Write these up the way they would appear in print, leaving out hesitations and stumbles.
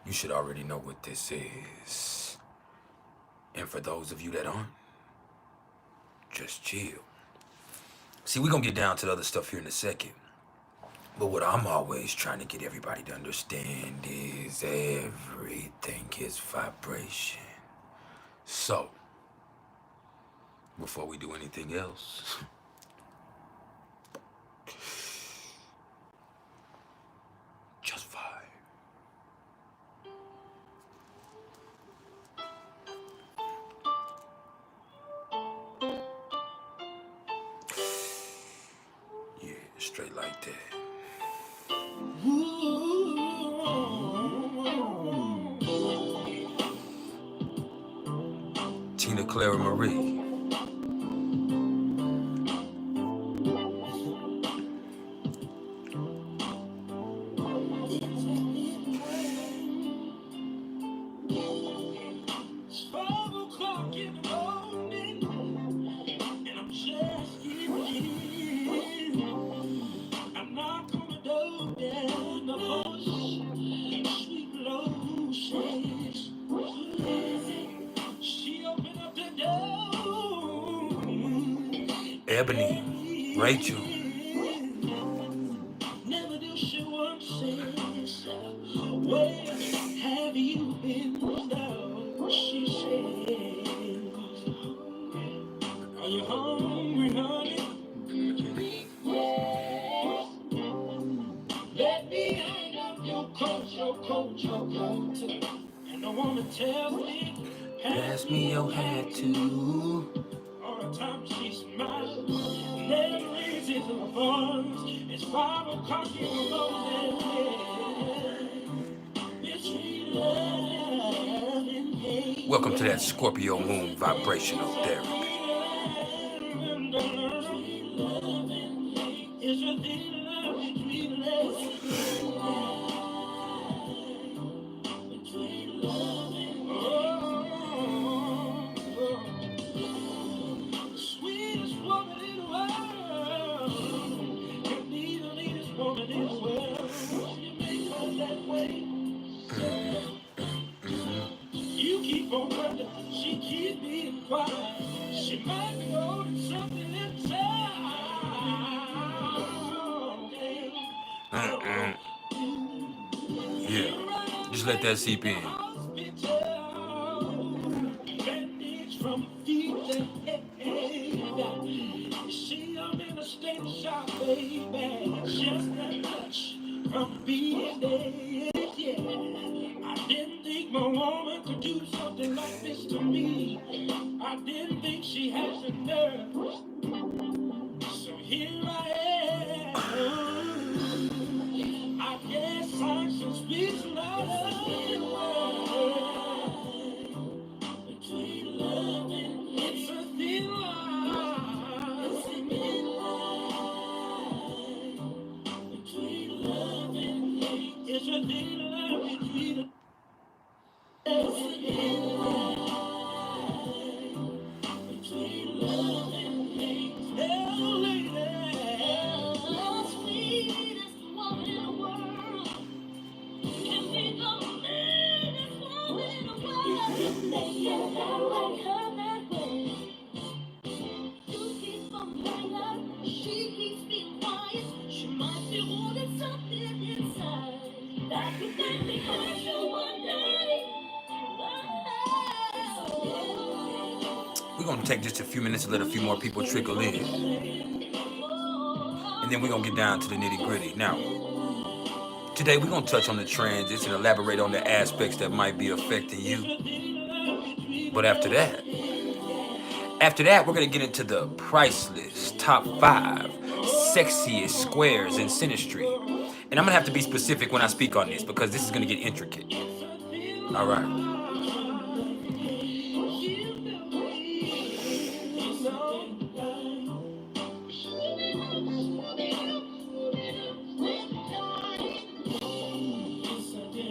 you should already know what this is. And for those of you that aren't, just chill. See, we're gonna get down to the other stuff here in a second. But what I'm always trying to get everybody to understand is everything is vibration. So, before we do anything else, just vibe. Yeah, straight like that. Tina Clara Marie. Ebony, Rachel. Pass me your hat too. All the time she smiles, never raises her voice. It's 5 o'clock in the morning. Welcome to that Scorpio moon vibrational therapy. Yeah, just let that seep in. I didn't think my woman could do something like this to me. I didn't think she has the nerve. So here I am. I guess I should speak louder. Between love and it's a thin line. It's a thin line. Between love and hate. It's a thin line between it's a thin line. Between love and hate. Oh, lady. The sweetest woman in the world. Can be the meanest woman in the world. They said I like her that way. You keep on playing up, she keeps being quiet. She might be holding something inside that could make me hurt you one day. We're going to take just a few minutes to let a few more people trickle in. And then we're going to get down to the nitty gritty. Now, today we're going to touch on the transits and elaborate on the aspects that might be affecting you. But after that, we're going to get into the PrIcElEs top 5 sexiest squares in synastry. And I'm going to have to be specific when I speak on this because this is going to get intricate. All right.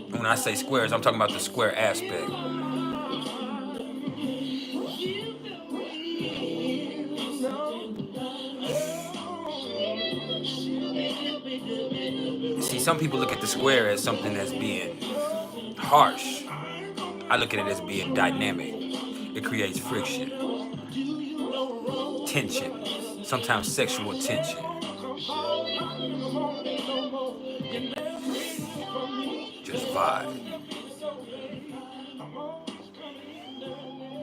When I say squares, I'm talking about the square aspect. See, some people look at the square as something that's being harsh. I look at it as being dynamic. It creates friction, tension, sometimes sexual tension. Just vibe.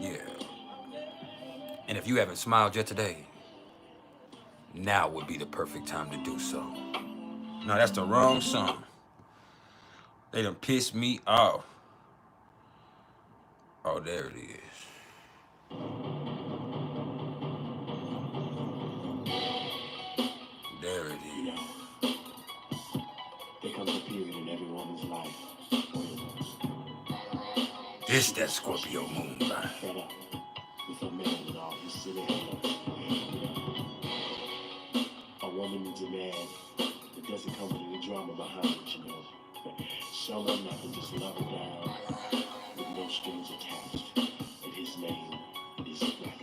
Yeah. And if you haven't smiled yet today, now would be the perfect time to do so. No, that's the wrong song. They done pissed me off. Oh, there it is. There it is. There comes a period in everyone's life. This that Scorpio moon vibe. Fed up with a man and all his silly hair. A woman needs a man that doesn't come with any drama behind it, you know. Someone that can just love her down with no strings attached. And his name is Black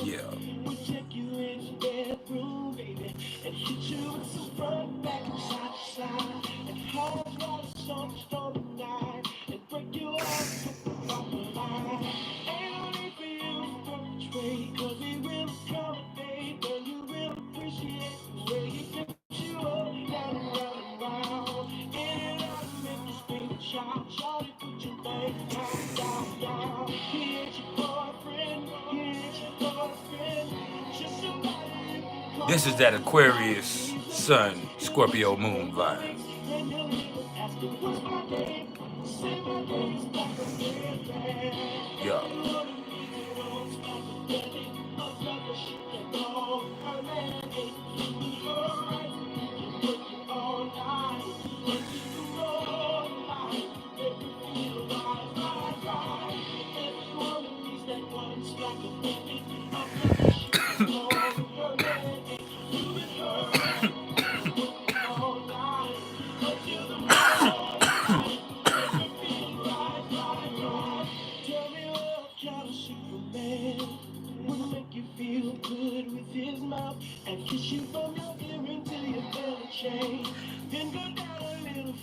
Yeah. We'll take you in the bedroom, baby, and hit you with some front, back, and side to side, and hard ride some storm night, and break you off from the line. Ain't no need for you to perpetrate, 'cause we will accommodate, and you will appreciate the way he picks you up, down and round and round. In and out and make you scream and shout, Charlie, put your thing down, down, down. He ain't your boyfriend, he ain't your boyfriend, just somebody you can call. This is that Aquarius, Sun, Scorpio moon vibe. Yeah.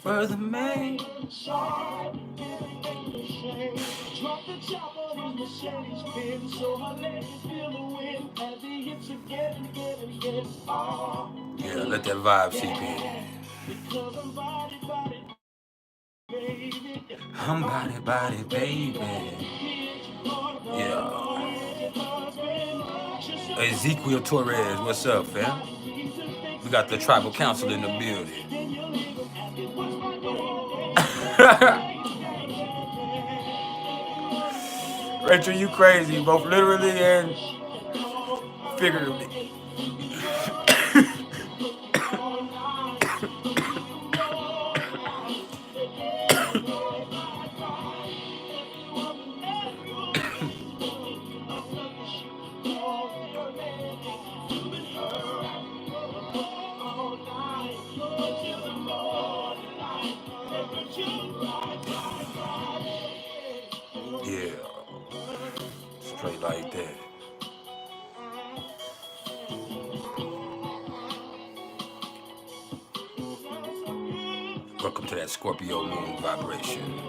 Further man. Drop the top on his Mercedes Benz, so her legs feel the wind as he hits again and again and again. Oh, Yeah, let that vibe seep in. because I'm body, baby. I'm body, baby. Yeah. Ezekiel Torres, what's up, fam? We got the tribal council in the building. Rachel, you crazy, both literally and figuratively. Yeah, straight like that. Welcome to that Scorpio moon vibration.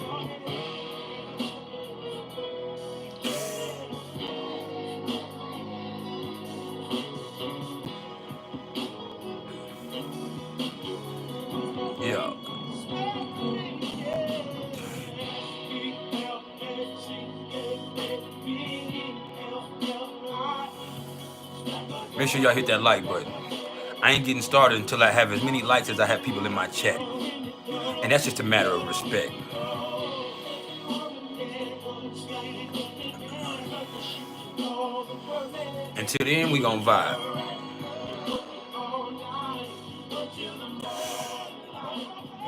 Yeah. Make sure y'all hit that like button. I ain't getting started until I have as many likes as I have people in my chat. And that's just a matter of respect. Until then, we gonna vibe.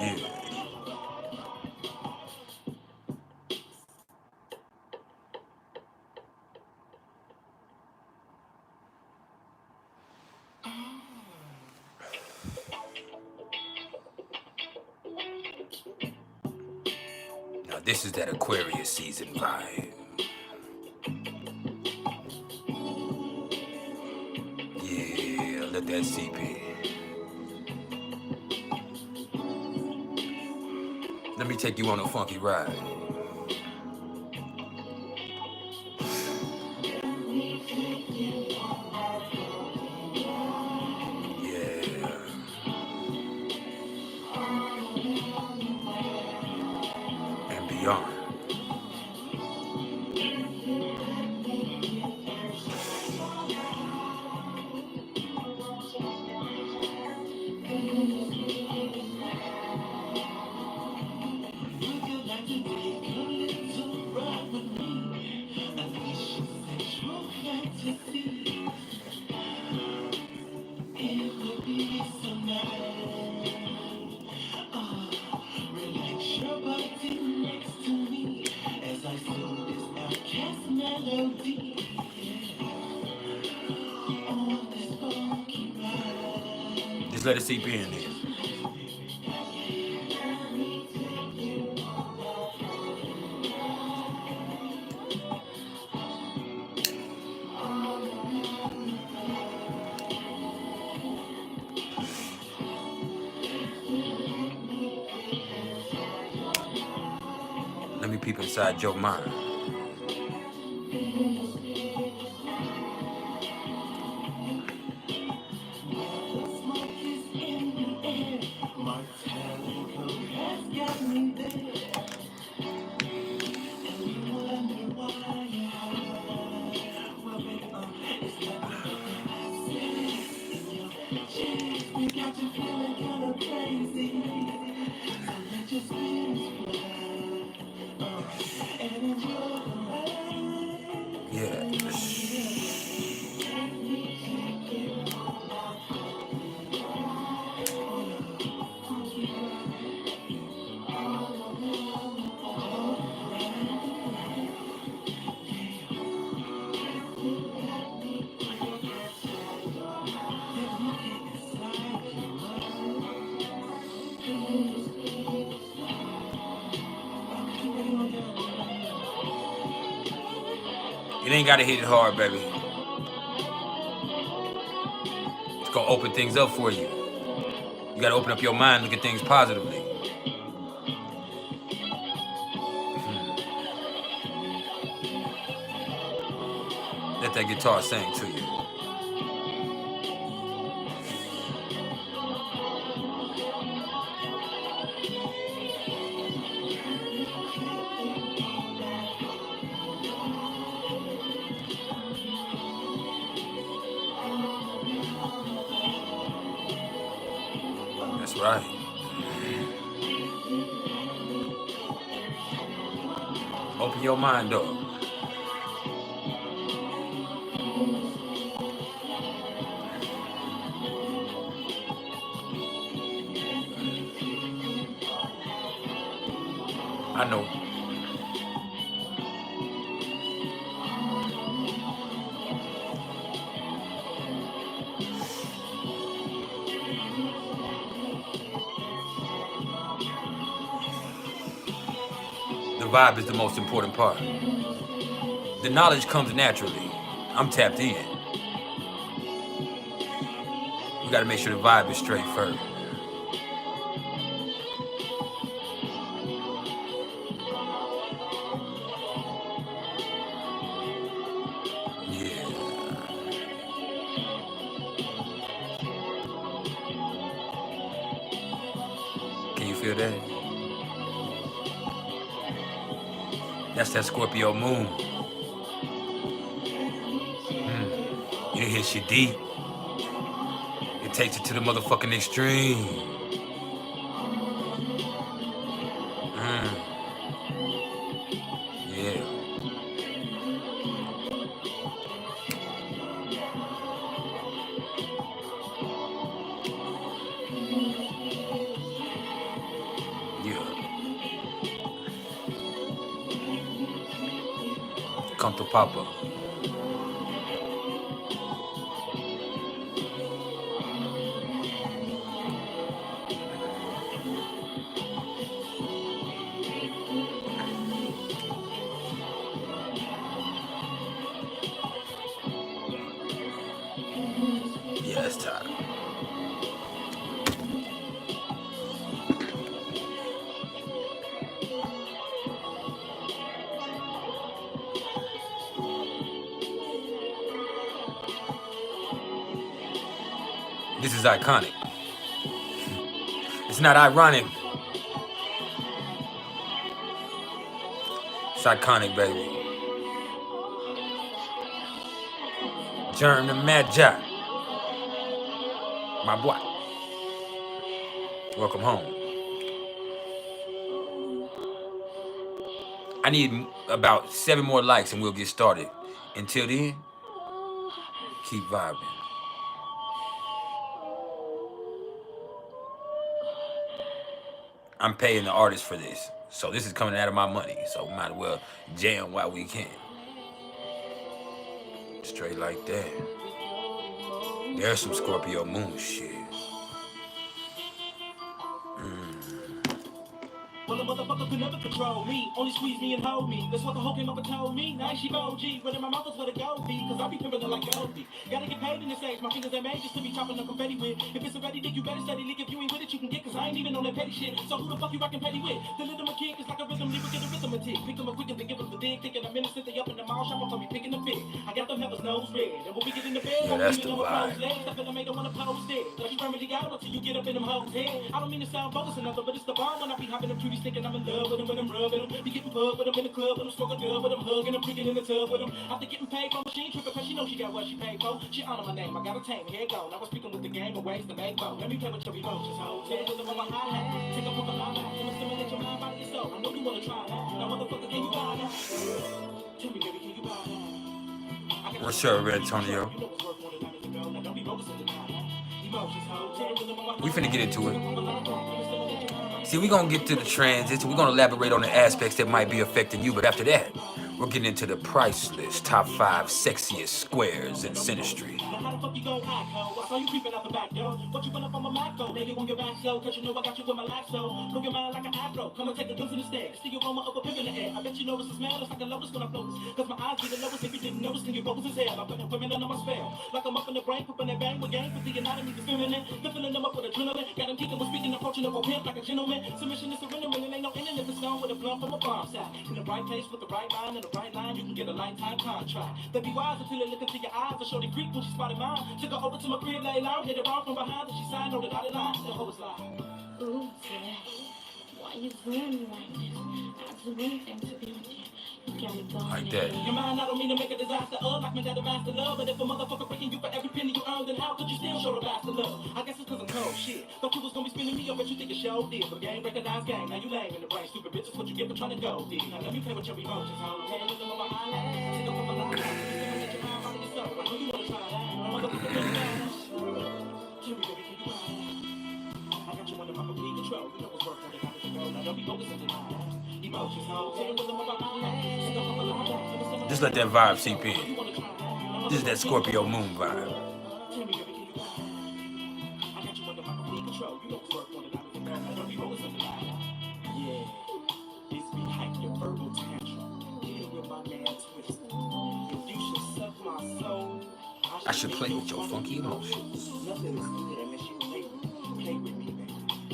Yeah. Now this is that Aquarius season vibe. Yeah, let that seep in. Let me take you on a funky ride. Yeah. And beyond. Just let it seep in there. Let me peep inside your mind. Yeah. It ain't gotta hit it hard, baby. It's gonna open things up for you. You gotta open up your mind, look at things positively. Let that guitar sing to you. That's right. Open your mind up. I know. The vibe is the most important part. The knowledge comes naturally. I'm tapped in. You gotta make sure the vibe is straight first. Yeah. Can you feel that? That's that Scorpio moon. It hits you deep. It takes it to the motherfucking extreme. Yeah. Yeah. Come to Papa. Yeah, it's time. This is iconic. It's not ironic. It's iconic, baby. Journey Magi. My boy. Welcome home. I need about 7 more likes and we'll get started. Until then, keep vibing. I'm paying the artist for this. So this is coming out of my money. So we might as well jam while we can. Straight like that. There's some Scorpio moon shit. Well, a motherfucker could never control me, only squeeze me and hold me. That's what the whole came up and told me. Now she OG, but in my mouth is where the gold be, cause I be pimpin' like Goldie. Gotta get paid in this age, my fingers ain't made just to be chopping up confetti with. If it's already, then you better study leak. If you ain't with it, you can get, cause I ain't even on that petty shit. So who the fuck you rockin' petty with? The little kid is like a rhythm, lyric get a rhythm and tick. Pick them up quick and they give them the dick, thinking I'm innocent, they up in the mouth, shop for me picking the fit. I got them heavens nose red, and when we get in the bed, Yeah, that's the vibe. legs, I feel I made them wanna pose dead. But you remedy out until you get up in them hoes head. I don't mean to sound bogus or nothing, but it's the bomb when I be hopping them cuties thinking I'm in love with them, when I'm rubbing them. Be getting bugged with them in the club, with them smoking dub, with them hugging them, freaking in the tub with them. After getting paid for machine tripping, cause she know she got what she paid for. She honor my name, I got a tame, here it go. Now I'm speaking with the game of ways to make go. Let me play with your emotions, ho. Take a look on my hi-hat, take a look on my line. I'ma stimulate your mind, body, your soul. I know you wanna try that. Now motherfucker, can you buy that? Tell me, baby, can you buy that? What's up, Red Antonio? We finna get into it. See, we're gonna get to the transits. We're gonna elaborate on the aspects that might be affecting you, but after that, we're getting into the price list, top 5 sexiest squares in synastry. How the fuck you gon' act, ho? I saw you creeping out the back door. What you run up on my mic, though? Lady, on your back, so, cause you know I got you with my lasso. Blow your mind like an afro. Come and take a glimpse in the stairs. See your aroma of a pimp in the air. I bet you notice the smell. It's like a lotus when I float. Cause my eyes get the lowest if you didn't notice. Then you bubbles as hell. I'm putting women under my spell. Like I'm up in the brain, pooping that bang with gang. But the anatomy is feminine. Filling them up with adrenaline. Got them kicking with speaking, approaching up a pimp like a gentleman. Submission is surrendering. And ain't no ending if it's gone with a blunt from a bomb side. In the right place with the right mind and the right line, you can get a lifetime contract. But be wise until they look into your eyes. I show the creep when she spotted mine. Took her over to my crib, lay loud, hit it wrong from behind, and she signed on the dotted line. The hoe was like, Ooh, yeah. Why you doing me like this? I'd do anything to be with you. You got me going. Like that. your mind, I don't mean to make a disaster of, like my dad master love. But if a motherfucker breaking you for every penny you earn, then how could you still show the bastard love? I guess it's cause I'm cold, shit. Thought you was gonna be spinning me, I bet you think it show did. But game, recognize game, now you lame in the brain. Stupid bitch, is what you get for trying to go, D. Now let me play with your emotions, ho. Take a look on my highlight, take a look on my line. Stimulate your mind, body, your soul. I know you wanna try that. I'm motherfucker, look down. Tell me, baby, can you ride that? I got you under my complete control. You know what's worth for the time to go. Now don't be focusing on that. Emotions, ho. Take a look on my highlight, take a look on my line. Just let that vibe seep in. This is that Scorpio moon vibe. I should play with your funky emotions.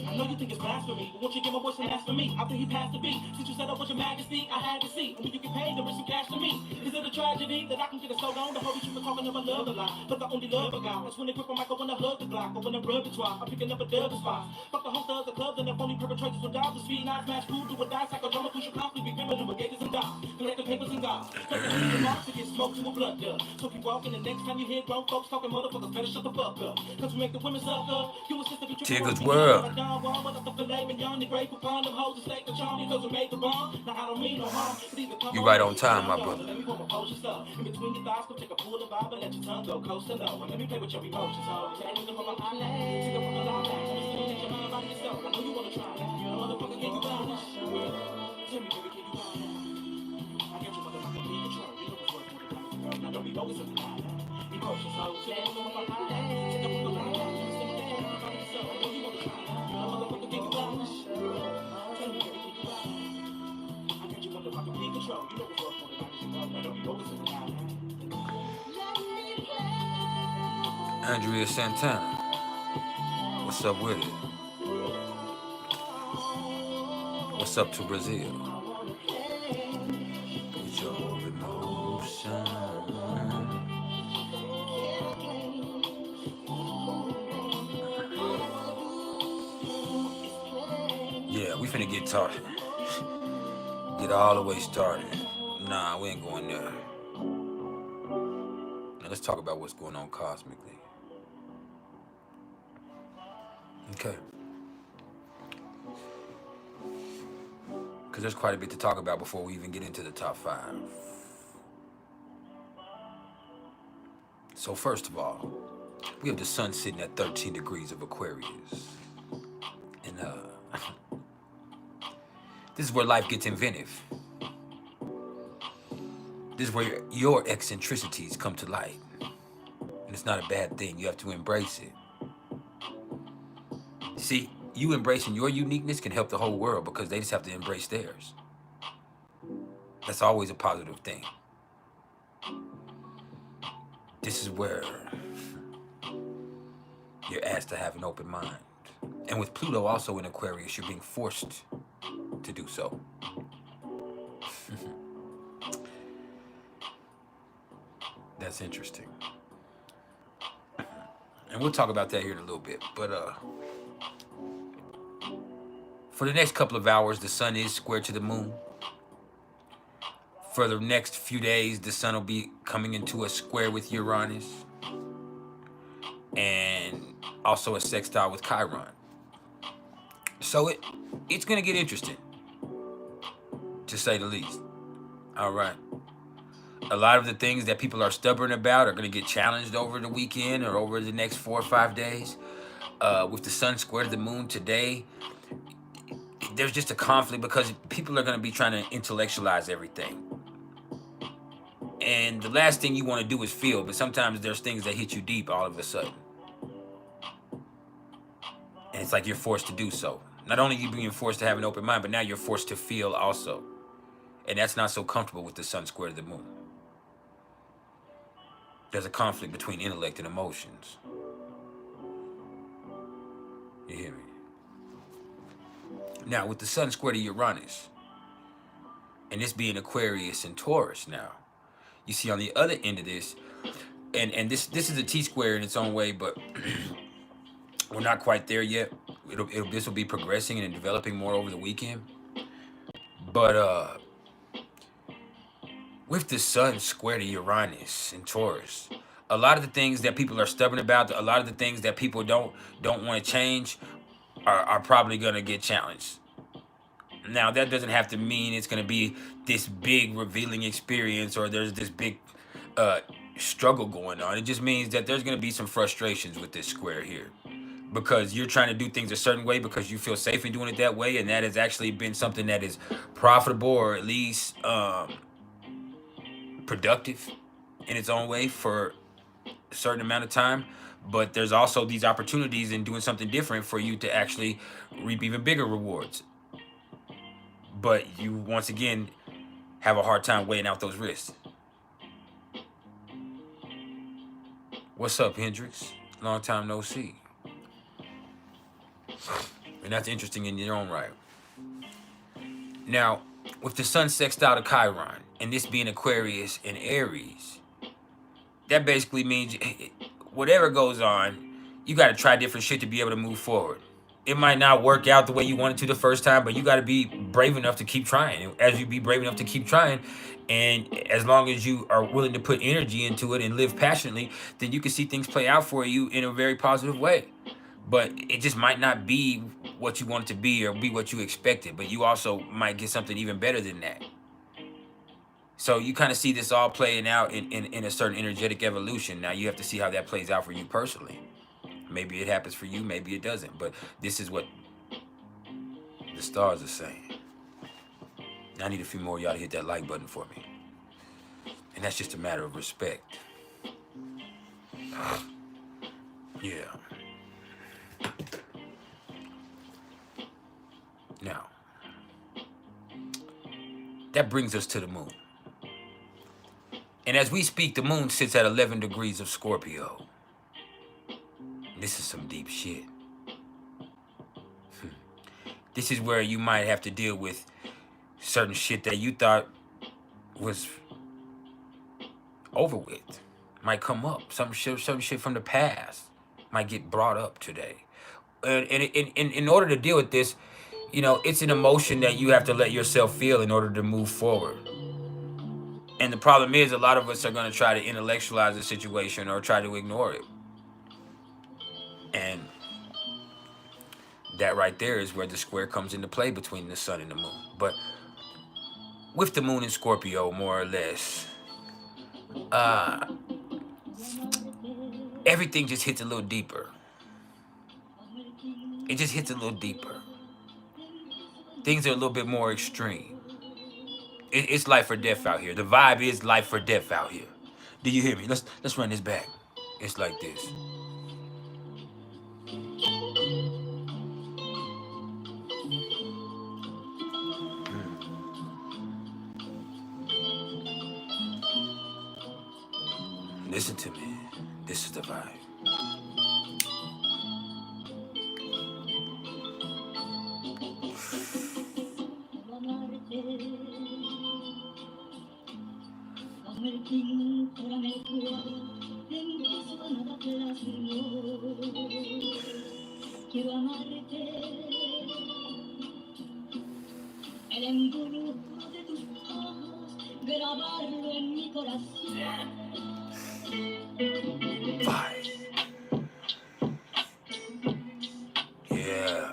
I know you think it's blasphemy, but won't you give my voice and ask for me? After he passed the beat, since you said I was your majesty, I had to see. And when you get paid, there is some cash to me. Is it a tragedy that I can get a sold on? The whole you were talking about love a lot, but the only love I got is when they grip a mic, I wanna hug the Glock, I wanna rub the twat. I'm picking up a dub spot. Fuck the whole thugs, the clubs, and the phony perpetrators with dollars. Speed, not smash, food, do or die, psychodrama, push your constantly be criminal, with gators and dogs. Collect the papers and God. Take the heat and marks to get smoked to a blood dust. So keep walking, the next time you hear grown folks talking, motherfuckers better shut the fuck up. Cause we make the women suck up. You assist if you Tigger's world. You right on time, my brother. Andrea Santana, what's up with it? What's up to Brazil? With your emotion. We finna get taught. Get all the way started. Nah, we ain't going there. Now let's talk about what's going on cosmically. Okay. Because there's quite a bit to talk about before we even get into the top 5. So first of all, we have the sun sitting at 13 degrees of Aquarius. And this is where life gets inventive. This is where your eccentricities come to light. And it's not a bad thing. You have to embrace it. See, you embracing your uniqueness can help the whole world because they just have to embrace theirs. That's always a positive thing. This is where you're asked to have an open mind. And with Pluto also in Aquarius, you're being forced to do so. That's interesting. And we'll talk about that here in a little bit. But for the next couple of hours, the sun is square to the moon. For the next few days, the sun will be coming into a square with Uranus. And also a sextile with Chiron. So it's going to get interesting, to say the least. All right. A lot of the things that people are stubborn about are going to get challenged over the weekend or over the next 4 or 5 days. With the sun square to the moon today, there's just a conflict because people are going to be trying to intellectualize everything. And the last thing you want to do is feel, but sometimes there's things that hit you deep all of a sudden. And it's like you're forced to do so. Not only are you being forced to have an open mind, but now you're forced to feel also. And that's not so comfortable with the sun square to the moon. There's a conflict between intellect and emotions. You hear me? Now, with the sun square to Uranus, and this being Aquarius and Taurus now, you see on the other end of this, and this is a T-square in its own way, but we're not quite there yet. This will be progressing and developing more over the weekend. But with the sun square to Uranus and Taurus, a lot of the things that people are stubborn about, a lot of the things that people don't want to change are probably going to get challenged. Now, that doesn't have to mean it's going to be this big revealing experience or there's this big struggle going on. It just means that there's going to be some frustrations with this square here. Because you're trying to do things a certain way because you feel safe in doing it that way, and that has actually been something that is profitable or at least productive in its own way for a certain amount of time. But there's also these opportunities in doing something different for you to actually reap even bigger rewards. But you, once again, have a hard time weighing out those risks. What's up, Hendrix? Long time no see. And that's interesting in your own right. Now, with the sun sextile to Chiron, and this being Aquarius and Aries, that basically means whatever goes on, you got to try different shit to be able to move forward. It might not work out the way you wanted to the first time, but you got to be brave enough to keep trying. And as you be brave enough to keep trying, and as long as you are willing to put energy into it and live passionately, then you can see things play out for you in a very positive way. But it just might not be what you want it to be or be what you expected. But you also might get something even better than that. So you kind of see this all playing out in a certain energetic evolution. Now you have to see how that plays out for you personally. Maybe it happens for you, maybe it doesn't. But this is what the stars are saying. I need a few more of y'all to hit that like button for me. And that's just a matter of respect. Yeah. Now, that brings us to the moon. And as we speak, the moon sits at 11 degrees of Scorpio. This is some deep shit. This is where you might have to deal with certain shit that you thought was over with. Might come up. Some shit from the past might get brought up today. And in order to deal with this, You know, it's an emotion that you have to let yourself feel in order to move forward. And the problem is, a lot of us are going to try to intellectualize the situation or try to ignore it. And that right there is where the square comes into play between the sun and the moon. But with the moon in Scorpio, more or less, everything just hits a little deeper. It just hits a little deeper. Things are a little bit more extreme. It's life or death out here. The vibe is life or death out here. Do you hear me? Let's run this back. It's like this. Listen to me. This is the vibe. El embrujo de tus ojos, grabarlo en mi corazón. Vibe. Yeah.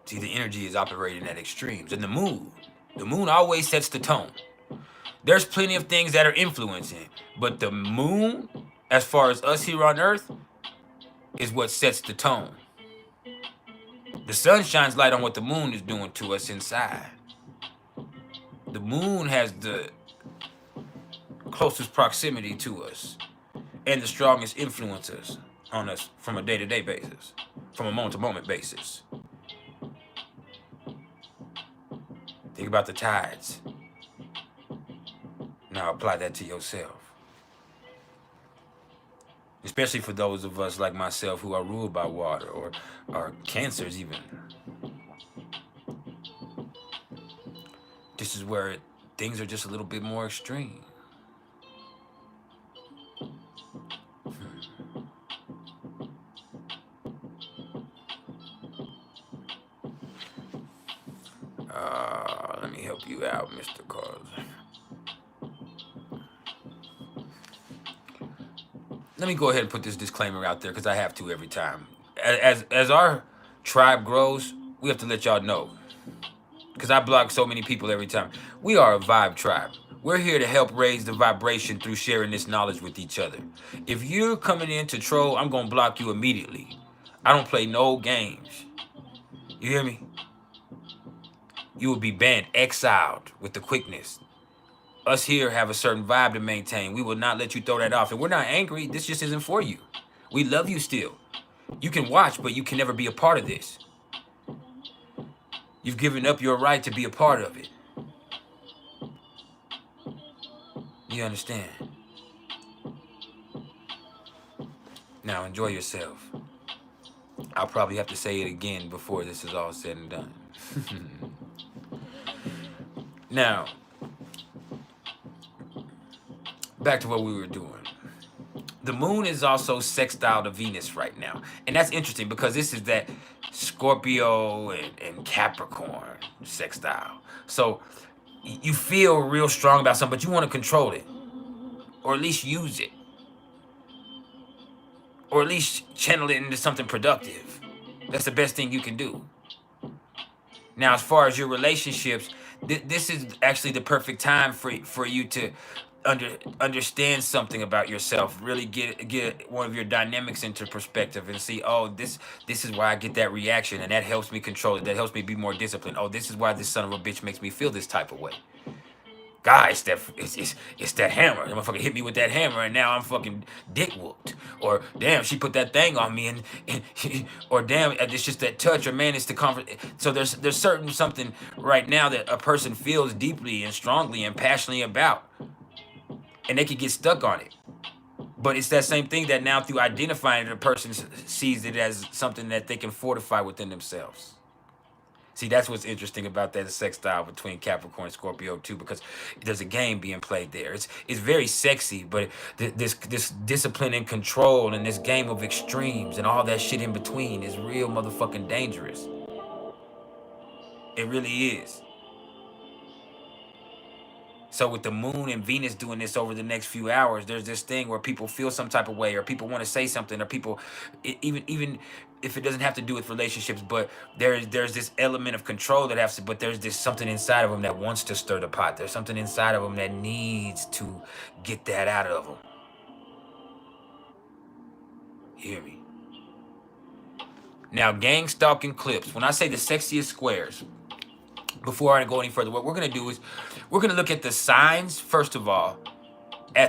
See, the energy is operating at extremes. And the moon always sets the tone. There's plenty of things that are influencing, but the moon, as far as us here on Earth, is what sets the tone. The sun shines light on what the moon is doing to us inside. The moon has the closest proximity to us and the strongest influences on us from a day-to-day basis, from a moment-to-moment basis. Think about the tides. Now apply that to yourself. Especially for those of us like myself who are ruled by water or are cancers even. This is where things are just a little bit more extreme. Let me help you out, Mr. Carls. Let me go ahead and put this disclaimer out there because I have to every time. As our tribe grows, we have to let y'all know. Because I block so many people every time. We are a vibe tribe. We're here to help raise the vibration through sharing this knowledge with each other. If you're coming in to troll, I'm going to block you immediately. I don't play no games. You hear me? You will be banned, exiled with the quickness. Us here have a certain vibe to maintain. We will not let you throw that off. And we're not angry. This just isn't for you. We love you still. You can watch, but you can never be a part of this. You've given up your right to be a part of it. You understand? Now enjoy yourself. I'll probably have to say it again before this is all said and done. Now, back to what we were doing. The moon is also sextile to Venus right now. And that's interesting because this is that Scorpio and Capricorn sextile. So you feel real strong about something, but you want to control it. Or at least use it. Or at least channel it into something productive. That's the best thing you can do. Now, as far as your relationships, this is actually the perfect time for you to understand something about yourself. Really get one of your dynamics into perspective and see, oh, this is why I get that reaction, and that helps me control it. That helps me be more disciplined. Oh, this is why this son of a bitch makes me feel this type of way. Guys, it's that hammer. The motherfucker hit me with that hammer, and now I'm fucking dick whooped. Or damn, she put that thing on me, and or damn, it's just that touch. Or man, it's the comfort. So there's certain something right now that a person feels deeply and strongly and passionately about, and they can get stuck on it. But it's that same thing that now through identifying it, a person sees it as something that they can fortify within themselves. See, that's what's interesting about that sextile between Capricorn and Scorpio too, because there's a game being played there. It's very sexy, but this discipline and control and this game of extremes and all that shit in between is real motherfucking dangerous. It really is. So with the moon and Venus doing this over the next few hours, there's this thing where people feel some type of way, or people want to say something, or people, even if it doesn't have to do with relationships, but there's this element of control that has to, but there's this something inside of them that wants to stir the pot. There's something inside of them that needs to get that out of them. Hear me? Now, gang stalking clips. When I say the sexiest squares, before I go any further, what we're gonna do is we're gonna look at the signs first of all,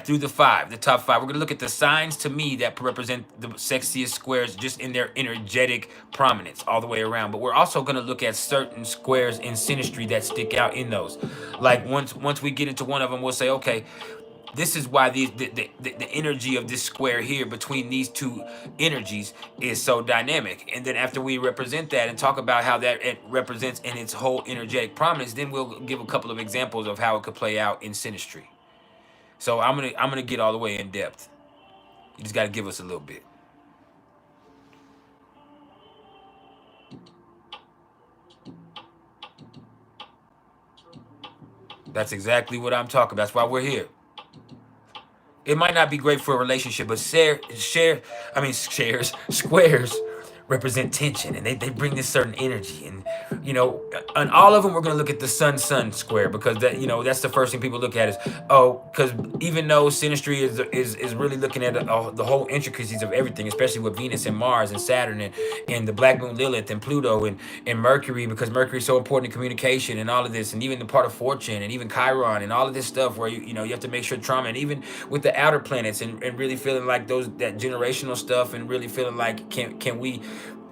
through the top five. We're gonna look at the signs to me that represent the sexiest squares just in their energetic prominence all the way around. But we're also gonna look at certain squares in synastry that stick out in those. Like once we get into one of them, we'll say, okay, this is why the energy of this square here between these two energies is so dynamic. And then after we represent that and talk about how that it represents in its whole energetic prominence, then we'll give a couple of examples of how it could play out in synastry. So I'm gonna get all the way in depth. You just gotta give us a little bit. That's exactly what I'm talking about. That's why we're here. It might not be great for a relationship, but squares represent tension, and they bring this certain energy. And on all of them, we're gonna look at the sun square, because that's the first thing people look at is, because even though synastry is really looking at the whole intricacies of everything, especially with Venus and Mars and Saturn and the black moon Lilith and Pluto and Mercury, because Mercury is so important in communication and all of this, and even the part of fortune and even Chiron and all of this stuff where you have to make sure trauma, and even with the outer planets and really feeling like that generational stuff, and really feeling like can we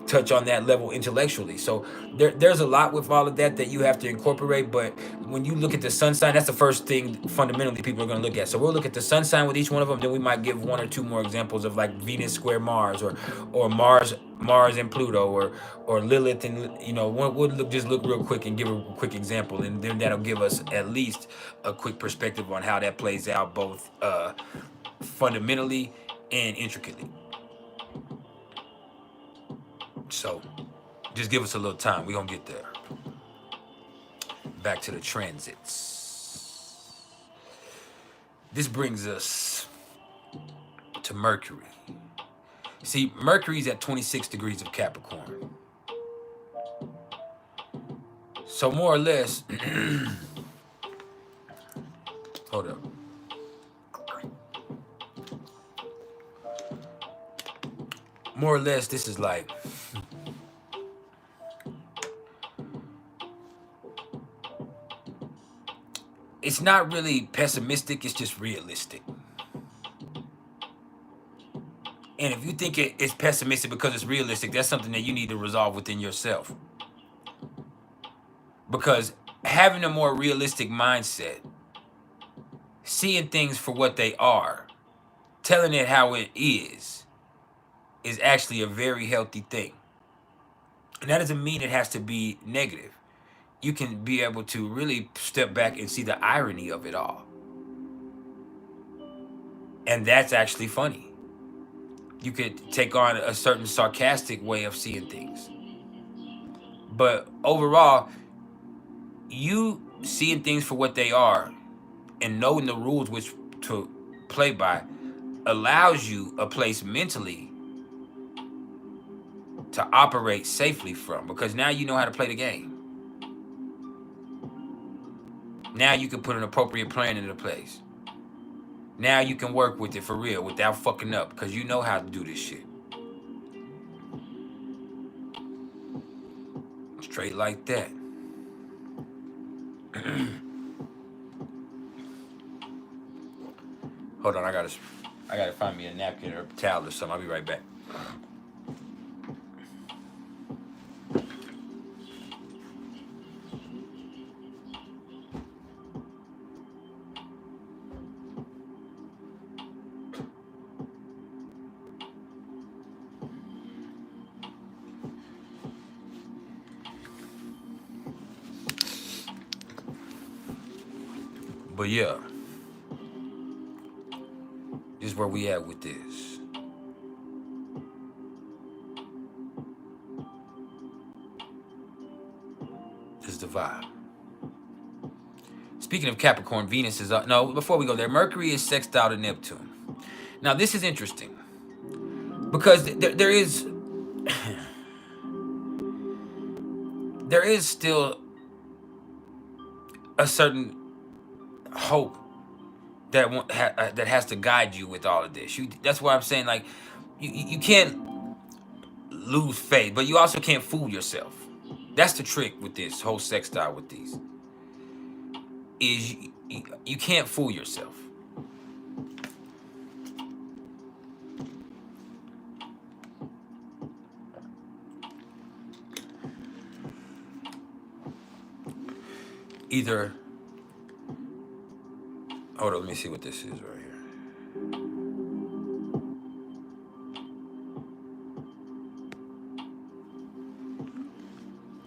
touch on that level intellectually. So there's a lot with all of that you have to incorporate. But when you look at the sun sign, that's the first thing fundamentally people are going to look at. So we'll look at the sun sign with each one of them. Then we might give one or two more examples of like Venus square Mars, or Mars and Pluto, or Lilith, and we'll look real quick and give a quick example, and then that'll give us at least a quick perspective on how that plays out both fundamentally and intricately. So just give us a little time. We're going to get there. Back to the transits. This brings us to Mercury. See, Mercury's at 26 degrees of Capricorn. So more or less, hold up. More or less, this is like, it's not really pessimistic, it's just realistic. And if you think it's pessimistic because it's realistic, that's something that you need to resolve within yourself. Because having a more realistic mindset, seeing things for what they are, telling it how it is actually a very healthy thing. And that doesn't mean it has to be negative. You can be able to really step back and see the irony of it all. And that's actually funny. You could take on a certain sarcastic way of seeing things. But overall, you seeing things for what they are and knowing the rules which to play by allows you a place mentally to operate safely from, because now you know how to play the game. Now you can put an appropriate plan into place. Now you can work with it for real without fucking up, because you know how to do this shit. Straight like that. Hold on, I gotta find me a napkin or a towel or something. I'll be right back. But yeah, this is where we at with this. This is the vibe. Speaking of Capricorn, Venus is up. No, before we go there, Mercury is sextile to Neptune. Now this is interesting because there is there is still a certain hope that that has to guide you with all of this. That's why I'm saying, like, you can't lose faith, but you also can't fool yourself. That's the trick with this whole sextile with these is you can't fool yourself. Either, hold on, let me see what this is right here.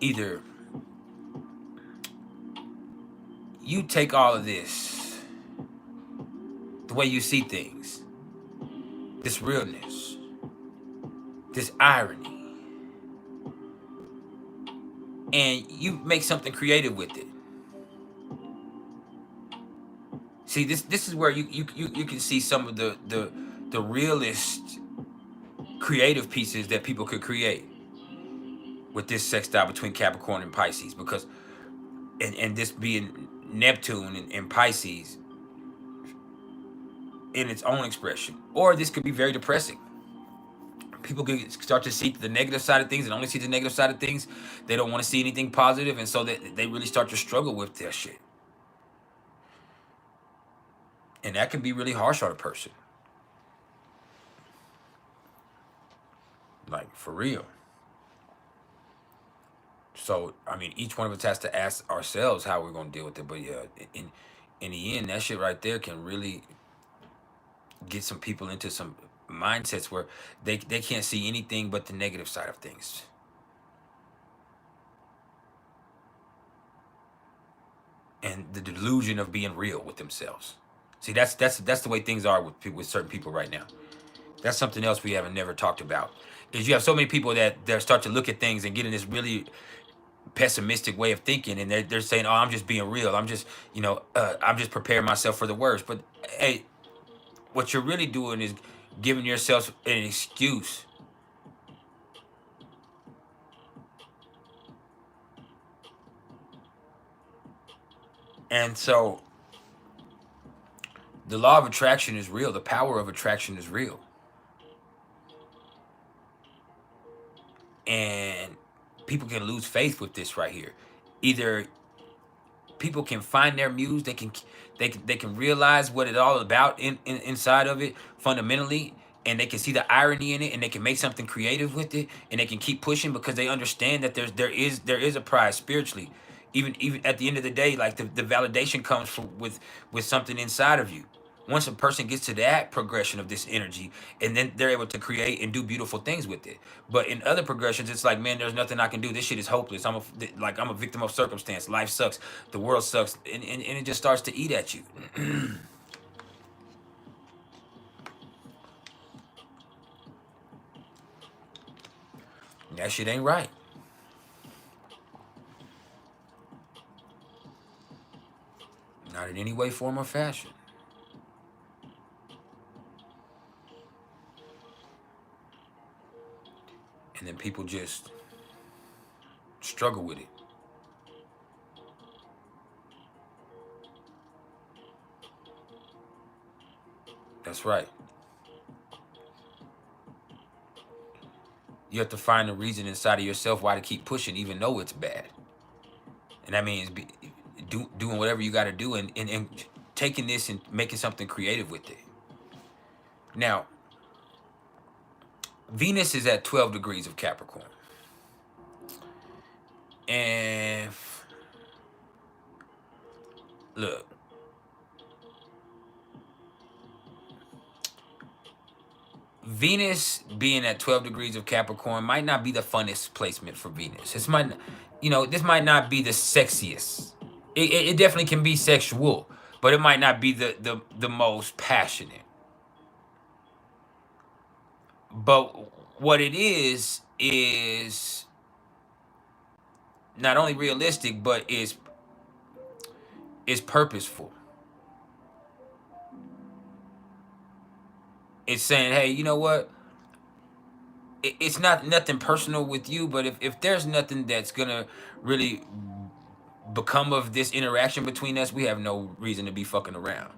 Either you take all of this, the way you see things, this realness, this irony, and you make something creative with it. See, this is where you can see some of the realist creative pieces that people could create with this sextile between Capricorn and Pisces, because and this being Neptune and Pisces in its own expression. Or this could be very depressing. People could start to see the negative side of things and only see the negative side of things. They don't want to see anything positive, and so they really start to struggle with their shit. And that can be really harsh on a person. Like, for real. So, I mean, each one of us has to ask ourselves how we're going to deal with it. But yeah, in the end, that shit right there can really get some people into some mindsets where they can't see anything but the negative side of things. And the delusion of being real with themselves. See, that's the way things are with people, with certain people right now. That's something else we haven't never talked about. Is you have so many people that start to look at things and get in this really pessimistic way of thinking, and they're saying, "Oh, I'm just being real. I'm just, I'm just preparing myself for the worst." But hey, what you're really doing is giving yourself an excuse. And so the law of attraction is real. The power of attraction is real. And people can lose faith with this right here. Either people can find their muse, they can realize what it's all about inside of it fundamentally, and they can see the irony in it, and they can make something creative with it, and they can keep pushing because they understand that there is a prize spiritually. Even at the end of the day, like the validation comes with something inside of you. Once a person gets to that progression of this energy, and then they're able to create and do beautiful things with it. But in other progressions, it's like, man, there's nothing I can do. This shit is hopeless. I'm a victim of circumstance. Life sucks. The world sucks, and it just starts to eat at you. That shit ain't right. Not in any way, form, or fashion. And then people just struggle with it. That's right. You have to find a reason inside of yourself why to keep pushing, even though it's bad. And that means doing whatever you got to do and taking this and making something creative with it. Now, Venus is at 12 degrees of Capricorn. And look, Venus being at 12 degrees of Capricorn might not be the funnest placement for Venus. This might not be the sexiest. It definitely can be sexual, but it might not be the most passionate. But what it is not only realistic, but is purposeful. It's saying, hey, you know what? It's not nothing personal with you, but if there's nothing that's gonna really become of this interaction between us, we have no reason to be fucking around.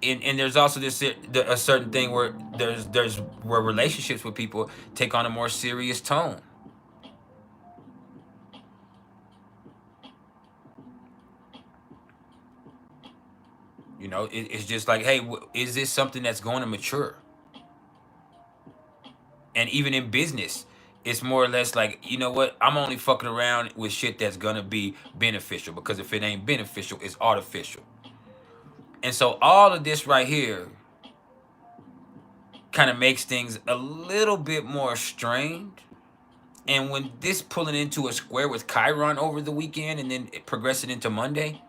And there's also this a certain thing where there's where relationships with people take on a more serious tone. You know, it's just like, hey, is this something that's going to mature? And even in business, it's more or less like, you know what? I'm only fucking around with shit that's gonna be beneficial, because if it ain't beneficial, it's artificial. And so all of this right here kind of makes things a little bit more strained. And when this pulling into a square with Chiron over the weekend and then progressing into Monday,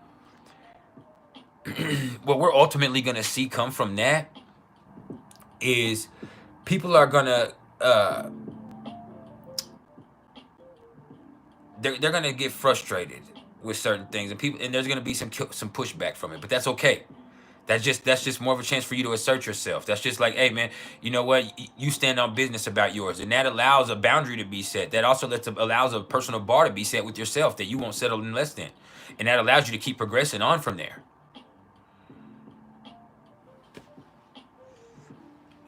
what we're ultimately gonna see come from that is people are gonna they're gonna get frustrated with certain things, and there's gonna be some pushback from it, but that's okay. That's just more of a chance for you to assert yourself. That's just like, hey man, you know what? You stand on business about yours, and that allows a boundary to be set. That also allows a personal bar to be set with yourself that you won't settle in less than, and that allows you to keep progressing on from there.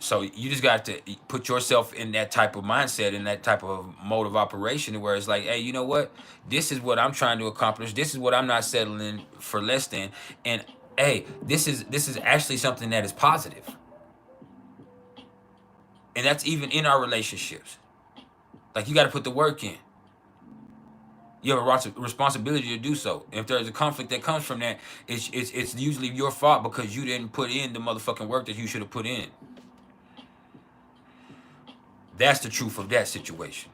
So you just got to put yourself in that type of mindset, in that type of mode of operation, where it's like, hey, you know what? This is what I'm trying to accomplish. This is what I'm not settling for less than. And hey, this is actually something that is positive. And that's even in our relationships. Like, you got to put the work in. You have a responsibility to do so. If there's a conflict that comes from that, it's usually your fault because you didn't put in the motherfucking work that you should have put in. That's the truth of that situation.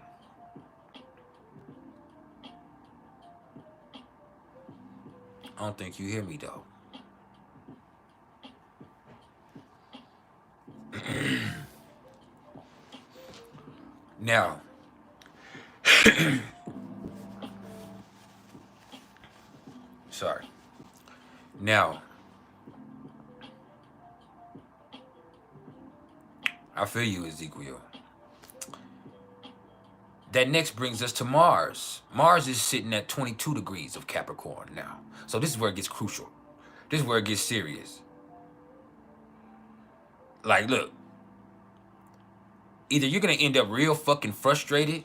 I don't think you hear me though. Now, sorry. Now, I feel you, Ezekiel. That next brings us to Mars. Mars is sitting at 22 degrees of Capricorn now. So this is where it gets crucial. This is where it gets serious. Like, look, either you're going to end up real fucking frustrated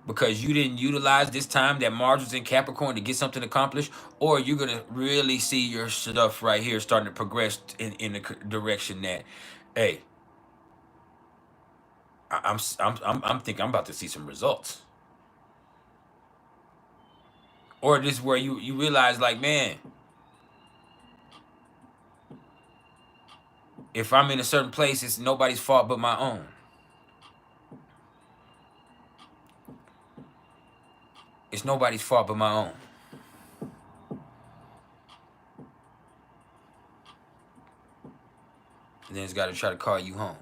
because you didn't utilize this time that Mars was in Capricorn to get something accomplished, or you're going to really see your stuff right here starting to progress in the direction that, hey, I'm thinking I'm about to see some results. Or this is where you realize, like, man, if I'm in a certain place, it's nobody's fault but my own. It's nobody's fault but my own. And then it's got to try to call you home.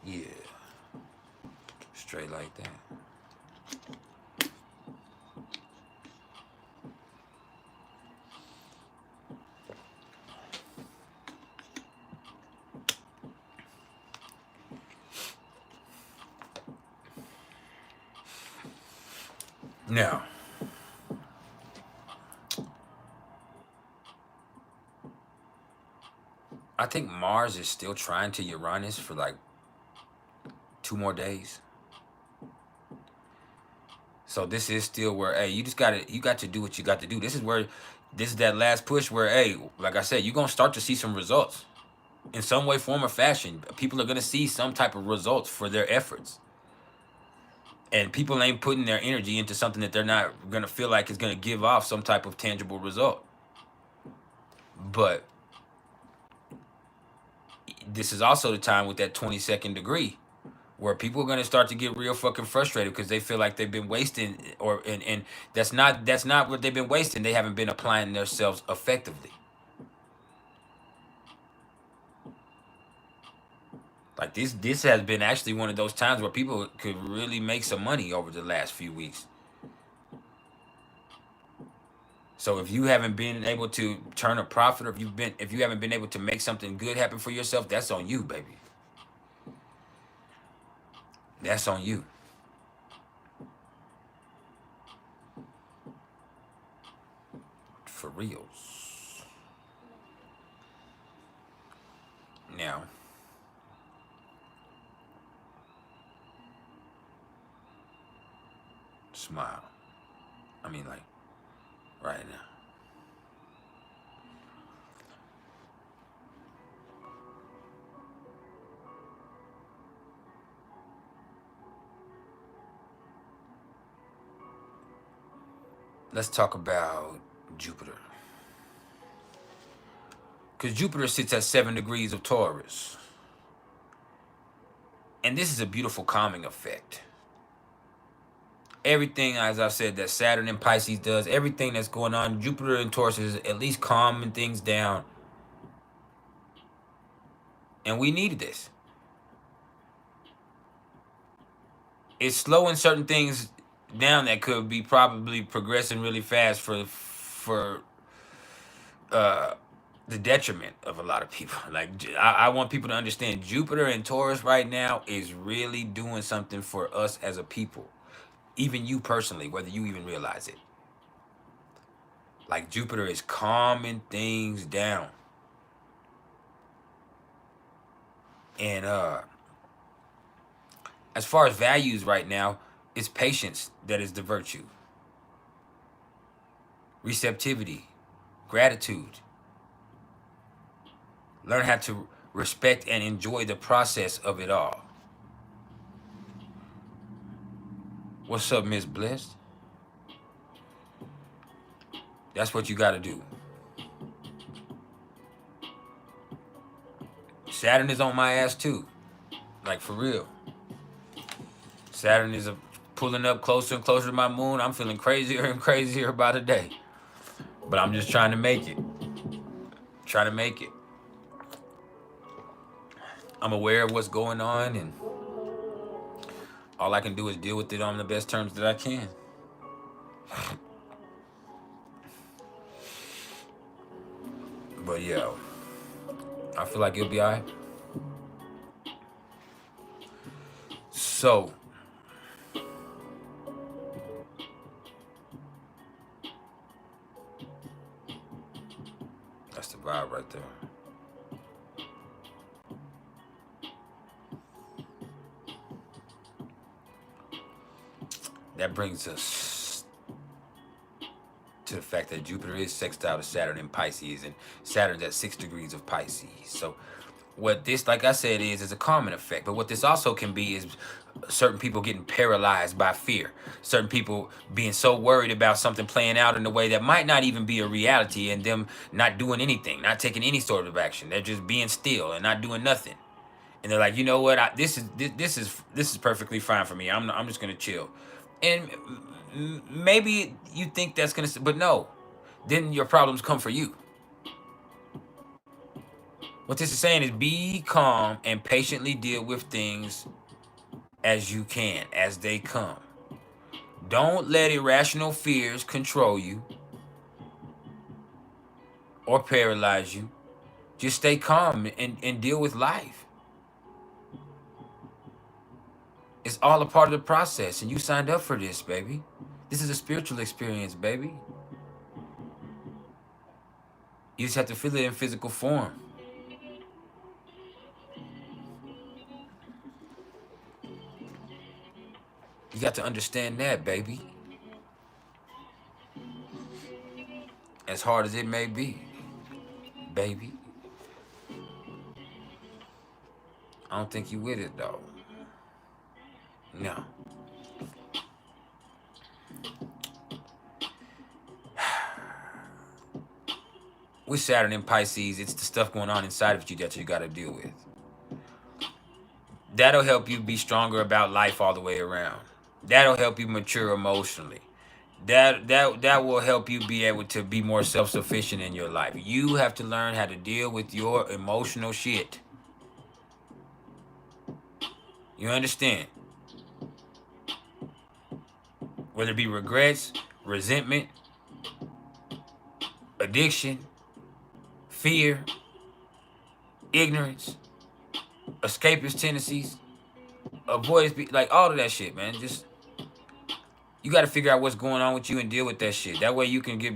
Yeah. Straight like that. Now, I think Mars is still trying to Uranus for like 2 more days. So this is still where, hey, you got to do what you got to do. This is that last push where, hey, like I said, you're going to start to see some results in some way, form, or fashion. People are going to see some type of results for their efforts. And people ain't putting their energy into something that they're not going to feel like is going to give off some type of tangible result. But this is also the time with that 22nd degree where people are going to start to get real fucking frustrated because they feel like they've been wasting, and that's not what they've been wasting. They haven't been applying themselves effectively. Like this has been actually one of those times where people could really make some money over the last few weeks. So if you haven't been able to turn a profit, or if you haven't been able to make something good happen for yourself, that's on you, baby. That's on you. For reals. Now, smile. I mean, like, right now. Let's talk about Jupiter. Because Jupiter sits at 7 degrees of Taurus. And this is a beautiful calming effect. Everything, as I said, that Saturn in Pisces does, everything that's going on, Jupiter in Taurus is at least calming things down. And we needed this. It's slowing certain things down that could be probably progressing really fast for the detriment of a lot of people. Like, I want people to understand Jupiter and Taurus right now is really doing something for us as a people. Even you personally, whether you even realize it. Like, Jupiter is calming things down. And as far as values right now, it's patience that is the virtue. Receptivity, gratitude. Learn how to respect and enjoy the process of it all. What's up, Miss Bliss? That's what you got to do. Saturn is on my ass too. Like, for real. Saturn is pulling up closer and closer to my moon. I'm feeling crazier and crazier by the day. But I'm just trying to make it. Trying to make it. I'm aware of what's going on, and all I can do is deal with it on the best terms that I can. But yeah, I feel like it'll be all right. So, that's the vibe right there. That brings us to the fact that Jupiter is sextile to Saturn in Pisces, and Saturn's at 6 degrees of Pisces. So what this, like I said, is a calming effect. But what this also can be is certain people getting paralyzed by fear. Certain people being so worried about something playing out in a way that might not even be a reality, and them not doing anything, not taking any sort of action. They're just being still and not doing nothing. And they're like, you know what? This is perfectly fine for me. I'm just gonna chill. And maybe you think that's gonna, but no. Then your problems come for you. What this is saying is be calm and patiently deal with things as you can, as they come. Don't let irrational fears control you or paralyze you. Just stay calm and deal with life. It's all a part of the process, and you signed up for this, baby. This is a spiritual experience, baby. You just have to feel it in physical form. You got to understand that, baby. As hard as it may be, baby. I don't think you with it, though. No. With Saturn in Pisces, it's the stuff going on inside of you that you got to deal with. That'll help you be stronger about life all the way around. That'll help you mature emotionally. That will help you be able to be more self-sufficient in your life. You have to learn how to deal with your emotional shit. You understand? Whether it be regrets, resentment, addiction, fear, ignorance, escapist tendencies, avoidance, like all of that shit, man. Just you got to figure out what's going on with you and deal with that shit. That way you can get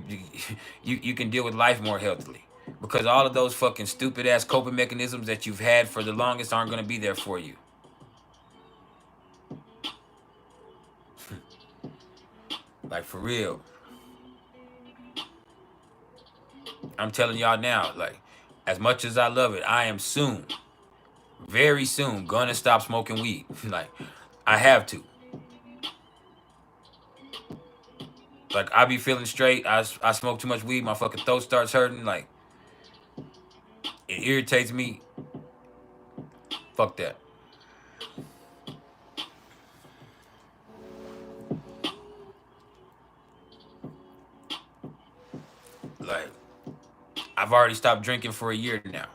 you can deal with life more healthily. Because all of those fucking stupid ass coping mechanisms that you've had for the longest aren't going to be there for you. Like for real. I'm telling y'all now, like as much as I love it, I am soon, very soon, gonna stop smoking weed. Like I have to. Like I be feeling straight. I smoke too much weed. My fucking throat starts hurting. Like it irritates me. Fuck that. Like I've already stopped drinking for a year now.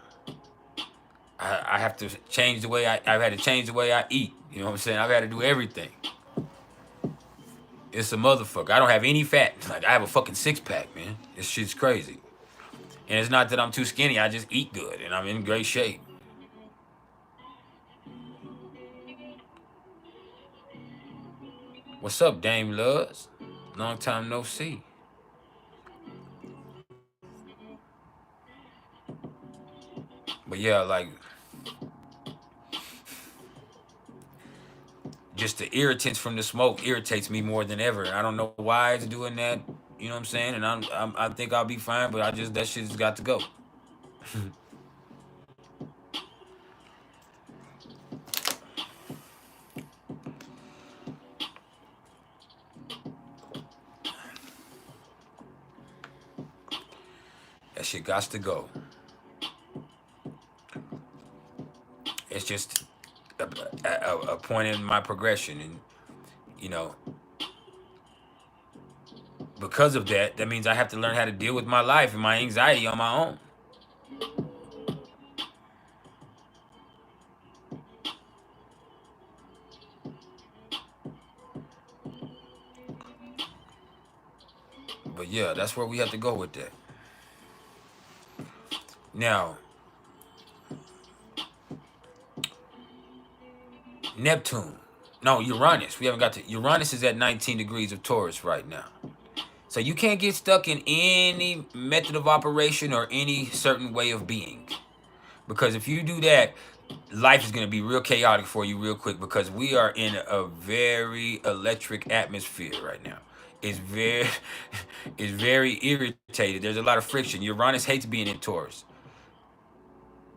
I have to change the way I've had to change the way I eat. You know what I'm saying? I've had to do everything. It's a motherfucker. I don't have any fat. Like I have a fucking six pack, man. This shit's crazy. And it's not that I'm too skinny. I just eat good and I'm in great shape. What's up, Dame Luz? Long time no see. But yeah, like just the irritants from the smoke irritates me more than ever. I don't know why it's doing that. You know what I'm saying? And I think I'll be fine, but that shit's got to go. That shit got to go. It's just a point in my progression, and you know, because of that, that means I have to learn how to deal with my life and my anxiety on my own. But yeah, that's where we have to go with that. Now, Neptune. No, Uranus. We haven't got to. Uranus is at 19 degrees of Taurus right now. So you can't get stuck in any method of operation or any certain way of being. Because if you do that, life is going to be real chaotic for you real quick because we are in a very electric atmosphere right now. It's very it's very irritated. There's a lot of friction. Uranus hates being in Taurus.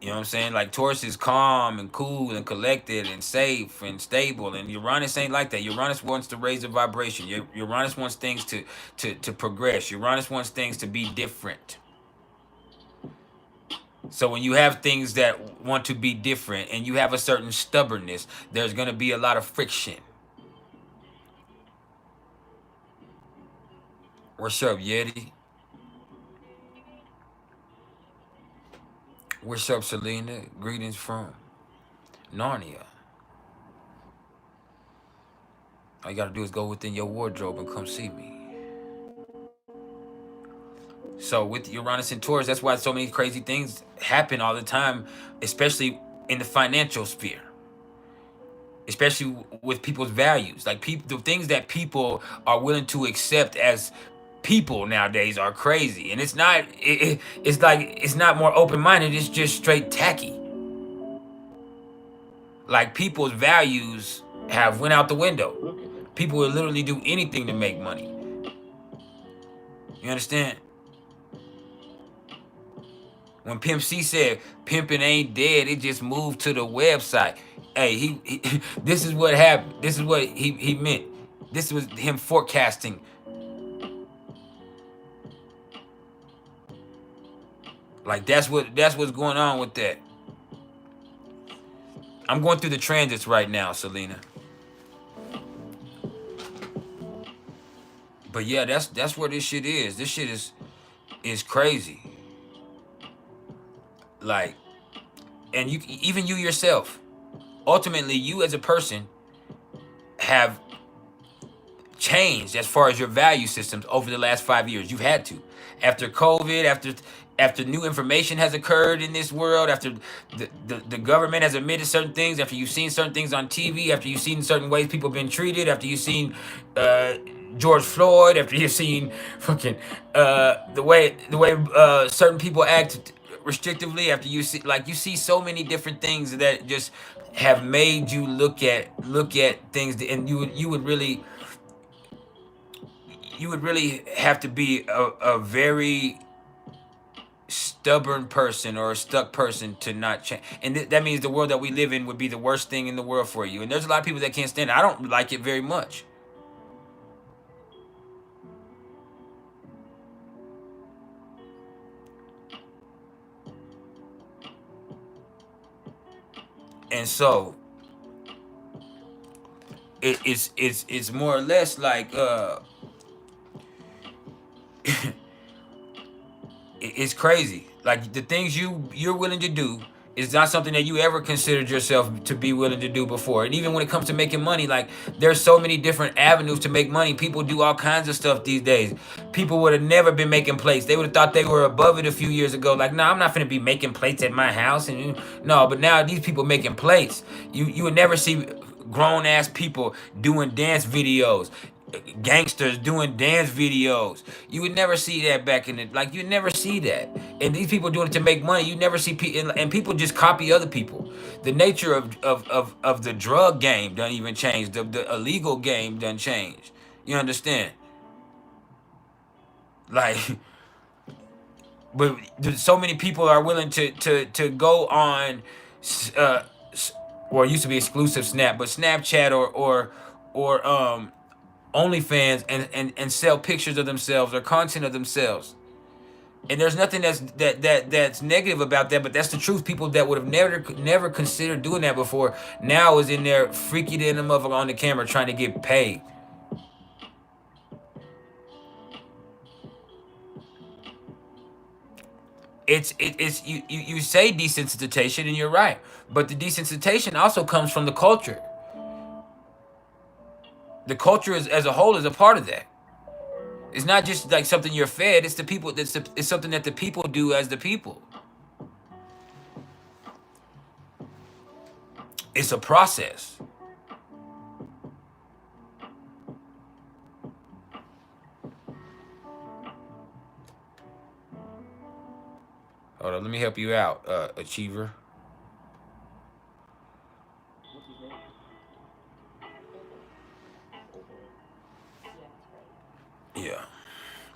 You know what I'm saying? Like Taurus is calm and cool and collected and safe and stable, and Uranus ain't like that. Uranus wants to raise the vibration. Uranus wants things to progress. Uranus wants things to be different. So when you have things that want to be different and you have a certain stubbornness, there's gonna be a lot of friction. What's up, Yeti? What's up, Selena? Greetings from Narnia. All you gotta do is go within your wardrobe and come see me. So with Uranus and Taurus, that's why so many crazy things happen all the time, especially in the financial sphere, especially with people's values. Like the things that people are willing to accept as people nowadays are crazy, and it's not. It's like it's not more open minded. It's just straight tacky. Like people's values have went out the window. People will literally do anything to make money. You understand? When Pimp C said pimping ain't dead, it just moved to the website. Hey, he this is what happened. This is what he meant. This was him forecasting. Like that's what's going on with that. I'm going through the transits right now, Selena. But yeah, that's where this shit is. This shit is crazy. Like, and you, even you yourself, ultimately, you as a person have changed as far as your value systems over the last 5 years. You've had to, after COVID, after new information has occurred in this world, after the government has admitted certain things, after you've seen certain things on TV, after you've seen certain ways people have been treated, after you've seen George Floyd, after you've seen fucking the way certain people act restrictively, after you see, like, you see so many different things that just have made you look at things, and you would really have to be a very stubborn person or a stuck person to not change. And that means the world that we live in would be the worst thing in the world for you. And there's a lot of people that can't stand it. I don't like it very much. And so it's more or less like it's crazy. Like, the things you're willing to do is not something that you ever considered yourself to be willing to do before. And even when it comes to making money, like, there's so many different avenues to make money. People do all kinds of stuff these days. People would have never been making plates. They would have thought they were above it a few years ago. Like, no, I'm not finna be making plates at my house. And no, but now these people making plates. You would never see grown ass people doing dance videos, gangsters doing dance videos. You would never see that back in the, like, you'd never see that. And these people doing it to make money. You never see people, and people just copy other people. The nature of the drug game doesn't even change. The illegal game doesn't change. You understand? Like, but so many people are willing to go on well, it used to be exclusive Snap, but Snapchat or OnlyFans and sell pictures of themselves or content of themselves. And there's nothing that's negative about that, but that's the truth. People that would have never considered doing that before now is in there freaky in the motherfucker on the camera trying to get paid. It's you say desensitization, and you're right, but the desensitization also comes from the culture. The culture as a whole is a part of that. It's not just like something you're fed. It's the people. It's something that the people do as the people. It's a process. Hold on, let me help you out, Achiever. Yeah.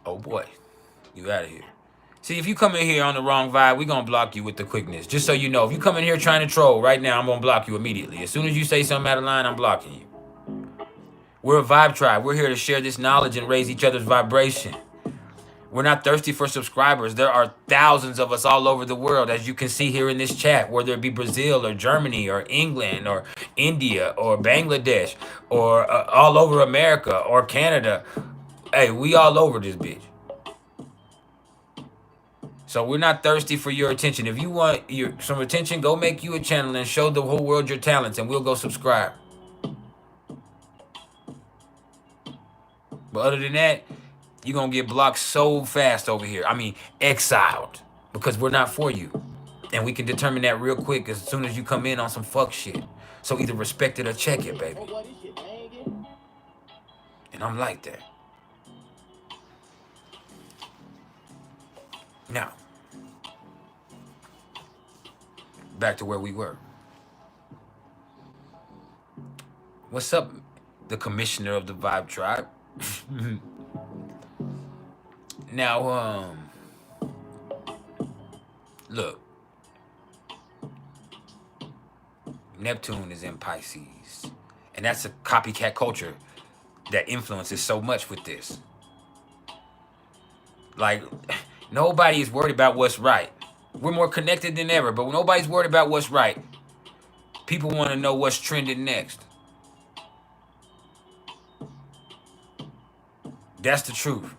Oh boy, you out of here. See, if you come in here on the wrong vibe, we gonna block you with the quickness. Just so you know, if you come in here trying to troll right now, I'm gonna block you immediately. As soon as you say something out of line, I'm blocking you. We're a vibe tribe. We're here to share this knowledge and raise each other's vibration. We're not thirsty for subscribers. There are thousands of us all over the world, as you can see here in this chat, whether it be Brazil or Germany or England or India or Bangladesh or all over America or Canada. Hey, we all over this bitch. So we're not thirsty for your attention. If you want some attention, go make you a channel and show the whole world your talents, and we'll go subscribe. But other than that, you're going to get blocked so fast over here. I mean, exiled. Because we're not for you. And we can determine that real quick as soon as you come in on some fuck shit. So either respect it or check it, baby. And I'm like that. Now, back to where we were. What's up, the commissioner of the Vibe Tribe? Now, look. Neptune is in Pisces. And that's a copycat culture that influences so much with this. Like, nobody is worried about what's right. We're more connected than ever, but nobody's worried about what's right. People want to know what's trending next. That's the truth.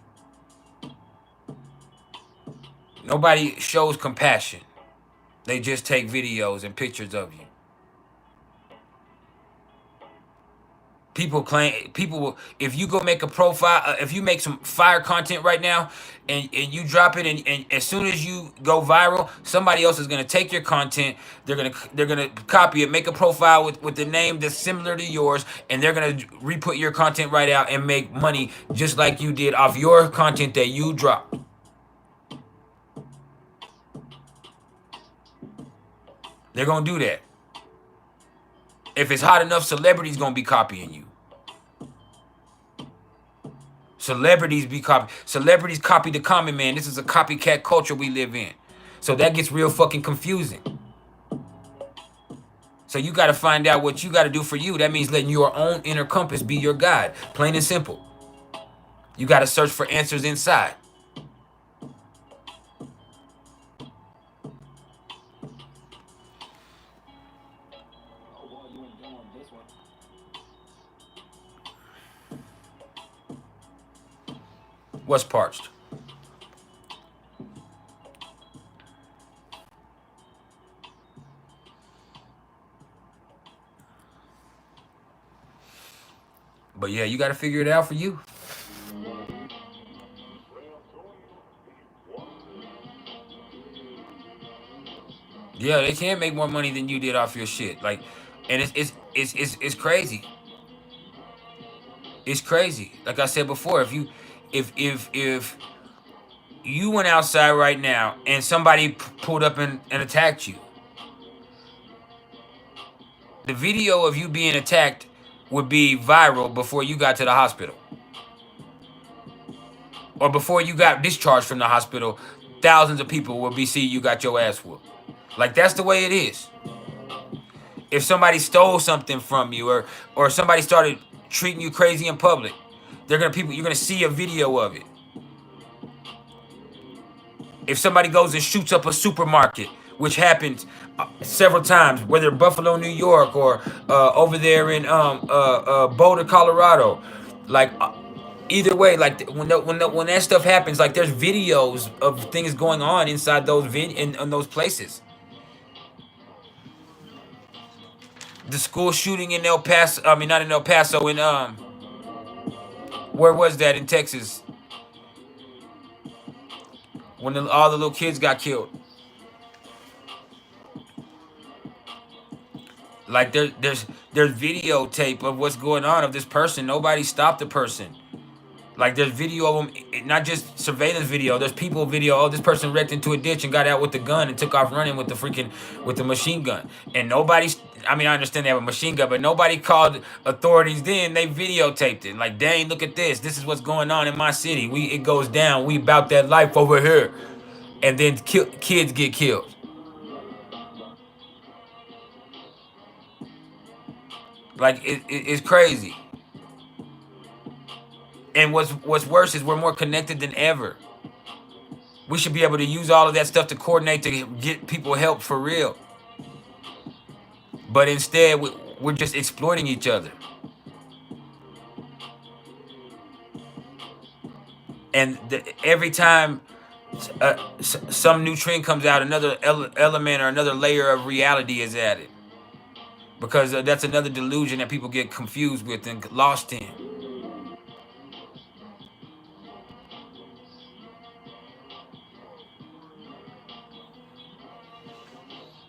Nobody shows compassion. They just take videos and pictures of you. People will, if you go make a profile, if you make some fire content right now and you drop it and as soon as you go viral, somebody else is going to take your content, they're going to copy it, make a profile with the name that's similar to yours, and they're going to re-put your content right out and make money just like you did off your content that you dropped. They're going to do that. If it's hot enough, celebrities going to be copying you. Celebrities copy the common man. This is a copycat culture we live in. So that gets real fucking confusing. So you got to find out what you got to do for you. That means letting your own inner compass be your guide. Plain and simple. You got to search for answers inside. What's parched? But yeah, you got to figure it out for you. Yeah, they can make more money than you did off your shit. Like, and it's crazy. It's crazy. Like I said before, if you went outside right now and somebody pulled up and attacked you, the video of you being attacked would be viral before you got to the hospital. Or before you got discharged from the hospital, thousands of people will be seeing you got your ass whooped. Like, that's the way it is. If somebody stole something from you or somebody started treating you crazy in public, you're gonna see a video of it. If somebody goes and shoots up a supermarket, which happens several times, whether Buffalo, New York, or over there in Boulder, Colorado, like either way, like when that stuff happens, like there's videos of things going on inside those in those places. The school shooting in El Paso, I mean not in El Paso, in where was that in Texas? When all the little kids got killed. Like there's videotape of what's going on of this person. Nobody stopped the person. Like there's video of them, not just surveillance video. There's people video. Oh, this person wrecked into a ditch and got out with the gun and took off running with the machine gun. And nobody, I mean, I understand they have a machine gun, but nobody called authorities then. They videotaped it. Like, dang, look at this. This is what's going on in my city. It goes down. We about that life over here. And then kids get killed. Like it's crazy. And what's worse is we're more connected than ever. We should be able to use all of that stuff to coordinate to get people help for real. But instead, we're just exploiting each other. And every time some new trend comes out, another element or another layer of reality is added. Because that's another delusion that people get confused with and lost in.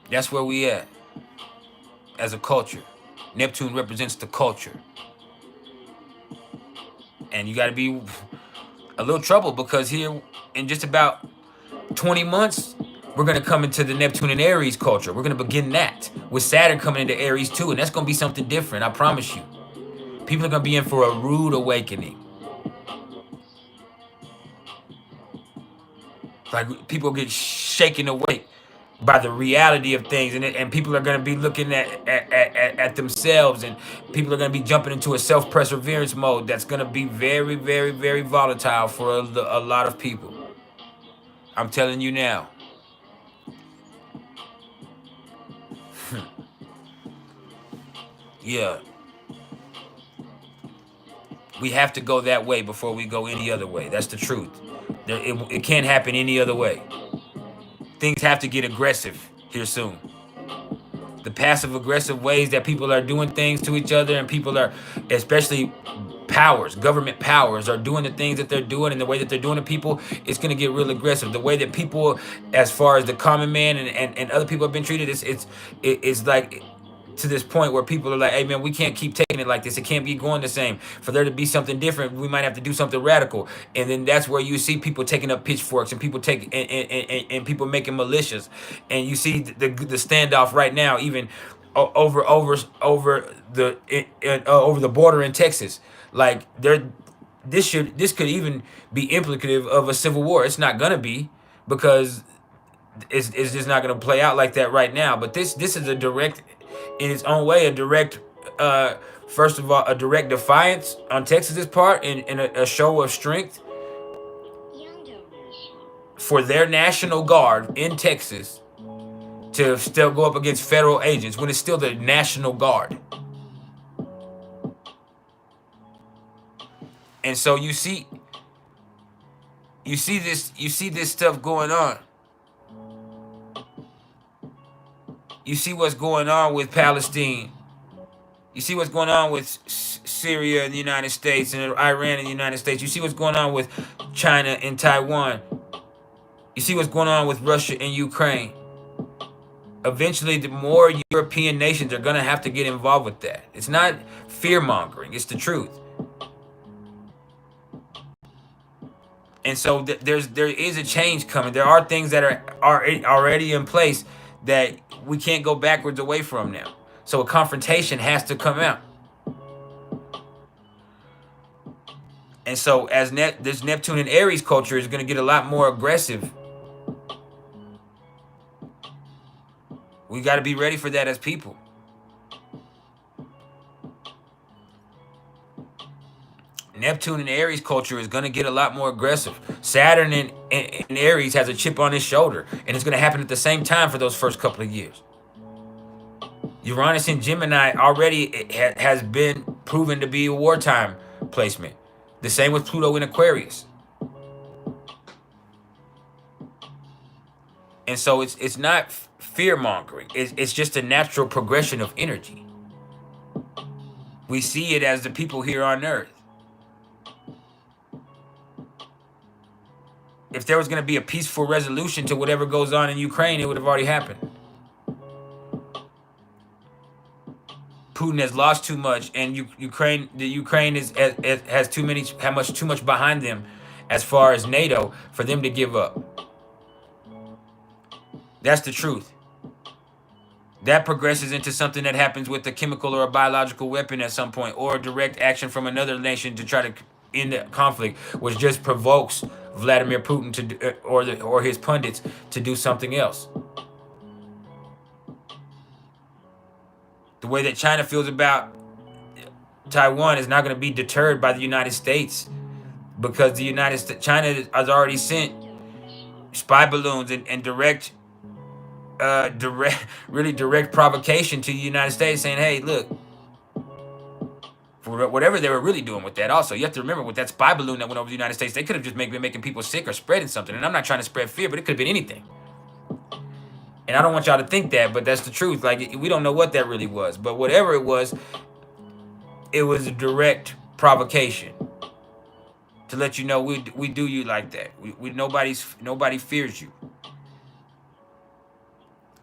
That's where we at as a culture. Neptune represents the culture. And you got to be a little trouble because here in just about 20 months, we're going to come into the Neptune and Aries culture. We're going to begin that with Saturn coming into Aries too. And that's going to be something different. I promise you. People are going to be in for a rude awakening. Like people get shaken awake by the reality of things, and people are going to be looking at themselves, and people are going to be jumping into a self-perseverance mode that's going to be very, very, very volatile for a lot of people. I'm telling you now. Yeah, we have to go that way before we go any other way. That's the truth. It can't happen any other way. Things have to get aggressive here soon. The passive aggressive ways that people are doing things to each other, and people are, especially powers, government powers, are doing the things that they're doing, and the way that they're doing to people, it's going to get real aggressive. The way that people, as far as the common man and other people have been treated, it's like to this point where people are like, hey man, we can't keep taking it like this. It can't be going the same. For there to be something different, we might have to do something radical. And then that's where you see people taking up pitchforks, and people and people making militias. And you see the standoff right now, even over the border in Texas. Like this could even be implicative of a civil war. It's not gonna be, because it's just not going to play out like that right now. But this is a direct, in its own way, a direct, first of all, a direct defiance on Texas's part, and a show of strength for their National Guard in Texas to still go up against federal agents when it's still the National Guard. And so you see this stuff going on. You see what's going on with Palestine. You see what's going on with Syria and the United States, and Iran and the United States. You see what's going on with China and Taiwan. You see what's going on with Russia and Ukraine. Eventually, the more European nations are going to have to get involved with that. It's not fear-mongering. It's the truth. And so there is a change coming. There are things that are already in place that we can't go backwards away from now. So a confrontation has to come out. And so as this Neptune and Aries culture is going to get a lot more aggressive. We got to be ready for that as people. Neptune and Aries culture is going to get a lot more aggressive. Saturn and Aries has a chip on his shoulder, and it's going to happen at the same time for those first couple of years. Uranus in Gemini already has been proven to be a wartime placement. The same with Pluto in Aquarius. And so it's not fear-mongering. It's just a natural progression of energy. We see it as the people here on Earth. If there was going to be a peaceful resolution to whatever goes on in Ukraine, it would have already happened. Putin has lost too much, and Ukraine has too much behind them, as far as NATO, for them to give up. That's the truth. That progresses into something that happens with a chemical or a biological weapon at some point, or a direct action from another nation to try to end the conflict, which just provokes Vladimir Putin to or his pundits to do something else. The way that China feels about Taiwan is not going to be deterred by the United States, because China has already sent spy balloons and direct provocation to the United States, saying, hey, look, for whatever they were really doing with that. Also, you have to remember, with that spy balloon that went over the United States, they could have just been making people sick or spreading something. And I'm not trying to spread fear, but it could have been anything. And I don't want y'all to think that, but that's the truth. Like, we don't know what that really was. But whatever it was a direct provocation to let you know we do you like that. Nobody fears you.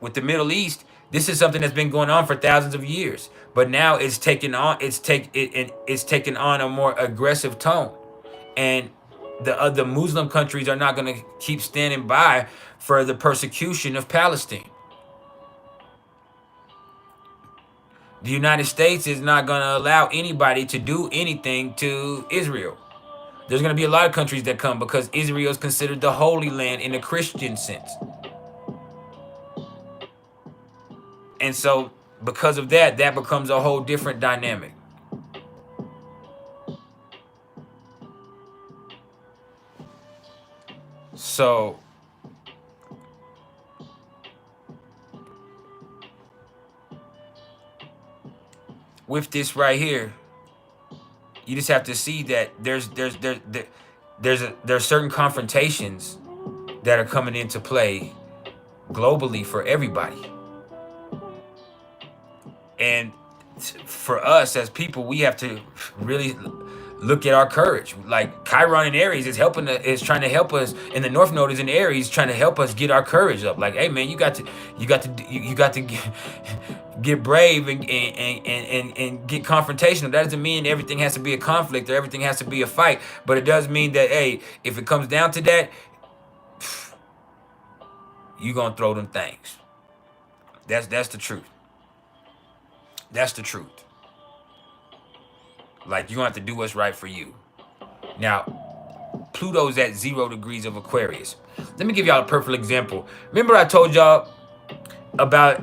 With the Middle East, this is something that's been going on for thousands of years, but now it's taken on a more aggressive tone, and the Muslim countries are not going to keep standing by for the persecution of Palestine. The United States is not going to allow anybody to do anything to Israel. There's going to be a lot of countries that come, because Israel is considered the Holy Land in a Christian sense. And so, because of that becomes a whole different dynamic. So, with this right here, you just have to see that there's certain confrontations that are coming into play globally for everybody. And for us as people, we have to really look at our courage. Like Chiron in Aries is trying to help us, and the North Node is in Aries, trying to help us get our courage up. Like, hey man, you got to get brave and get confrontational. That doesn't mean everything has to be a conflict or everything has to be a fight, but it does mean that, hey, if it comes down to that, you gonna throw them things. That's the truth. That's the truth. Like, you're gonna have to do what's right for you. Now, Pluto's at 0 degrees of Aquarius. Let me give y'all a perfect example. Remember I told y'all about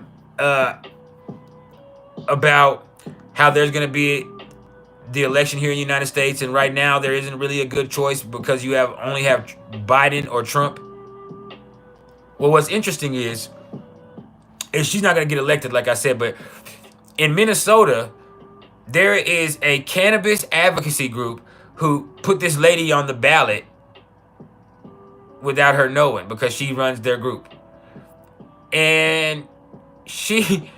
how there's gonna be the election here in the United States, and right now there isn't really a good choice because you only have Biden or Trump. Well, what's interesting is she's not gonna get elected, like I said, but in Minnesota, there is a cannabis advocacy group who put this lady on the ballot without her knowing because she runs their group. And she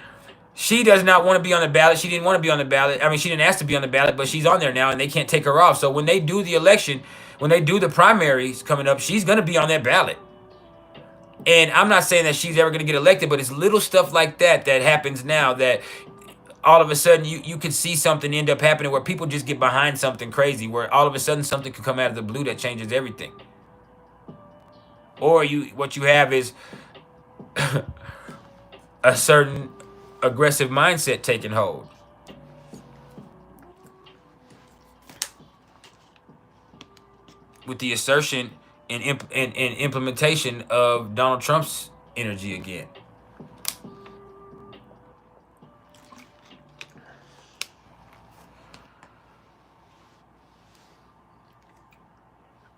does not want to be on the ballot. She didn't want to be on the ballot. I mean, she didn't ask to be on the ballot, but she's on there now and they can't take her off. So when they do the election, when they do the primaries coming up, she's going to be on that ballot. And I'm not saying that she's ever going to get elected, but it's little stuff like that that happens now that all of a sudden you could see something end up happening where people just get behind something crazy, where all of a sudden something could come out of the blue that changes everything. Or what you have is a certain aggressive mindset taking hold. With the assertion and implementation of Donald Trump's energy again.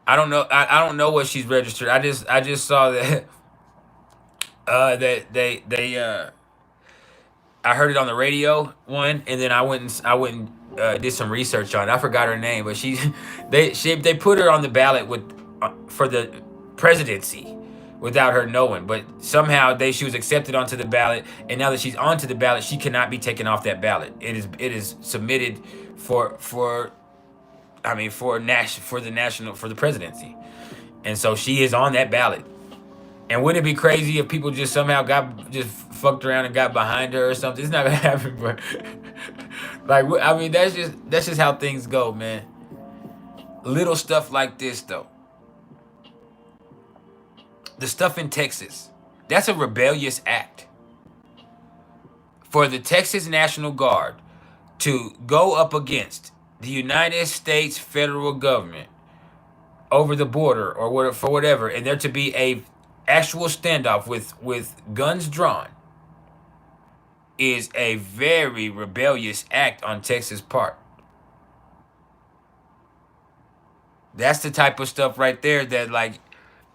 I don't know. I don't know what she's registered. I just saw that I heard it on the radio one, and then I went and did some research on it. I forgot her name, but they put her on the ballot for the presidency without her knowing. But somehow she was accepted onto the ballot, and now that she's onto the ballot, she cannot be taken off that ballot. It is submitted for the presidency, and so she is on that ballot. And wouldn't it be crazy if people just somehow just fucked around and got behind her or something? It's not gonna happen, but like, I mean, that's just how things go, man. Little stuff like this, though. The stuff in Texas, that's a rebellious act. For the Texas National Guard to go up against the United States federal government over the border or for whatever, and there to be a actual standoff with guns drawn, is a very rebellious act on Texas' part. That's the type of stuff right there that, like,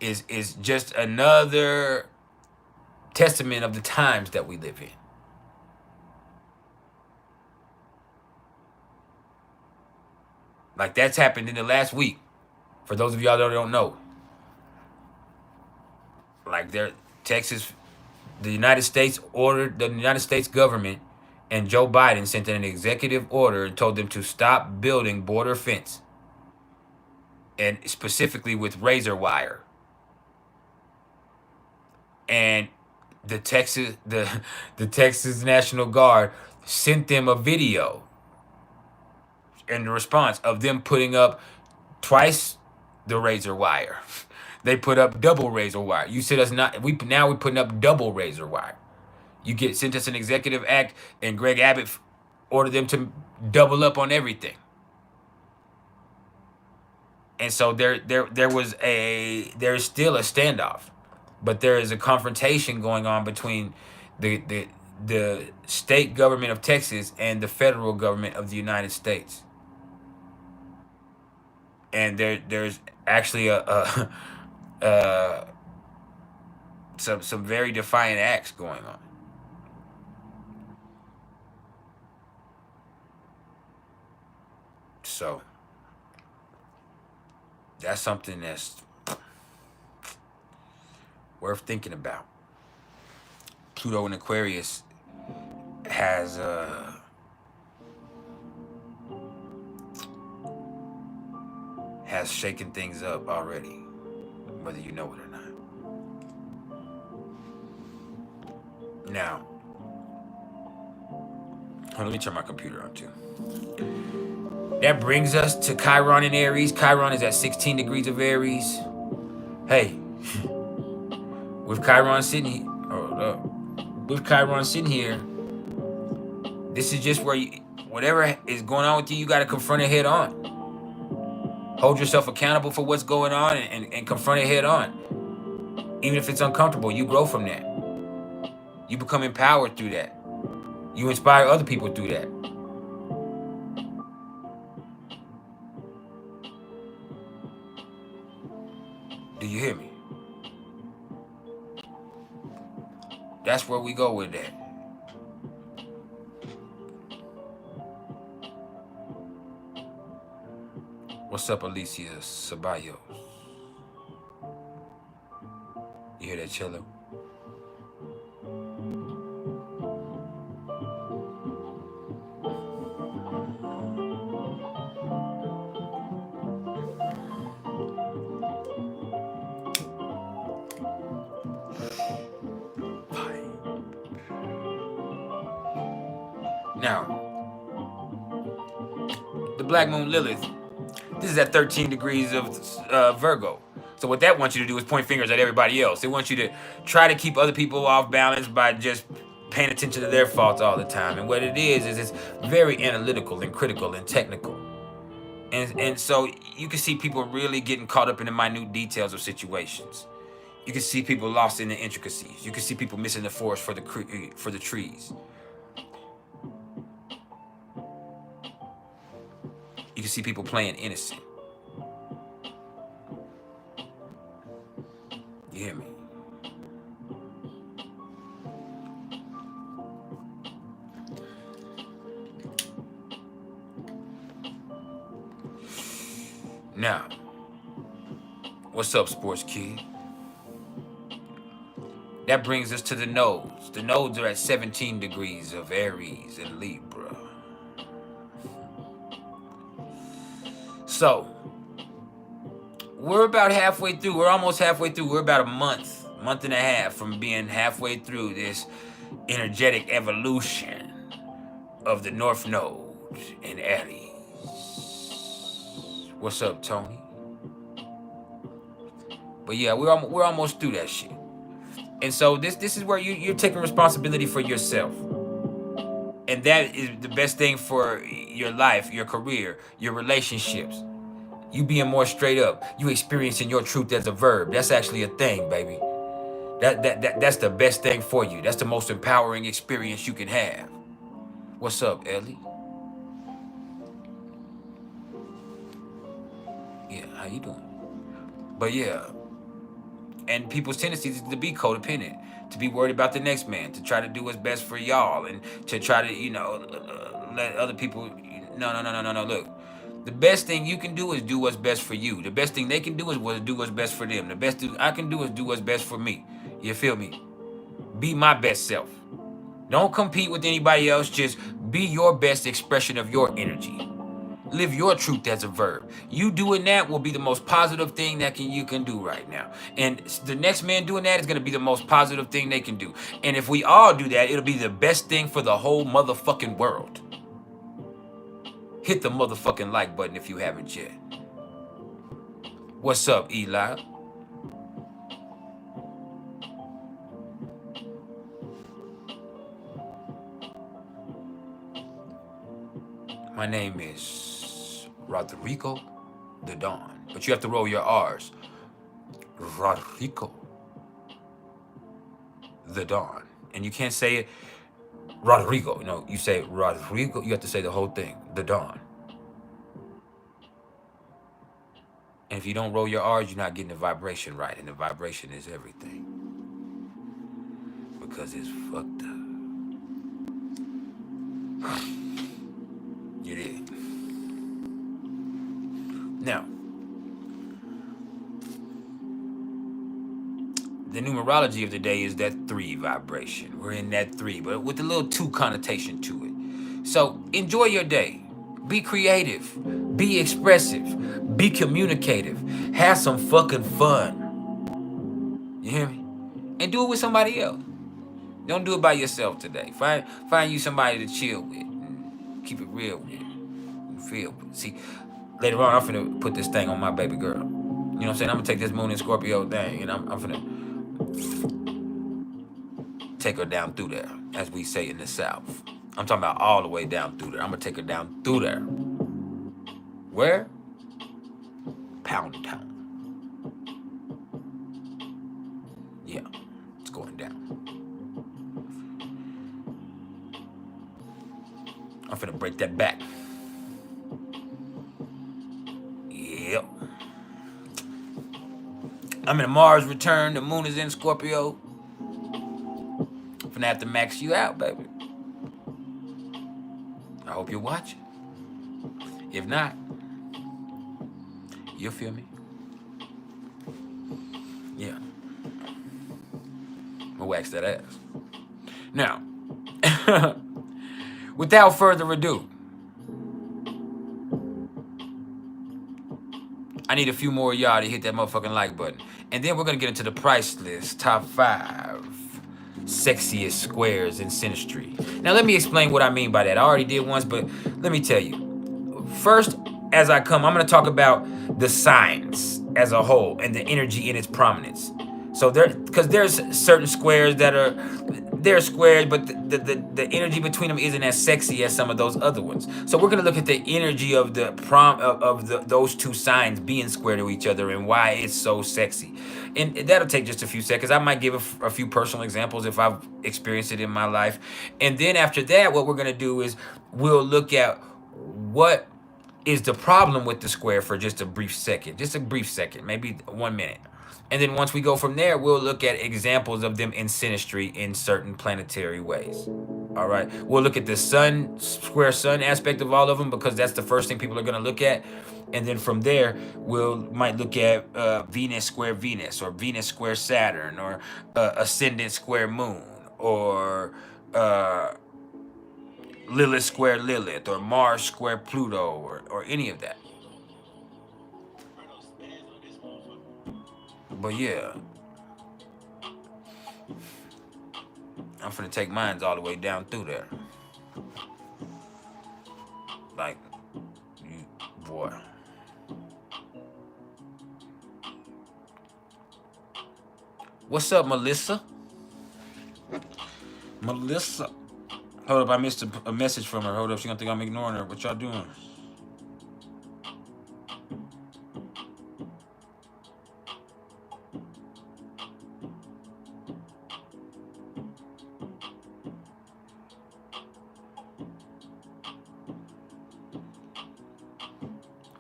is just another testament of the times that we live in. Like, that's happened in the last week. For those of y'all that don't know. Like, Texas, the United States government and Joe Biden sent an executive order and told them to stop building border fence. And specifically with razor wire. And the Texas National Guard sent them a video in response of them putting up twice the razor wire. They put up double razor wire. You said us not. We're putting up double razor wire. You sent us an executive act, and Greg Abbott ordered them to double up on everything. And so there's still a standoff, but there is a confrontation going on between the state government of Texas and the federal government of the United States. And there's actually some very defiant acts going on. So that's something that's worth thinking about. Pluto in Aquarius has shaken things up already, whether you know it or not. Now, let me turn my computer on too. That brings us to Chiron in Aries. Chiron is at 16 degrees of Aries. Hey, with Chiron sitting here, this is just where whatever is going on with you, you got to confront it head on. Hold yourself accountable for what's going on and confront it head on. Even if it's uncomfortable, you grow from that. You become empowered through that. You inspire other people through that. Do you hear me? That's where we go with that. What's up, Alicia Ceballos? You hear that, cello? Now, the Black Moon Lilith, this is at 13 degrees of Virgo. So what that wants you to do is point fingers at everybody else. It wants you to try to keep other people off balance by just paying attention to their faults all the time. And what it is it's very analytical and critical and technical. And so you can see people really getting caught up in the minute details of situations. You can see people lost in the intricacies. You can see people missing the forest for the trees. You can see people playing innocent. You hear me? Now, what's up, sports kid? That brings us to the nodes. The nodes are at 17 degrees of Aries and Libra. So, we're about halfway through. We're almost halfway through. We're about a month and a half from being halfway through this energetic evolution of the North Node in Aries. What's up, Tony? But yeah, we're almost through that shit. And so this is where you're taking responsibility for yourself. And that is the best thing for your life, your career, your relationships. You being more straight up. You experiencing your truth as a verb. That's actually a thing, baby. That's the best thing for you. That's the most empowering experience you can have. What's up, Ellie? Yeah, how you doing? But yeah, and people's tendency is to be codependent, to be worried about the next man, to try to do what's best for y'all, and to try to, let other people. No. Look, the best thing you can do is do what's best for you. The best thing they can do is do what's best for them. The best thing I can do is do what's best for me. You feel me? Be my best self. Don't compete with anybody else. Just be your best expression of your energy. Live your truth as a verb. You doing that will be the most positive thing that you can do right now. And the next man doing that is going to be the most positive thing they can do. And if we all do that, it'll be the best thing for the whole motherfucking world. Hit the motherfucking like button if you haven't yet. What's up, Eli? My name is Rodrigo the Dawn. But you have to roll your R's. Rodrigo the Dawn. And you can't say it Rodrigo. No, you say Rodrigo. You have to say the whole thing. The Dawn. And if you don't roll your R's, you're not getting the vibration right. And the vibration is everything. Because it's fucked up. You did. Now, the numerology of the day is that 3 vibration. We're in that 3, but with a little 2 connotation to it. So enjoy your day. Be creative. Be expressive. Be communicative. Have some fucking fun. You hear me? And do it with somebody else. Don't do it by yourself today. Find you somebody to chill with. And keep it real with. You feel? See, later on, I'm finna put this thing on my baby girl. You know what I'm saying? I'm gonna take this Moon and Scorpio thing, and I'm finna take her down through there, as we say in the South. I'm talking about all the way down through there. I'm gonna take her down through there. Where? Pound Town. Yeah, it's going down. I'm finna break that back. Yep. I'm in Mars return. The Moon is in Scorpio. I'm finna have to max you out, baby. I hope you're watching. If not, you'll feel me. Yeah. I'm gonna wax that ass. Now, without further ado, I need a few more of y'all to hit that motherfucking like button. And then we're gonna get into the price list, top 5 sexiest squares in synastry. Now let me explain what I mean by that. I already did once, but let me tell you. First, as I come, I'm gonna talk about the signs as a whole and the energy in its prominence. So because there's certain squares that are, they're squares, but the energy between them isn't as sexy as some of those other ones. So we're gonna look at the energy of those two signs being square to each other and why it's so sexy. And that'll take just a few seconds. I might give a few personal examples if I've experienced it in my life. And then after that, what we're gonna do is we'll look at what is the problem with the square for just a brief second, maybe 1 minute. And then once we go from there, we'll look at examples of them in synastry in certain planetary ways. All right. We'll look at the square sun aspect of all of them because that's the first thing people are going to look at. And then from there, might look at Venus square Venus or Venus square Saturn or ascendant square moon or Lilith square Lilith or Mars square Pluto or any of that. But yeah, I'm finna take mines all the way down through there. Like, boy. What's up, Melissa? Melissa. Hold up, I missed a message from her. Hold up, she gonna think I'm ignoring her. What y'all doing?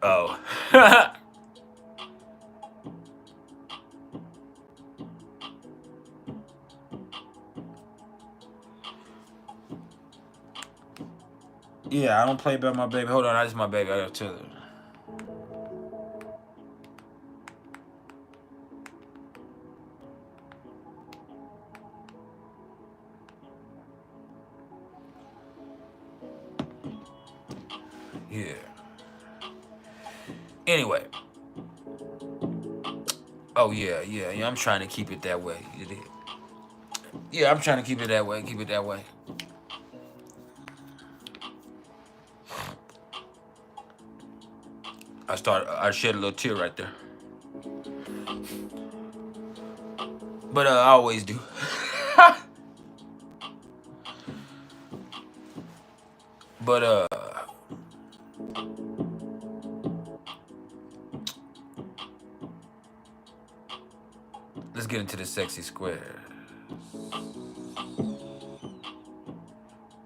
Oh. Yeah, I don't play about my baby. Hold on, that's my baby. I gotta tell her. Yeah. Anyway. Oh, yeah. I'm trying to keep it that way. It is. Yeah, I'm trying to keep it that way. I shed a little tear right there. But I always do. But let's get into the sexy square.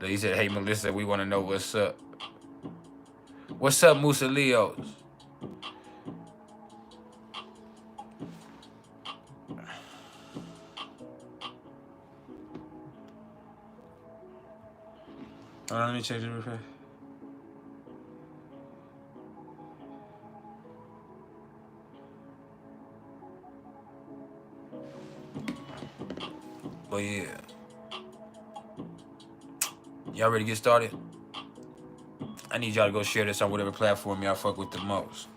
He said, "Hey Melissa, we want to know what's up. What's up, Musa Leos?" Hold on, let me check the real fast. But yeah. Y'all ready to get started? I need y'all to go share this on whatever platform y'all fuck with the most.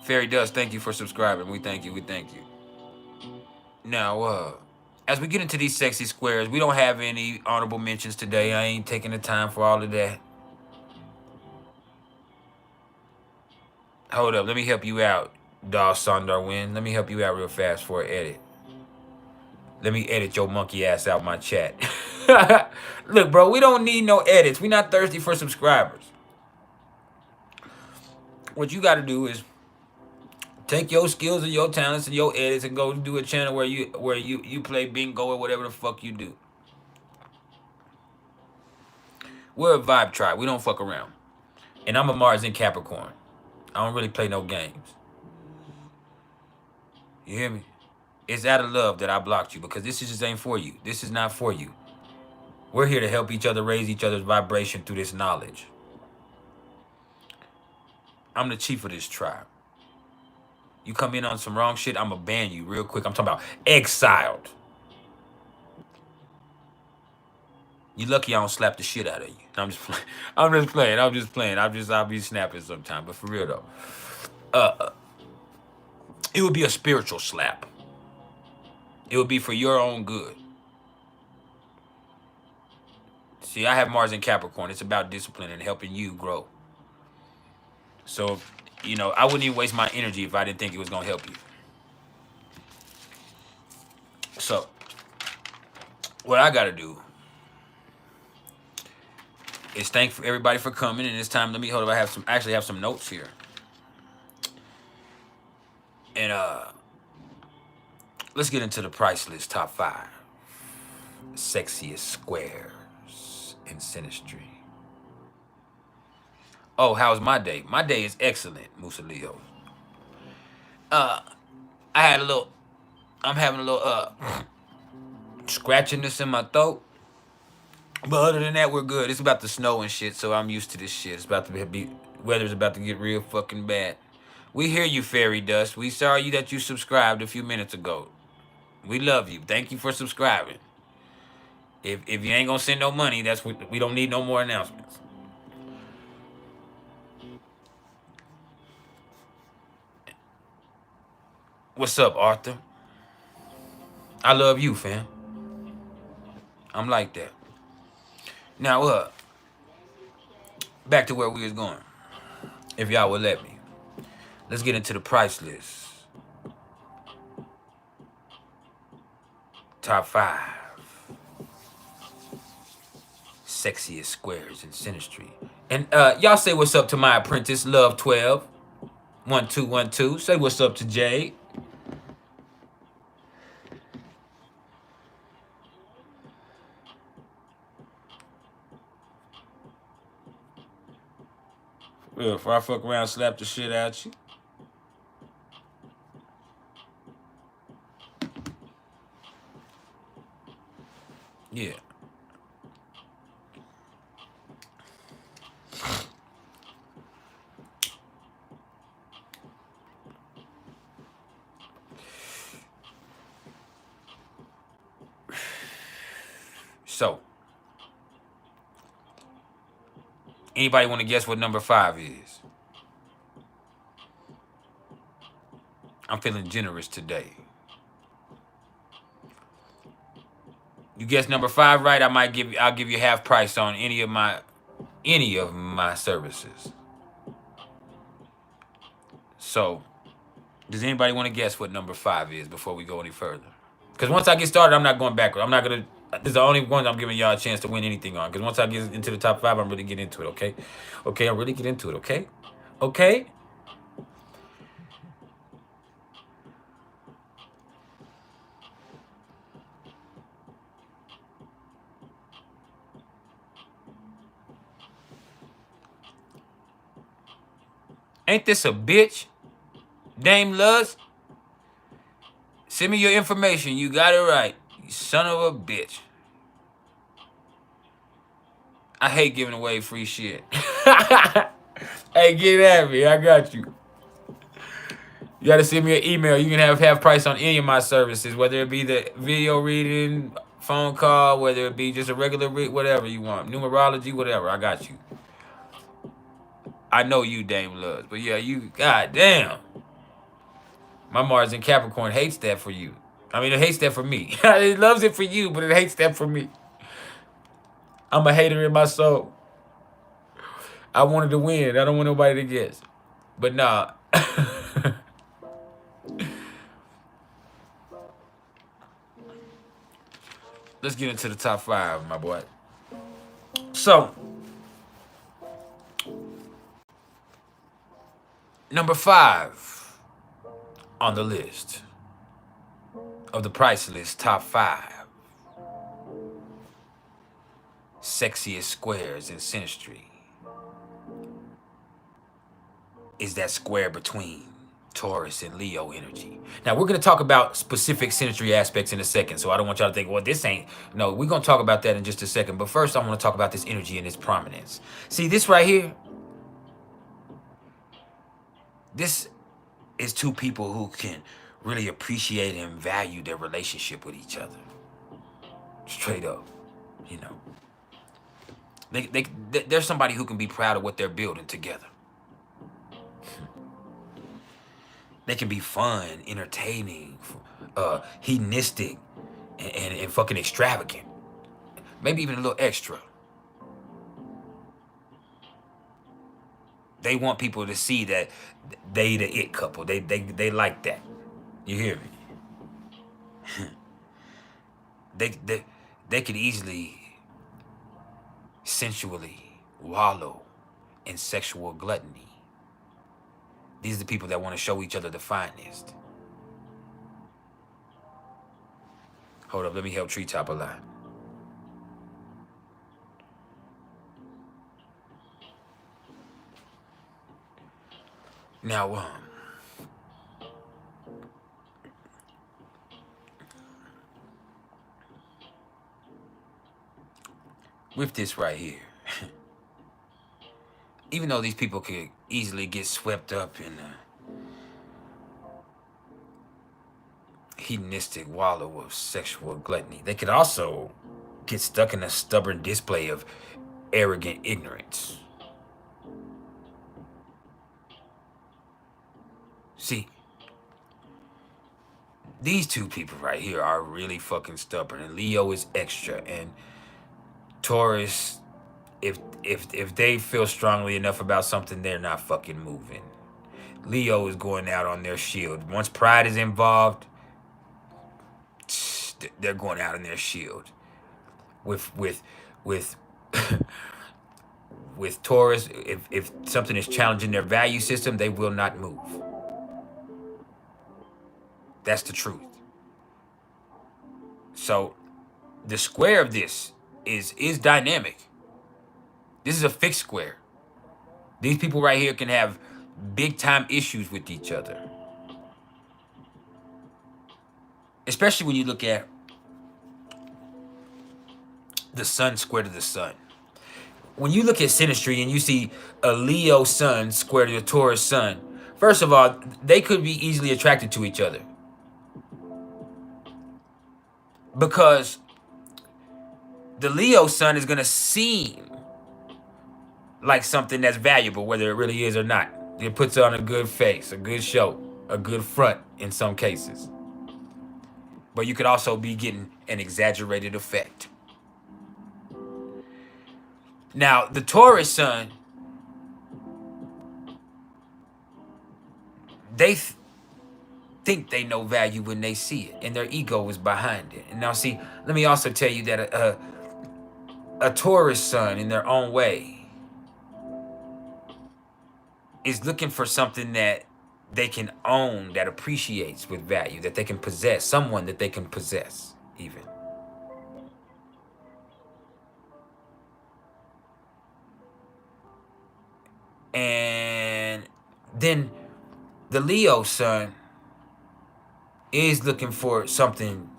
Fairy Dust, thank you for subscribing. We thank you. We thank you. Now, as we get into these sexy squares, we don't have any honorable mentions today. I ain't taking the time for all of that. Hold up. Let me help you out, Dawson Darwin. Let me help you out real fast for an edit. Let me edit your monkey ass out my chat. Look, bro, we don't need no edits. We're not thirsty for subscribers. What you got to do is take your skills and your talents and your edits and go do a channel where you play bingo or whatever the fuck you do. We're a vibe tribe. We don't fuck around. And I'm a Mars in Capricorn. I don't really play no games. You hear me? It's out of love that I blocked you because this just ain't for you. This is not for you. We're here to help each other raise each other's vibration through this knowledge. I'm the chief of this tribe. You come in on some wrong shit, I'm going to ban you real quick. I'm talking about exiled. You lucky I don't slap the shit out of you. I'm just playing. I'm just playing. I'll be snapping sometime. But for real though, it would be a spiritual slap. It would be for your own good. See, I have Mars in Capricorn. It's about discipline and helping you grow. So, you know, I wouldn't even waste my energy if I didn't think it was going to help you. So, what I got to do is thank everybody for coming. And this time, let me hold up. I actually have some notes here. And let's get into the price list. Top 5 sexiest squares in synastry. Oh, how's my day? My day is excellent, Musa Leo. I'm having a little scratchiness in my throat. But other than that, we're good. It's about to snow and shit, so I'm used to this shit. It's about to be weather's about to get real fucking bad. We hear you, Fairy Dust. We saw you that you subscribed a few minutes ago. We love you. Thank you for subscribing. If you ain't gonna send no money, that's what we don't need no more announcements. What's up, Arthur? I love you, fam. I'm like that. Now, back to where we was going. If y'all would let me. Let's get into the price list. Top 5 sexiest squares in synastry. And y'all say what's up to my apprentice, Love 12. 1212. Say what's up to Jade. Well, if I fuck around, slap the shit out you. Yeah. So, anybody want to guess what number 5 is? I'm feeling generous today. You guess number 5 right, I'll give you half price on any of my services. So, does anybody want to guess what number 5 is before we go any further? Because once I get started, I'm not going backward. I'm not going to... This is the only one I'm giving y'all a chance to win anything on. Because once I get into the top 5, I'm really getting into it, okay? Okay, I'm really getting into it, okay? Okay? Ain't this a bitch? Dame Luz? Send me your information. You got it right. You son of a bitch. I hate giving away free shit. Hey, get at me. I got you. You got to send me an email. You can have half price on any of my services, whether it be the video reading, phone call, whether it be just a regular read, whatever you want. Numerology, whatever. I got you. I know you, Dame Luz. But yeah, you, goddamn. My Mars in Capricorn hates that for you. I mean, it hates that for me. It loves it for you, but it hates that for me. I'm a hater in my soul. I wanted to win. I don't want nobody to guess. But nah. Let's get into the top 5, my boy. So, number 5 on the list of the PrIcElEs top 5 sexiest squares in synastry is that square between Taurus and Leo energy. Now, we're going to talk about specific synastry aspects in a second, so I don't want y'all to think, well, this ain't... No, we're going to talk about that in just a second. But first, I want to talk about this energy and its prominence. See, this right here, this is two people who can really appreciate and value their relationship with each other. Straight up, you know. They're somebody who can be proud of what they're building together. They can be fun, entertaining, hedonistic, and fucking extravagant. Maybe even a little extra. They want people to see that they the it couple. They like that. You hear me? They could easily sensually wallow in sexual gluttony. These are the people that want to show each other the finest. Hold up, let me help Treetop a lot. Now, with this right here, even though these people could easily get swept up in a hedonistic wallow of sexual gluttony, they could also get stuck in a stubborn display of arrogant ignorance. See, these two people right here are really fucking stubborn, and Leo is extra, and Taurus, if they feel strongly enough about something, they're not fucking moving. Leo is going out on their shield. Once pride is involved, they're going out on their shield. With with Taurus, if something is challenging their value system, they will not move. That's the truth. So the square of this is dynamic. This is a fixed square. These people right here can have big time issues with each other. Especially when you look at the sun square to the sun. When you look at synastry and you see a Leo sun square to a Taurus sun, first of all, they could be easily attracted to each other. Because the Leo sun is going to seem like something that's valuable, whether it really is or not. It puts on a good face, a good show, a good front in some cases. But you could also be getting an exaggerated effect. Now, the Taurus sun, they think they know value when they see it, and their ego is behind it. And now, see, let me also tell you that a Taurus sun, in their own way, is looking for something that they can own, that appreciates with value, that they can possess, someone that they can possess, even. And then the Leo sun is looking for something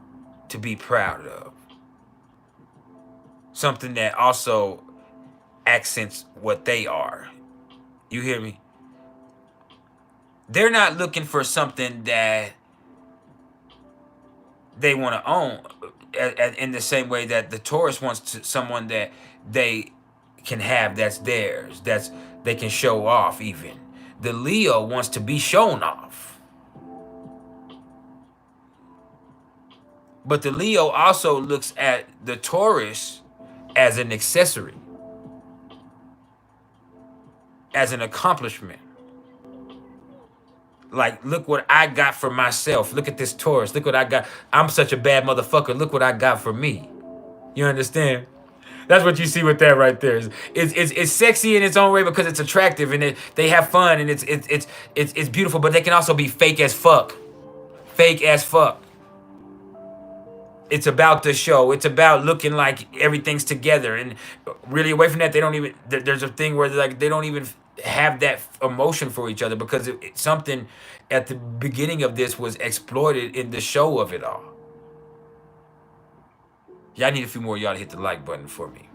to be proud of. Something that also accents what they are. You hear me? They're not looking for something that they want to own in the same way that the Taurus wants someone that they can have, that's theirs, that's they can show off even. The Leo wants to be shown off. But the Leo also looks at the Taurus as an accessory, as an accomplishment. Like, look what I got for myself. Look at this Taurus. Look what I got. I'm such a bad motherfucker. Look what I got for me. You understand? That's what you see with that right there. It's sexy in its own way because it's attractive and they have fun and it's beautiful, but they can also be fake as fuck. Fake as fuck. It's about the show. It's about looking like everything's together, and really away from that, they don't even. There's a thing where like they don't even have that emotion for each other because something at the beginning of this was exploited in the show of it all. Yeah, I need a few more of y'all to hit the like button for me.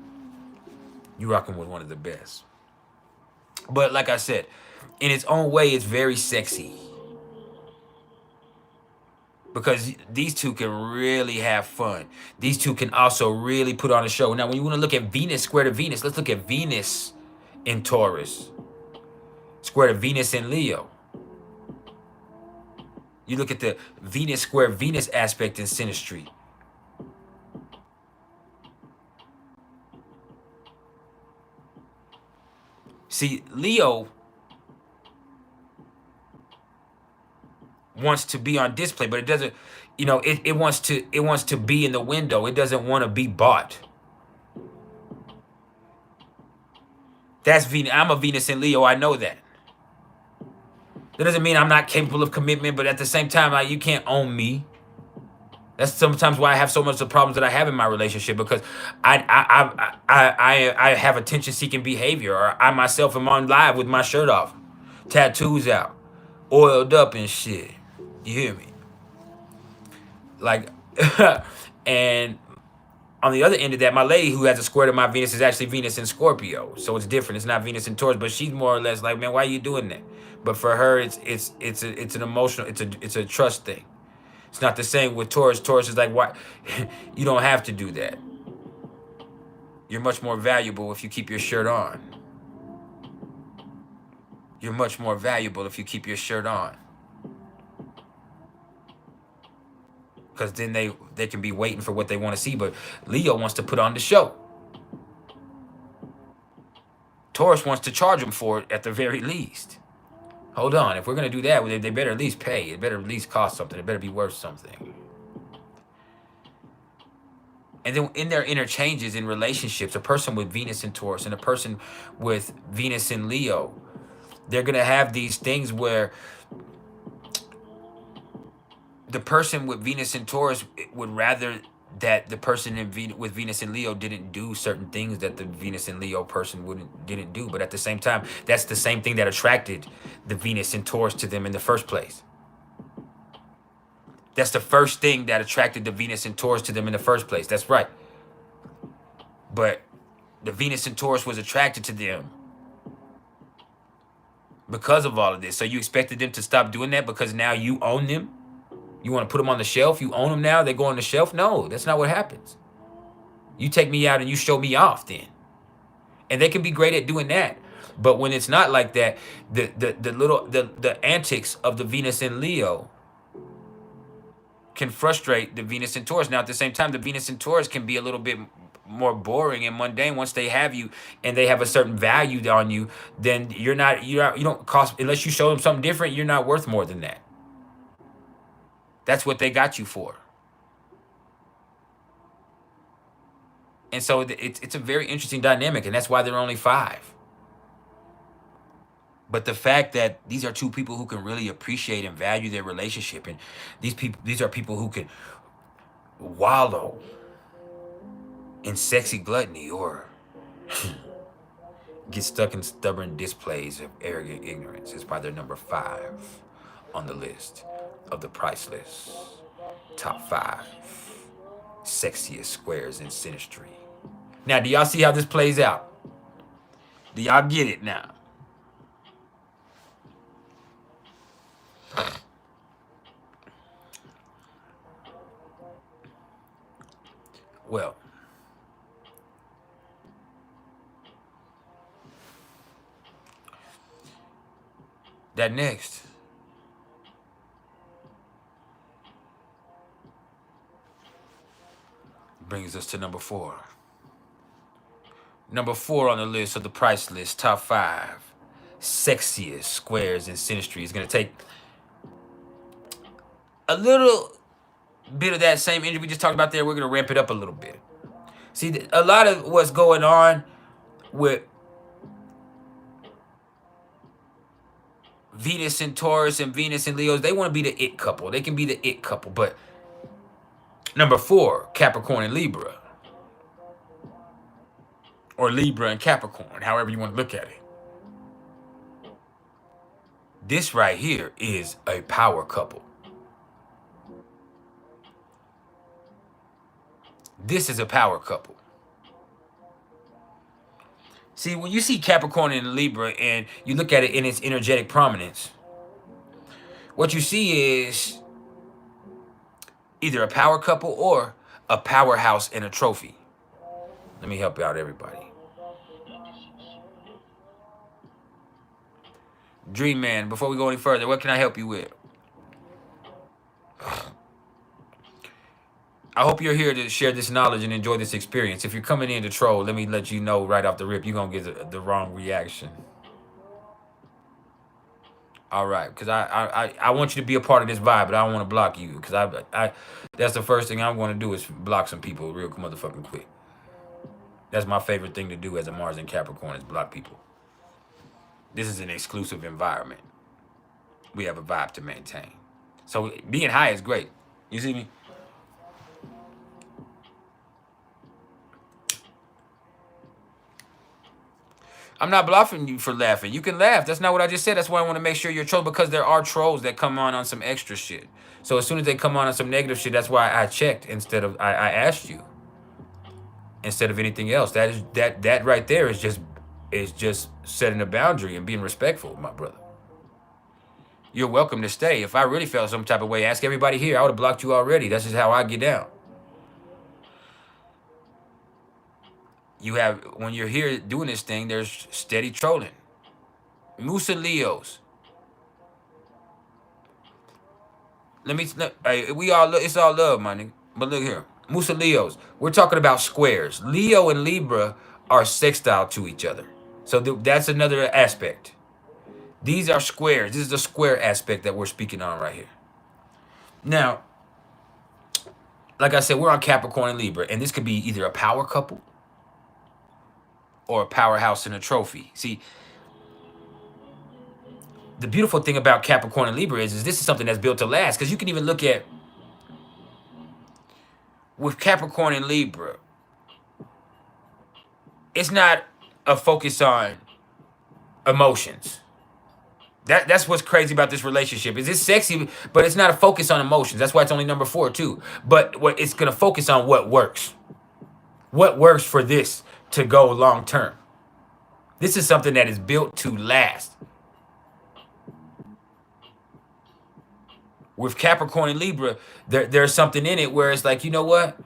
You rocking with one of the best. But like I said, in its own way, it's very sexy. Because these two can really have fun. These two can also really put on a show. Now, when you want to look at Venus square to Venus, let's look at Venus in Taurus square to Venus in Leo. You look at the Venus square Venus aspect in synastry. See, Leo wants to be on display, but it doesn't, it wants to be in the window. It doesn't want to be bought. That's Venus. I'm a Venus in Leo. I know that. That doesn't mean I'm not capable of commitment, but at the same time, you can't own me. That's sometimes why I have so much of the problems that I have in my relationship, because I have attention-seeking behavior, or I myself am on live with my shirt off, tattoos out, oiled up and shit. You hear me? Like, and on the other end of that, my lady who has a square to my Venus is actually Venus in Scorpio, so it's different. It's not Venus in Taurus, but she's more or less like, man, why are you doing that? But for her, it's an emotional, it's a trust thing. It's not the same with Taurus. Taurus is like, why? You don't have to do that. You're much more valuable if you keep your shirt on. You're much more valuable if you keep your shirt on. Because then they can be waiting for what they want to see. But Leo wants to put on the show. Taurus wants to charge them for it at the very least. Hold on. If we're going to do that, they better at least pay. It better at least cost something. It better be worth something. And then in their interchanges in relationships, a person with Venus in Taurus and a person with Venus in Leo, they're going to have these things where the person with Venus in Taurus would rather that the person with Venus in Leo didn't do certain things that the Venus in Leo person didn't do. But at the same time, that's the same thing that attracted the Venus in Taurus to them in the first place. That's the first thing that attracted the Venus in Taurus to them in the first place. That's right. But the Venus in Taurus was attracted to them because of all of this. So you expected them to stop doing that because now you own them? You want to put them on the shelf? You own them now? They go on the shelf? No, that's not what happens. You take me out and you show me off then. And they can be great at doing that. But when it's not like that, the antics of the Venus in Leo can frustrate the Venus in Taurus. Now, at the same time, the Venus in Taurus can be a little bit more boring and mundane. Once they have you and they have a certain value on you, then you don't cost, unless you show them something different, you're not worth more than that. That's what they got you for. And so it's a very interesting dynamic, and that's why there are only 5. But the fact that these are two people who can really appreciate and value their relationship, and these are people who can wallow in sexy gluttony or get stuck in stubborn displays of arrogant ignorance is by their number 5 on the list of the priceless top 5 sexiest squares in synastry. Now, do y'all see how this plays out? Do y'all get it now? Well, that next brings us to number 4. Number 4 on the list of the price list, top 5 sexiest squares in synastry, is going to take a little bit of that same energy we just talked about there. We're going to ramp it up a little bit. See, a lot of what's going on with Venus and Taurus and Venus and Leos, they want to be the it couple. They can be the it couple. But number 4, Capricorn and Libra. Or Libra and Capricorn, however you want to look at it. This right here is a power couple. This is a power couple. See, when you see Capricorn and Libra and you look at it in its energetic prominence, what you see is either a power couple or a powerhouse and a trophy. Let me help out everybody. Dream Man, before we go any further, what can I help you with? I hope you're here to share this knowledge and enjoy this experience. If you're coming in to troll, let me let you know right off the rip, you're going to get the wrong reaction. All right, because I want you to be a part of this vibe, but I don't want to block you. Because I that's the first thing I'm going to do is block some people real motherfucking quick. That's my favorite thing to do as a Mars and Capricorn is block people. This is an exclusive environment. We have a vibe to maintain. So being high is great. You see me? I'm not bluffing you for laughing. You can laugh. That's not what I just said. That's why I want to make sure you're trolls, because there are trolls that come on some extra shit. So as soon as they come on some negative shit, that's why I checked instead of I asked you. Instead of anything else. That right there is just setting a boundary and being respectful, my brother. You're welcome to stay. If I really felt some type of way, ask everybody here. I would have blocked you already. That's just how I get down. You have, when you're here doing this thing, there's steady trolling. Musa Leos. We all, it's all love, my nigga. But look here. Musa Leos. We're talking about squares. Leo and Libra are sextile to each other. So that's another aspect. These are squares. This is the square aspect that we're speaking on right here. Now, like I said, we're on Capricorn and Libra, and this could be either a power couple or a powerhouse and a trophy. See, the beautiful thing about Capricorn and Libra is this is something that's built to last, because you can even look at with Capricorn and Libra, it's not a focus on emotions. That's what's crazy about this relationship. Is it's sexy, but it's not a focus on emotions. That's why it's only number 4 too. But what it's gonna focus on what works. What works for this to go long term. This is something that is built to last. With Capricorn and Libra, there's something in it where it's like, you know what?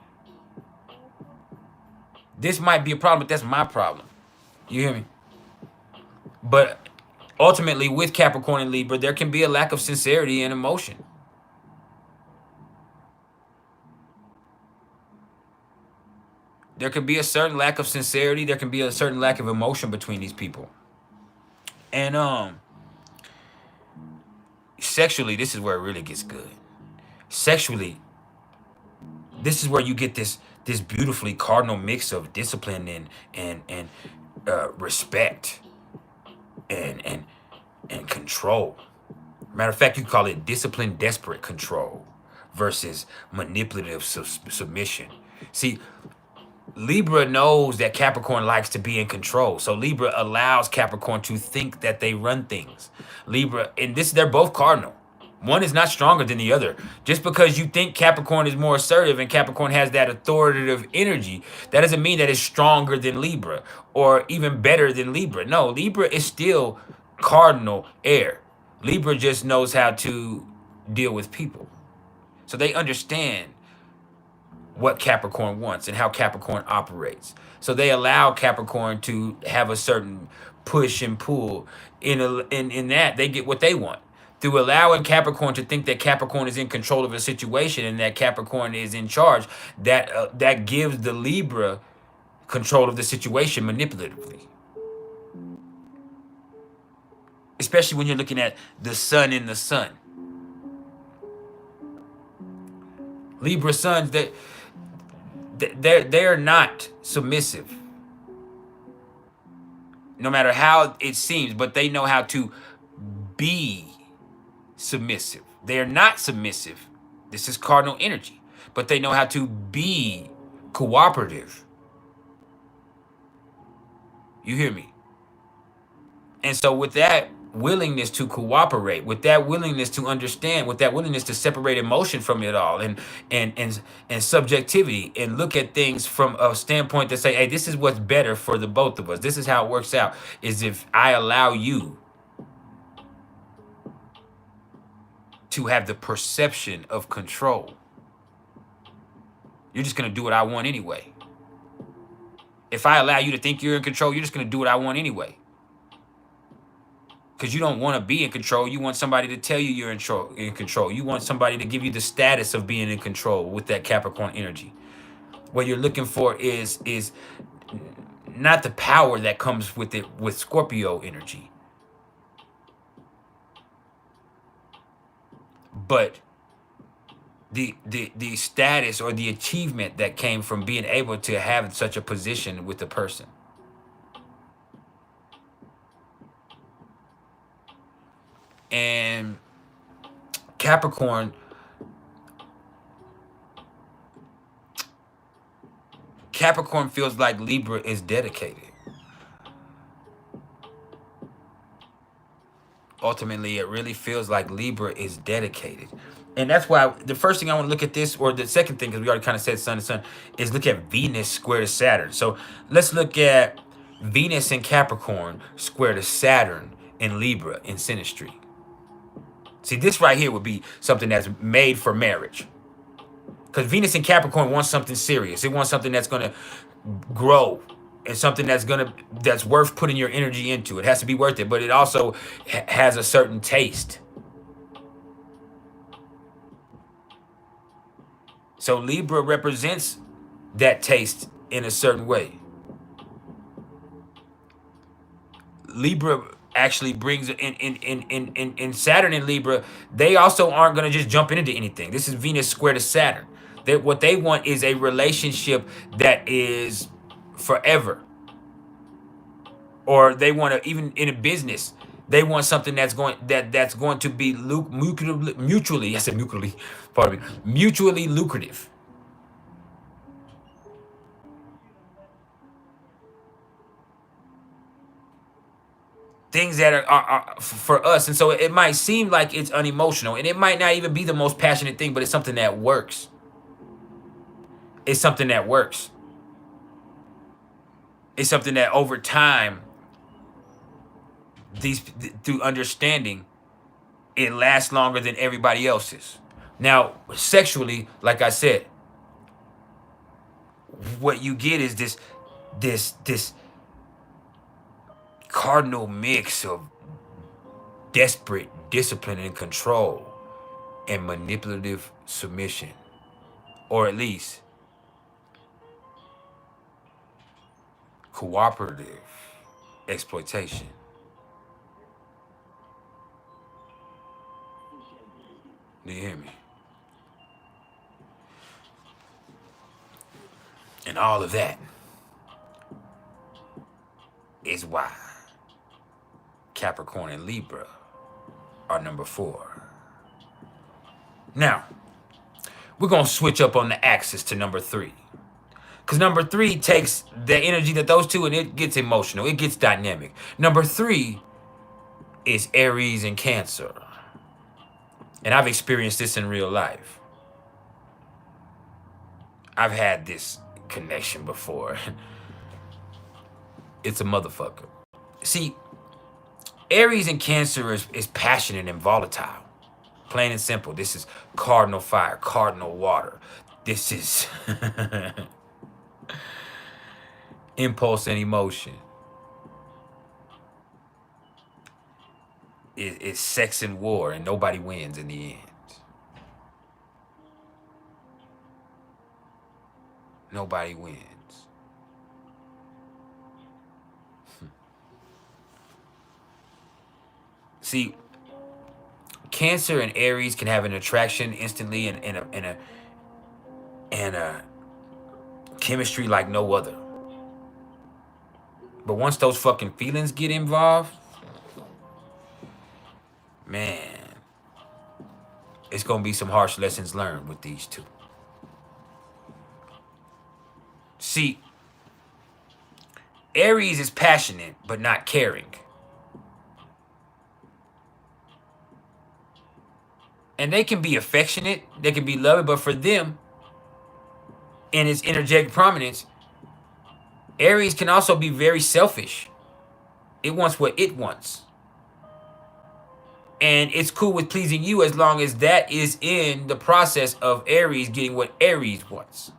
This might be a problem, but that's my problem. You hear me? But ultimately, with Capricorn and Libra, there can be a lack of sincerity and emotion. There can be a certain lack of sincerity. There can be a certain lack of emotion between these people. And sexually, this is where it really gets good. Sexually, this is where you get this beautifully cardinal mix of discipline and respect and control. Matter of fact, you call it discipline, desperate control versus manipulative submission. See, Libra knows that Capricorn likes to be in control. So Libra allows Capricorn to think that they run things. Libra, and this, they're both cardinal. One is not stronger than the other. Just because you think Capricorn is more assertive and Capricorn has that authoritative energy, that doesn't mean that it's stronger than Libra or even better than Libra. No, Libra is still cardinal air. Libra just knows how to deal with people. So they understand what Capricorn wants and how Capricorn operates. So they allow Capricorn to have a certain push and pull. In that, they get what they want. Through allowing Capricorn to think that Capricorn is in control of a situation and that Capricorn is in charge, that gives the Libra control of the situation manipulatively. Especially when you're looking at the sun in the sun. Libra suns, they're not submissive, no matter how it seems, but they know how to be submissive. They're not submissive. This is cardinal energy, but they know how to be cooperative. You hear me? And so with that willingness to cooperate, with that willingness to understand, with that willingness to separate emotion from it all and subjectivity and look at things from a standpoint to say, hey, this is what's better for the both of us. This is how it works out, is if I allow you to have the perception of control. You're just going to do what I want anyway. If I allow you to think you're in control, you're just going to do what I want anyway. Because you don't want to be in control. You want somebody to tell you you're in control. You want somebody to give you the status of being in control with that Capricorn energy. What you're looking for is not the power that comes with it with Scorpio energy, but the status or the achievement that came from being able to have such a position with the person. And Capricorn feels like Libra is dedicated. Ultimately, it really feels like Libra is dedicated. And that's why the first thing I want to look at this, or the second thing, because we already kind of said sun to sun, is look at Venus square to Saturn. So let's look at Venus in Capricorn square to Saturn in Libra in synastry. See, this right here would be something that's made for marriage. Because Venus in Capricorn wants something serious. It wants something that's going to grow and something that's worth putting your energy into. It has to be worth it, but it also has a certain taste. So Libra represents that taste in a certain way. Libra actually brings in Saturn and Libra, they also aren't going to just jump into anything. This is Venus square to Saturn. What they want is a relationship that is forever. Or they want to, even in a business, they want something that's going to be mutually lucrative. Things that are for us. And so it might seem like it's unemotional, and it might not even be the most passionate thing, but it's something that works. It's something that works. It's something that over time, through understanding, it lasts longer than everybody else's. Now, sexually, like I said, what you get is this cardinal mix of desperate discipline and control and manipulative submission, or at least cooperative exploitation. Do you hear me? And all of that is why Capricorn and Libra are number 4. Now, we're going to switch up on the axis to number 3. Because number 3 takes the energy that those two and it gets emotional. It gets dynamic. Number 3 is Aries and Cancer. And I've experienced this in real life. I've had this connection before. It's a motherfucker. See, Aries and Cancer is passionate and volatile. Plain and simple. This is cardinal fire, cardinal water. This is impulse and emotion. It's sex and war, and nobody wins in the end. Nobody wins. See, Cancer and Aries can have an attraction instantly and a chemistry like no other. But once those fucking feelings get involved, man, it's gonna be some harsh lessons learned with these two. See, Aries is passionate but not caring. And they can be affectionate, they can be loving, but for them, in its energetic prominence, Aries can also be very selfish. It wants what it wants. And it's cool with pleasing you as long as that is in the process of Aries getting what Aries wants.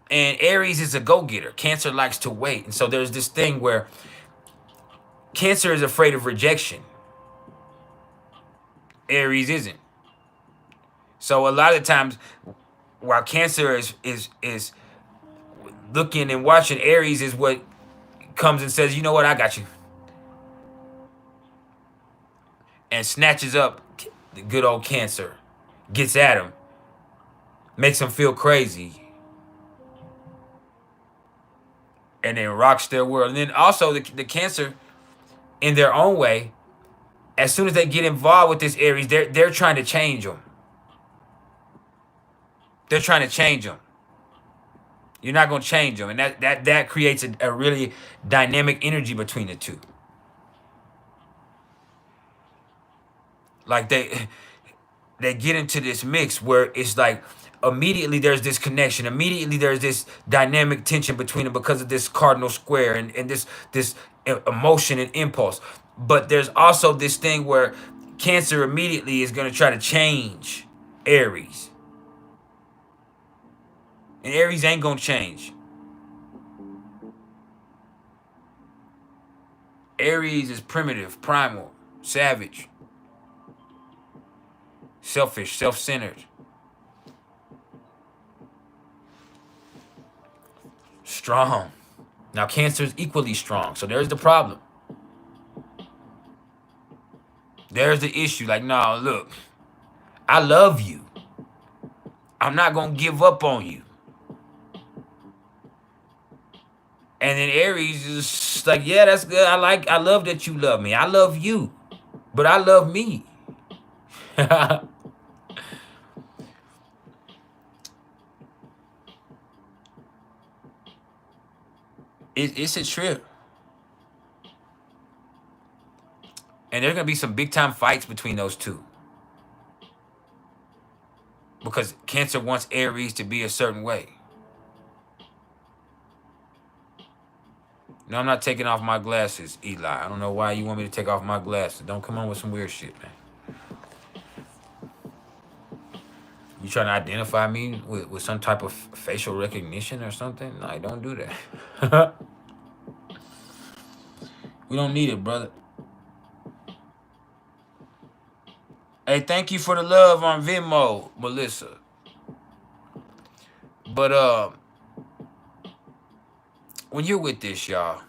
And Aries is a go-getter. Cancer likes to wait. And so there's this thing where Cancer is afraid of rejection. Aries isn't. So a lot of times, while Cancer is looking and watching, Aries is what comes and says, you know what, I got you. And snatches up the good old Cancer. Gets at him. Makes him feel crazy. And then rocks their world. And then also the Cancer, in their own way, as soon as they get involved with this Aries, they're trying to change them. They're trying to change them. You're not going to change them. And that creates a really dynamic energy between the two. Like they get into this mix where it's like immediately there's this connection. Immediately there's this dynamic tension between them because of this cardinal square and this emotion and impulse. But there's also this thing where Cancer immediately is going to try to change Aries. And Aries ain't going to change. Aries is primitive, primal, savage, selfish, self-centered, strong. Now Cancer is equally strong. So there's the problem. There's the issue. Like, no, look, I love you. I'm not going to give up on you. And then Aries is like, yeah, that's good. I love that you love me. I love you. But I love me. It's a trip. And there's going to be some big time fights between those two. Because Cancer wants Aries to be a certain way. No, I'm not taking off my glasses, Eli. I don't know why you want me to take off my glasses. Don't come on with some weird shit, man. You trying to identify me with some type of facial recognition or something? No, don't do that. We don't need it, brother. Hey, thank you for the love on Venmo, Melissa. But when you're with this, y'all,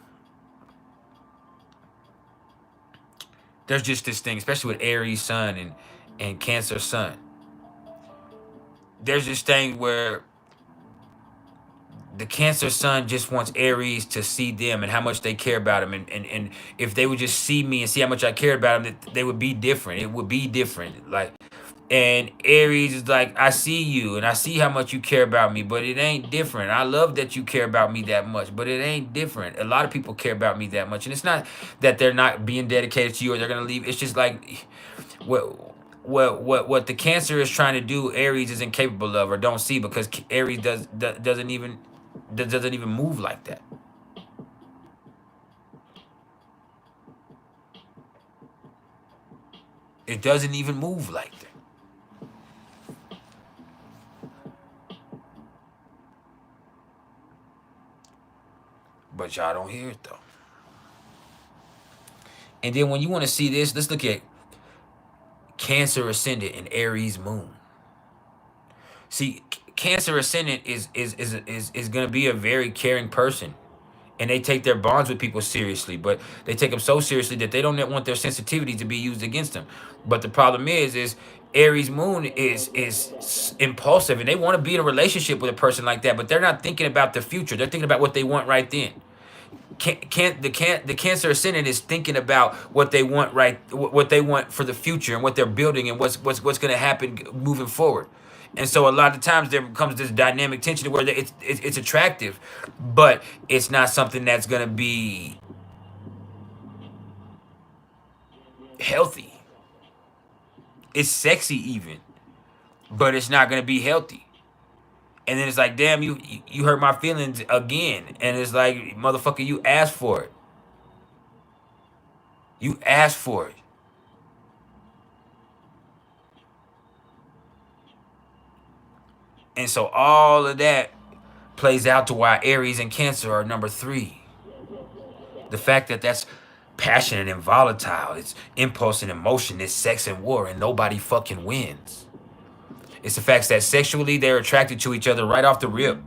there's just this thing, especially with Aries sun and Cancer sun. There's this thing where the Cancer sun just wants Aries to see them and how much they care about him. And if they would just see me and see how much I care about them, they would be different. It would be different. Like, And Aries is like, I see you and I see how much you care about me, but it ain't different. I love that you care about me that much, but it ain't different. A lot of people care about me that much. And it's not that they're not being dedicated to you or they're gonna leave. It's just like what the Cancer is trying to do, Aries is incapable of or don't see, because Aries doesn't even move like that. It doesn't even move like that. But y'all don't hear it though. And then when you want to see this, let's look at Cancer ascendant and Aries moon. See, Cancer ascendant is going to be a very caring person, and they take their bonds with people seriously, but they take them so seriously that they don't want their sensitivity to be used against them. But the problem is Aries moon is impulsive, and they want to be in a relationship with a person like that, but they're not thinking about the future. They're thinking about what they want right then. The Cancer ascendant is thinking about what they want what they want for the future and what they're building and what's going to happen moving forward. And so a lot of times there becomes this dynamic tension where it's attractive, but it's not something that's going to be healthy. It's sexy even, but it's not going to be healthy. And then it's like, damn, you hurt my feelings again. And it's like, motherfucker, you asked for it. You asked for it. And so all of that plays out to why Aries and Cancer are number 3. The fact that that's passionate and volatile, it's impulse and emotion, it's sex and war, and nobody fucking wins. It's the fact that sexually they're attracted to each other right off the rip.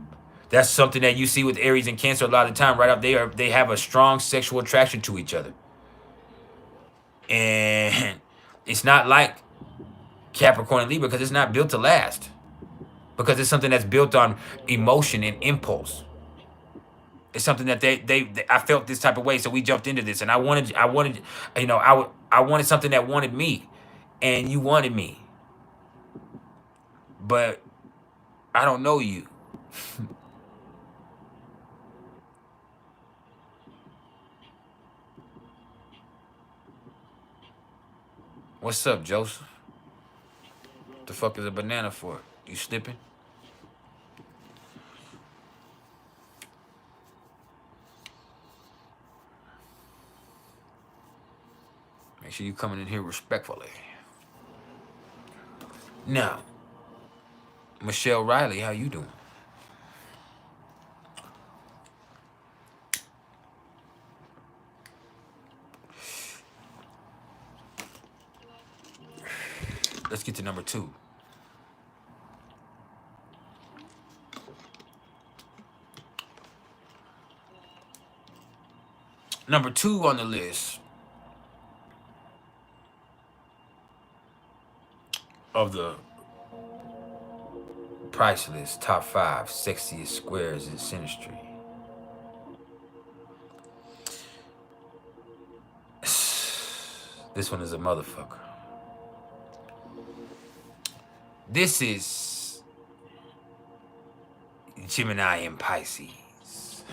That's something that you see with Aries and Cancer a lot of the time. Right off, they have a strong sexual attraction to each other, and it's not like Capricorn and Libra because it's not built to last. Because it's something that's built on emotion and impulse. It's something that they I felt this type of way, so we jumped into this, and I wanted, I wanted something that wanted me, and you wanted me, but I don't know you. What's up, Joseph? What the fuck is a banana for? You slipping? Make sure you coming in here respectfully. Now, Michelle Riley, how you doing? Let's get to number 2. Number 2 on the list of the PrIcElEs top 5 sexiest squares in synastry. This one is a motherfucker. This is Gemini and Pisces.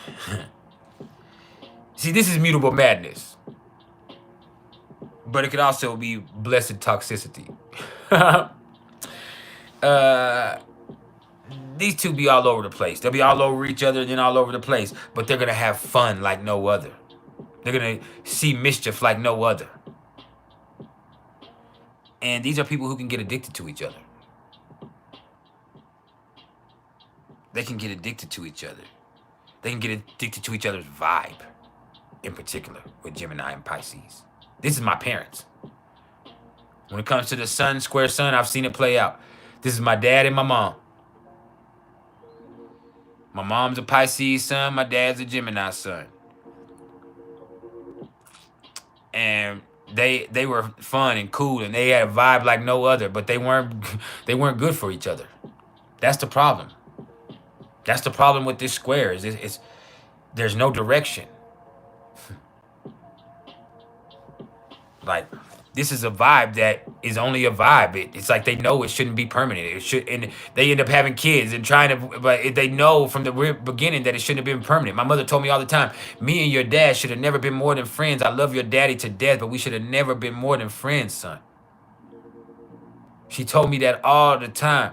See, this is mutable madness, but it could also be blessed toxicity. These two be all over the place. They'll be all over each other and then all over the place, but they're gonna have fun like no other. They're gonna see mischief like no other. And these are people who can get addicted to each other. They can get addicted to each other. They can get addicted to each other's vibe, in particular, with Gemini and Pisces. This is my parents. When it comes to the sun, square sun, I've seen it play out. This is my dad and my mom. My mom's a Pisces sun, my dad's a Gemini sun. And they were fun and cool and they had a vibe like no other, but they weren't good for each other. That's the problem. That's the problem with this square. Is there's no direction. Like this is a vibe that is only a vibe. It's like they know it shouldn't be permanent. It should, and they end up having kids and trying to, but they know from the beginning that it shouldn't have been permanent. My mother told me all the time, me and your dad should have never been more than friends. I love your daddy to death, but we should have never been more than friends, son. She told me that all the time.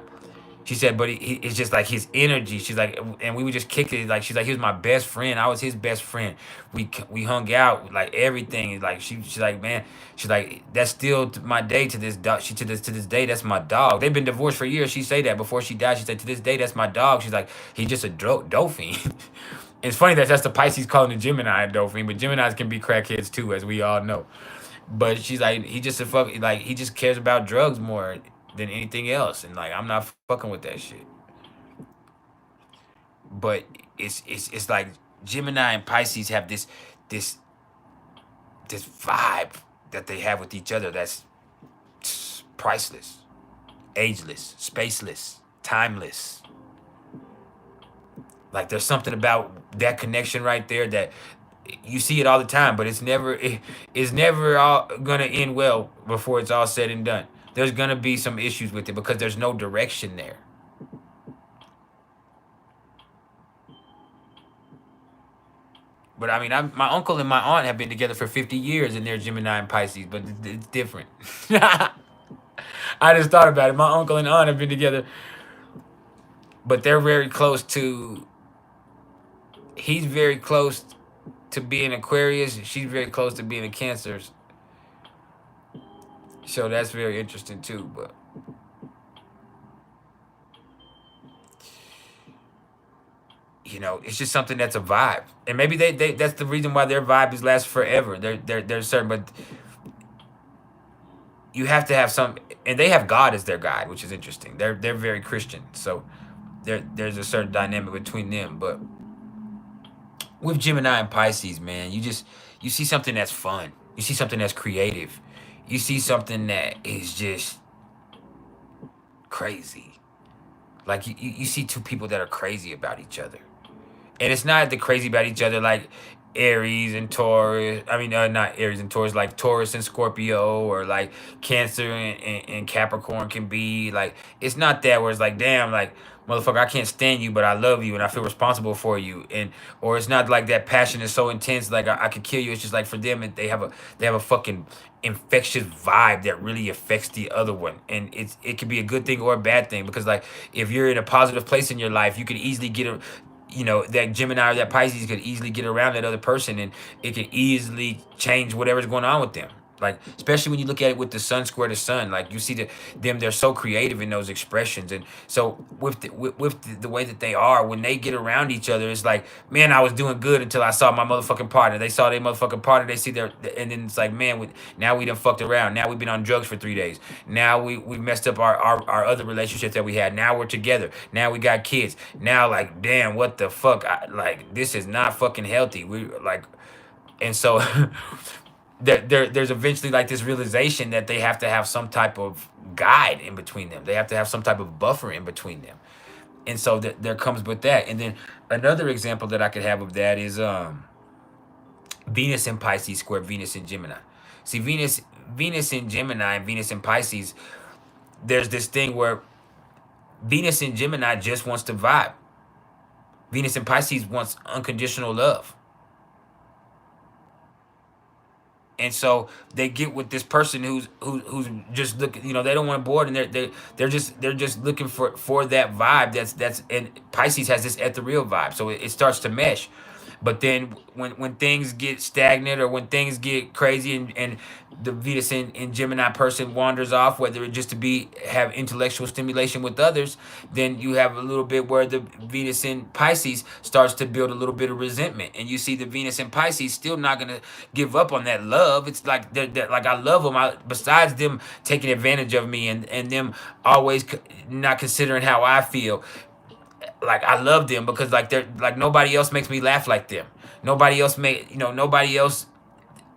She said, but it's just like his energy. She's like, and we would just kick it. Like, she's like, he was my best friend. I was his best friend. We hung out, like everything. Like she's like, man, she's like, that's still my day to this dog. To this day, that's my dog. They've been divorced for years. She say that before she died. She said, to this day, that's my dog. She's like, he's just a dolphin. It's funny that that's the Pisces calling the Gemini a dolphin, but Geminis can be crackheads too, as we all know. But she's like, he just a fuck, like he just cares about drugs more than anything else, and like I'm not fucking with that shit. But it's like Gemini and Pisces have this this vibe that they have with each other that's priceless, ageless, spaceless, timeless. Like there's something about that connection right there that you see it all the time, but it's never all gonna end well before it's all said and done. There's gonna be some issues with it because there's no direction there. But I mean, my uncle and my aunt have been together for 50 years, and they're Gemini and Pisces, but it's different. I just thought about it. My uncle and aunt have been together, but they're very close to. He's very close to being Aquarius. She's very close to being a Cancer. So that's very interesting too. But you know, it's just something that's a vibe, and maybe they that's the reason why their vibe is last forever. They're certain, but you have to have some, and they have God as their guide, which is interesting. They're very Christian, so there's a certain dynamic between them. But with Gemini and Pisces, man, you see something that's fun. You see something that's creative. You see something that is just crazy. Like you see two people that are crazy about each other. And it's not the crazy about each other like Aries and Taurus. I mean, not Aries and Taurus, like Taurus and Scorpio, or like Cancer and Capricorn can be. Like, it's not that where it's like, damn, like, motherfucker, I can't stand you, but I love you and I feel responsible for you. And or it's not like that passion is so intense, like I could kill you. It's just like for them, they have a fucking infectious vibe that really affects the other one, and it could be a good thing or a bad thing, because like if you're in a positive place in your life, you could easily get a, you know, that Gemini or that Pisces could easily get around that other person, and it can easily change whatever's going on with them. Like, especially when you look at it with the sun square to sun, like you see they're so creative in those expressions. And so with the way that they are, when they get around each other, it's like, man, I was doing good until I saw my motherfucking partner. They saw their motherfucking partner, they see their, and then it's like, man, now we done fucked around. Now we've been on drugs for 3 days. Now we messed up our other relationships that we had. Now we're together. Now we got kids. Now, like, damn, what the fuck? Like, this is not fucking healthy. We like, and so there's eventually like this realization that they have to have some type of guide in between them. They have to have some type of buffer in between them. And so there comes with that. And then another example that I could have of that is Venus in Pisces square Venus in Gemini. See, Venus in Gemini and Venus in Pisces, there's this thing where Venus in Gemini just wants to vibe. Venus in Pisces wants unconditional love. And so they get with this person who's just looking, you know, they don't want bored, and they're just looking for that vibe that's and Pisces has this ethereal vibe, so it starts to mesh. But then when things get stagnant, or when things get crazy, and the Venus in Gemini person wanders off, whether it just to have intellectual stimulation with others, then you have a little bit where the Venus in Pisces starts to build a little bit of resentment. And you see the Venus in Pisces still not going to give up on that love. It's like, they're like, I love them. Besides them taking advantage of me, and them always not considering how I feel, like, I love them because like they're like, nobody else makes me laugh like them. Nobody else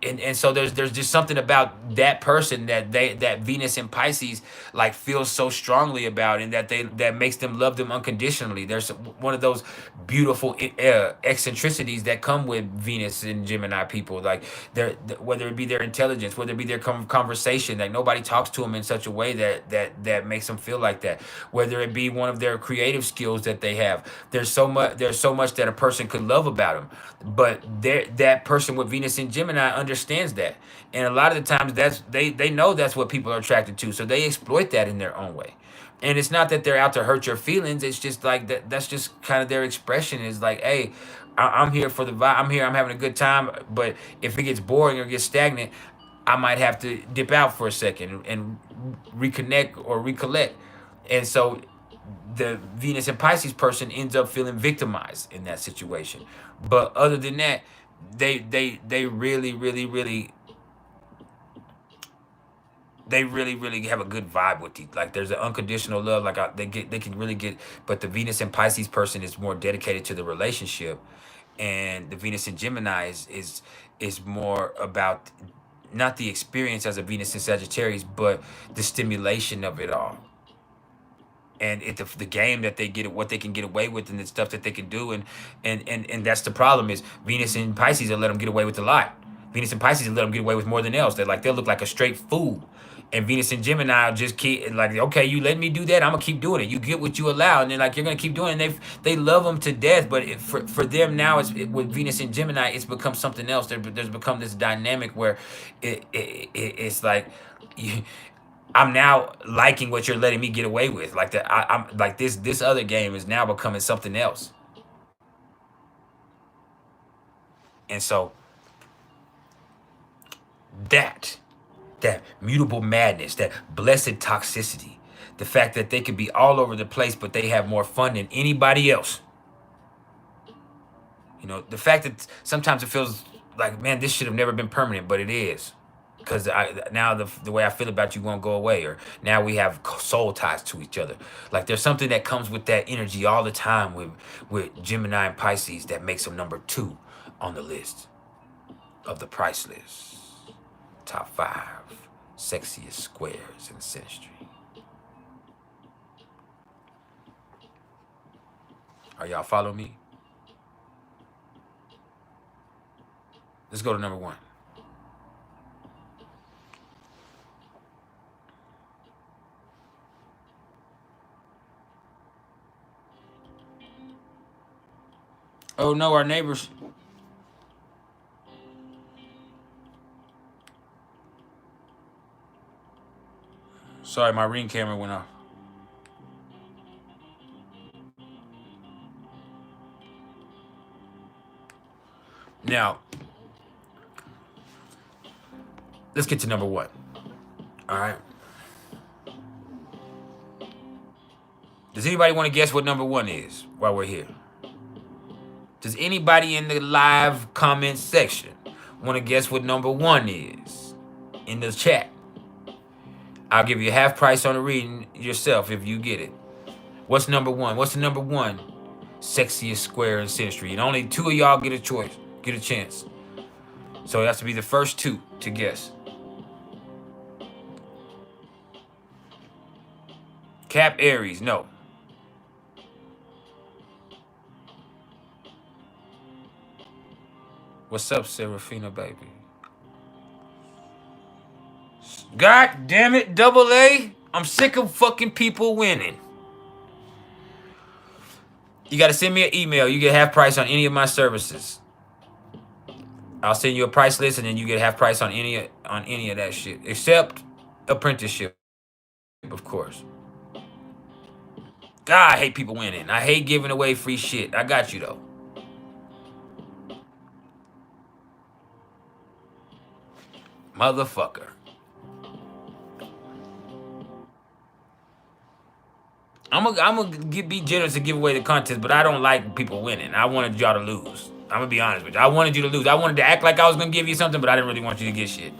and so there's just something about that person that Venus and Pisces like feel so strongly about, and that makes them love them unconditionally. There's one of those beautiful eccentricities that come with Venus and Gemini people, like whether it be their intelligence, whether it be their conversation, like nobody talks to them in such a way that makes them feel like that. Whether it be one of their creative skills that they have, there's so much that a person could love about them, but that person with Venus and Gemini understands that, and a lot of the times they know that's what people are attracted to, so they exploit that in their own way. And it's not that they're out to hurt your feelings. It's just like that's just kind of their expression, is like, hey, I'm here for the vibe. I'm here. I'm having a good time. But if it gets boring or gets stagnant, I might have to dip out for a second and reconnect or recollect. And so the Venus and Pisces person ends up feeling victimized in that situation. But other than that, they really have a good vibe with you. Like there's an unconditional love. Like they can really get. But the Venus and Pisces person is more dedicated to the relationship, and the Venus and Gemini is more about not the experience as a Venus and Sagittarius, but the stimulation of it all, and the game that they get, what they can get away with, and the stuff that they can do, and that's the problem is Venus and Pisces will let them get away with a lot. Venus and Pisces will let them get away with more than else. They'll look like a straight fool, and Venus and Gemini will just keep like, okay, you let me do that, I'm gonna keep doing it. You get what you allow, and then like you're gonna keep doing it. And they love them to death, but for them now, with Venus and Gemini, it's become something else. There's become this dynamic where it's like. You, I'm now liking what you're letting me get away with. Like that, I'm like this other game is now becoming something else. And so that that mutable madness, that blessed toxicity, the fact that they could be all over the place, but they have more fun than anybody else. You know, the fact that sometimes it feels like, man, this should have never been permanent, but it is. Because now the way I feel about you won't go away, or now we have soul ties to each other. Like there's something that comes with that energy all the time with Gemini and Pisces that makes them number 2 on the list of the PrIcElEs top 5 sexiest squares in synastry. Are y'all following me? Let's go to number 1. Oh no, our neighbors. Sorry, my Ring camera went off. Now, let's get to number 1. All right. Does anybody want to guess what number 1 is while we're here? Does anybody in the live comment section want to guess what number 1 is in the chat? I'll give you half price on the reading yourself if you get it. What's number 1? What's the number 1 sexiest square in synastry? And only 2 of y'all get a choice, get a chance. So it has to be the first 2 to guess. Cap Aries, no. What's up, Serafina, baby? God damn it, Double A. I'm sick of fucking people winning. You got to send me an email. You get half price on any of my services. I'll send you a price list, and then you get half price on any of that shit, except apprenticeship, of course. God, I hate people winning. I hate giving away free shit. I got you though. Motherfucker. I'm gonna be generous and give away the contest, but I don't like people winning. I wanted y'all to lose. I'm gonna be honest with you. I wanted you to lose. I wanted to act like I was gonna give you something, but I didn't really want you to get shit.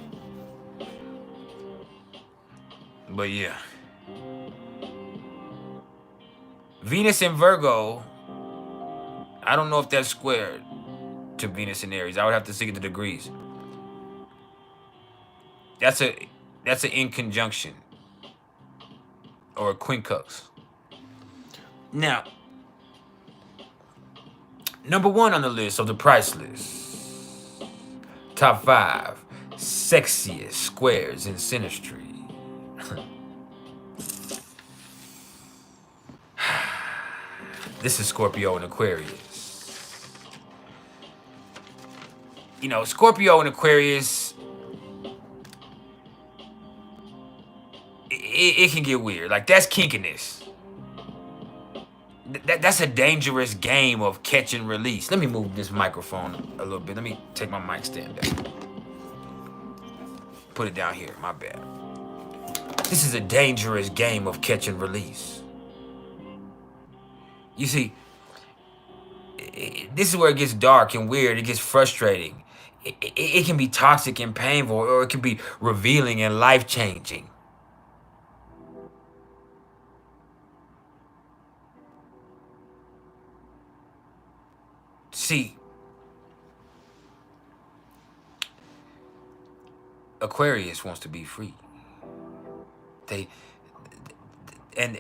But yeah. Venus and Virgo, I don't know if that's squared to Venus and Aries. I would have to see the degrees. That's an in conjunction or a quincux. Now, number 1 on the list of the price list. Top 5 sexiest squares in synastry. This is Scorpio and Aquarius. You know, Scorpio and Aquarius, it can get weird. Like, that's kinkiness. That's a dangerous game of catch and release. Let me move this microphone a little bit. Let me take my mic stand down. Put it down here. My bad. This is a dangerous game of catch and release. You see, this is where it gets dark and weird. It gets frustrating. It can be toxic and painful, or it can be revealing and life-changing. See, Aquarius wants to be free.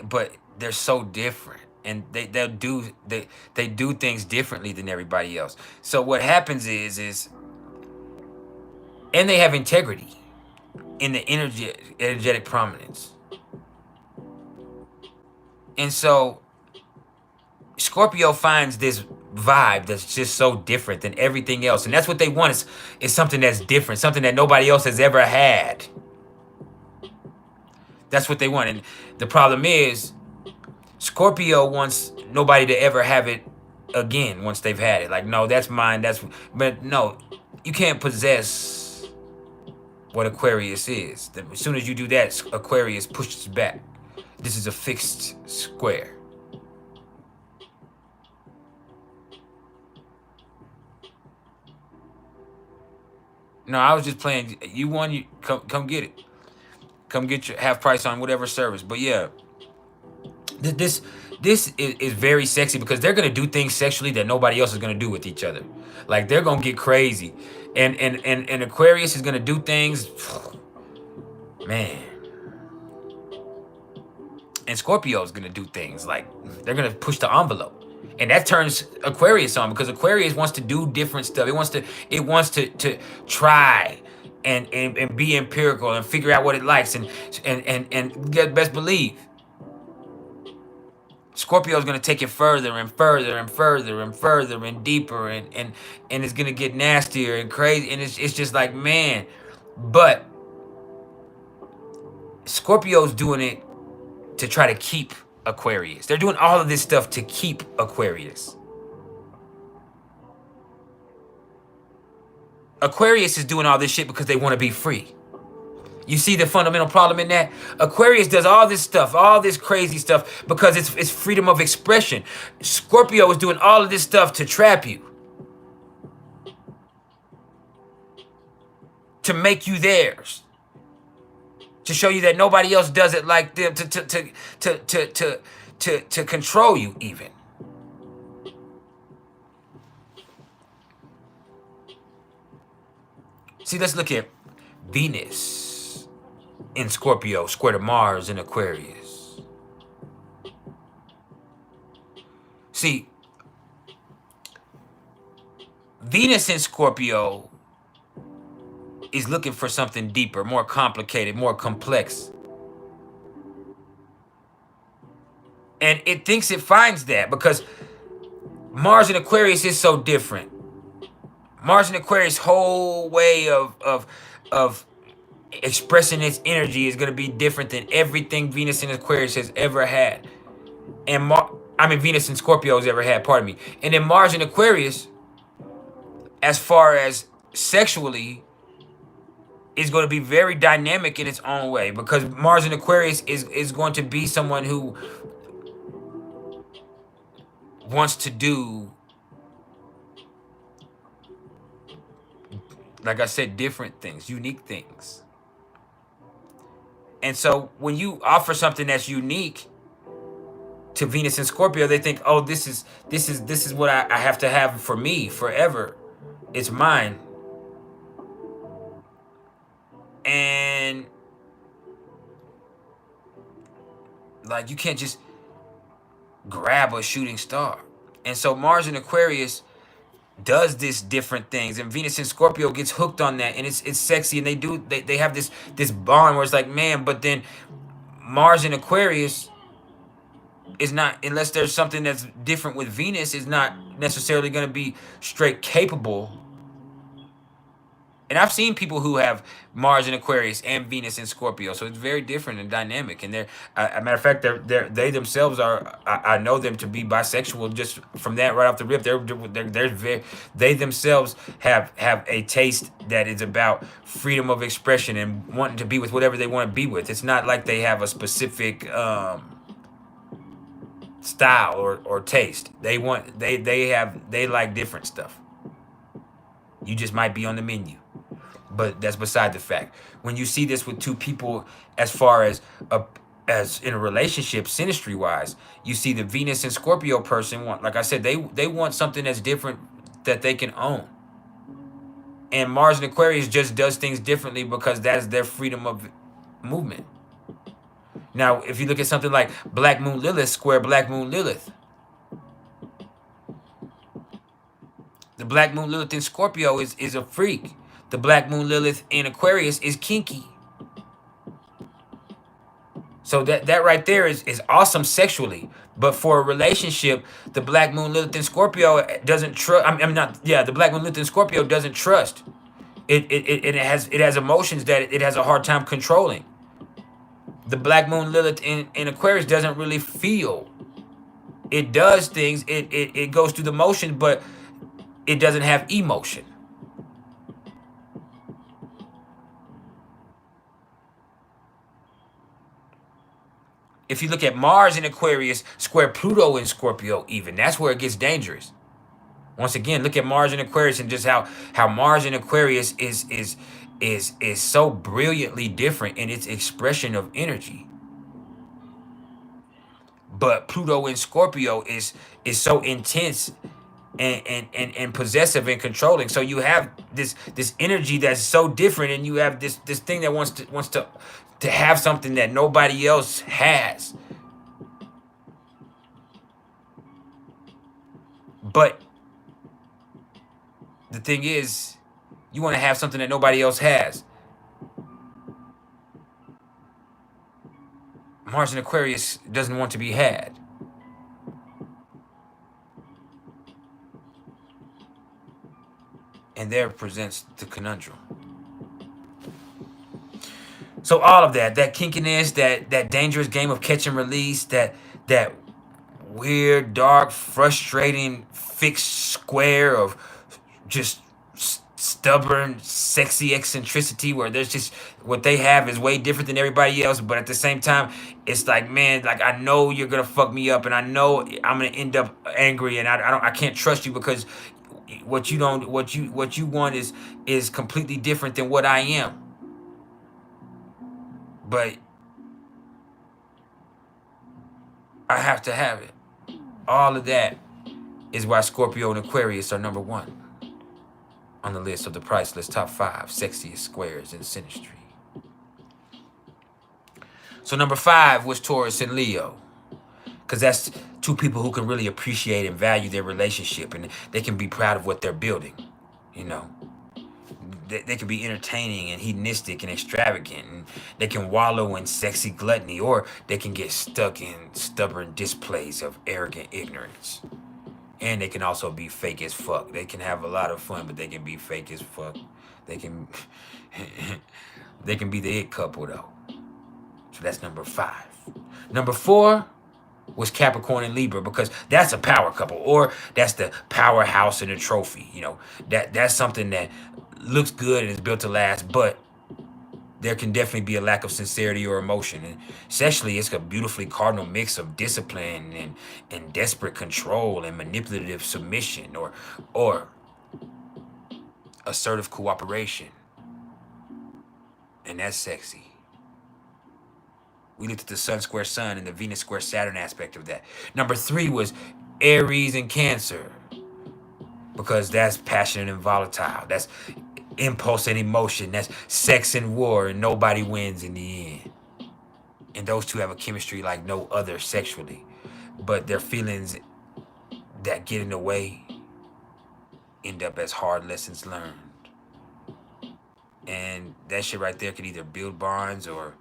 But they're so different, and they do things differently than everybody else. So what happens is and they have integrity in the energetic prominence. And so Scorpio finds this vibe that's just so different than everything else. And that's what they want, is something that's different, something that nobody else has ever had. That's what they want. And the problem is, Scorpio wants nobody to ever have it again once they've had it. Like, no, that's mine. But no, you can't possess what Aquarius is. As soon as you do that, Aquarius pushes back. This is a fixed square. No, I was just playing. You won. You come get it. Come get your half price on whatever service. But yeah, this is very sexy because they're gonna do things sexually that nobody else is gonna do with each other. Like, they're gonna get crazy, and Aquarius is gonna do things, man. And Scorpio is gonna do things like they're gonna push the envelope. And that turns Aquarius on, because Aquarius wants to do different stuff. It wants to try and be empirical and figure out what it likes and best believe Scorpio is gonna take it further and further and further and further and deeper, and it's gonna get nastier and crazy, and it's just like, man. But Scorpio's doing it to try to keep Aquarius. They're doing all of this stuff to keep Aquarius. Aquarius is doing all this shit because they want to be free. You see the fundamental problem in that? Aquarius does all this stuff, all this crazy stuff, because it's freedom of expression. Scorpio is doing all of this stuff to trap you, to make you theirs, to show you that nobody else does it like them, to control you even. See, let's look at Venus in Scorpio square to Mars in Aquarius. See, Venus in Scorpio is looking for something deeper, more complicated, more complex. And it thinks it finds that because Mars in Aquarius is so different. Mars in Aquarius' whole way of expressing its energy is going to be different than everything Venus in Aquarius has ever had. And Venus in Scorpio has ever had, pardon me. And then Mars in Aquarius, as far as sexually, is going to be very dynamic in its own way, because Mars in Aquarius is going to be someone who wants to do, like I said, different things, unique things. And so when you offer something that's unique to Venus and Scorpio, they think, oh, this is what I have to have for me forever. It's mine. And Like you can't just grab a shooting star. And so Mars in Aquarius does this different things, and Venus in Scorpio gets hooked on that, and it's sexy, and they have this bond where it's like, man. But then Mars in Aquarius is not, unless there's something that's different with Venus, is not necessarily going to be straight capable. And I've seen people who have Mars in Aquarius and Venus in Scorpio, so it's very different and dynamic. And they're, a matter of fact, they themselves are. I know them to be bisexual just from that right off the rip. They're very, they themselves have a taste that is about freedom of expression and wanting to be with whatever they want to be with. It's not like they have a specific style or taste. They like different stuff. You just might be on the menu. But that's beside the fact. When you see this with two people, as far as in a relationship, synastry wise, you see the Venus and Scorpio person want, like I said, they want something that's different that they can own. And Mars and Aquarius just does things differently because that's their freedom of movement. Now, if you look at something like Black Moon Lilith square Black Moon Lilith, the Black Moon Lilith in Scorpio is a freak. The Black Moon Lilith in Aquarius is kinky. So that right there is awesome sexually. But for a relationship, the Black Moon Lilith in Scorpio doesn't trust. The Black Moon Lilith in Scorpio doesn't trust. It has emotions that it has a hard time controlling. The Black Moon Lilith in Aquarius doesn't really feel. It does things, it goes through the motions, but it doesn't have emotion. If you look at Mars in Aquarius square Pluto in Scorpio, even, that's where it gets dangerous. Once again, look at Mars in Aquarius and just how Mars in Aquarius is so brilliantly different in its expression of energy. But Pluto in Scorpio is so intense and possessive and controlling. So you have this energy that's so different, and you have this thing that wants to have something that nobody else has. But the thing is, you want to have something that nobody else has. Mars in Aquarius doesn't want to be had. And there presents the conundrum. So all of that kinkiness, that dangerous game of catch and release, that weird, dark, frustrating, fixed square of just stubborn, sexy eccentricity, where there's just what they have is way different than everybody else, but at the same time, it's like, man, like I know you're gonna fuck me up, and I know I'm gonna end up angry, and I can't trust you because what you want is completely different than what I am. But I have to have it. All of that is why Scorpio and Aquarius are number one on the list of the PrIcElEs top 5 sexiest squares in synastry. So number 5 was Taurus and Leo, because that's two people who can really appreciate and value their relationship, and they can be proud of what they're building. You know, they can be entertaining and hedonistic and extravagant, and they can wallow in sexy gluttony, or they can get stuck in stubborn displays of arrogant ignorance. And they can also be fake as fuck. They can have a lot of fun, but they can be fake as fuck. They can they can be the it couple though. So that's number 5. Number 4 was Capricorn and Libra, because that's a power couple, or that's the powerhouse and the trophy. You know, that's something that looks good and is built to last, but there can definitely be a lack of sincerity or emotion. And sexually, it's a beautifully cardinal mix of discipline and desperate control and manipulative submission, or assertive cooperation. And that's sexy. We looked at the Sun square Sun and the Venus square Saturn aspect of that. Number 3 was Aries and Cancer, because that's passionate and volatile. That's impulse and emotion. That's sex and war, and nobody wins in the end. And those two have a chemistry like no other sexually. But their feelings that get in the way end up as hard lessons learned. And that shit right there could either build bonds or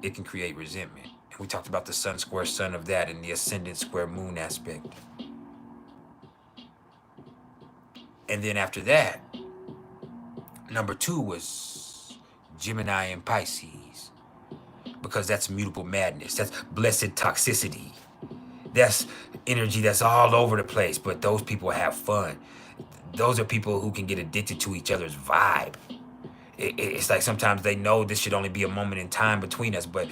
it can create resentment. And we talked about the sun square sun of that and the ascendant square moon aspect. And then after that, number 2 was Gemini and Pisces. Because that's mutable madness. That's blessed toxicity. That's energy that's all over the place. But those people have fun. Those are people who can get addicted to each other's vibe. It's like sometimes they know this should only be a moment in time between us, but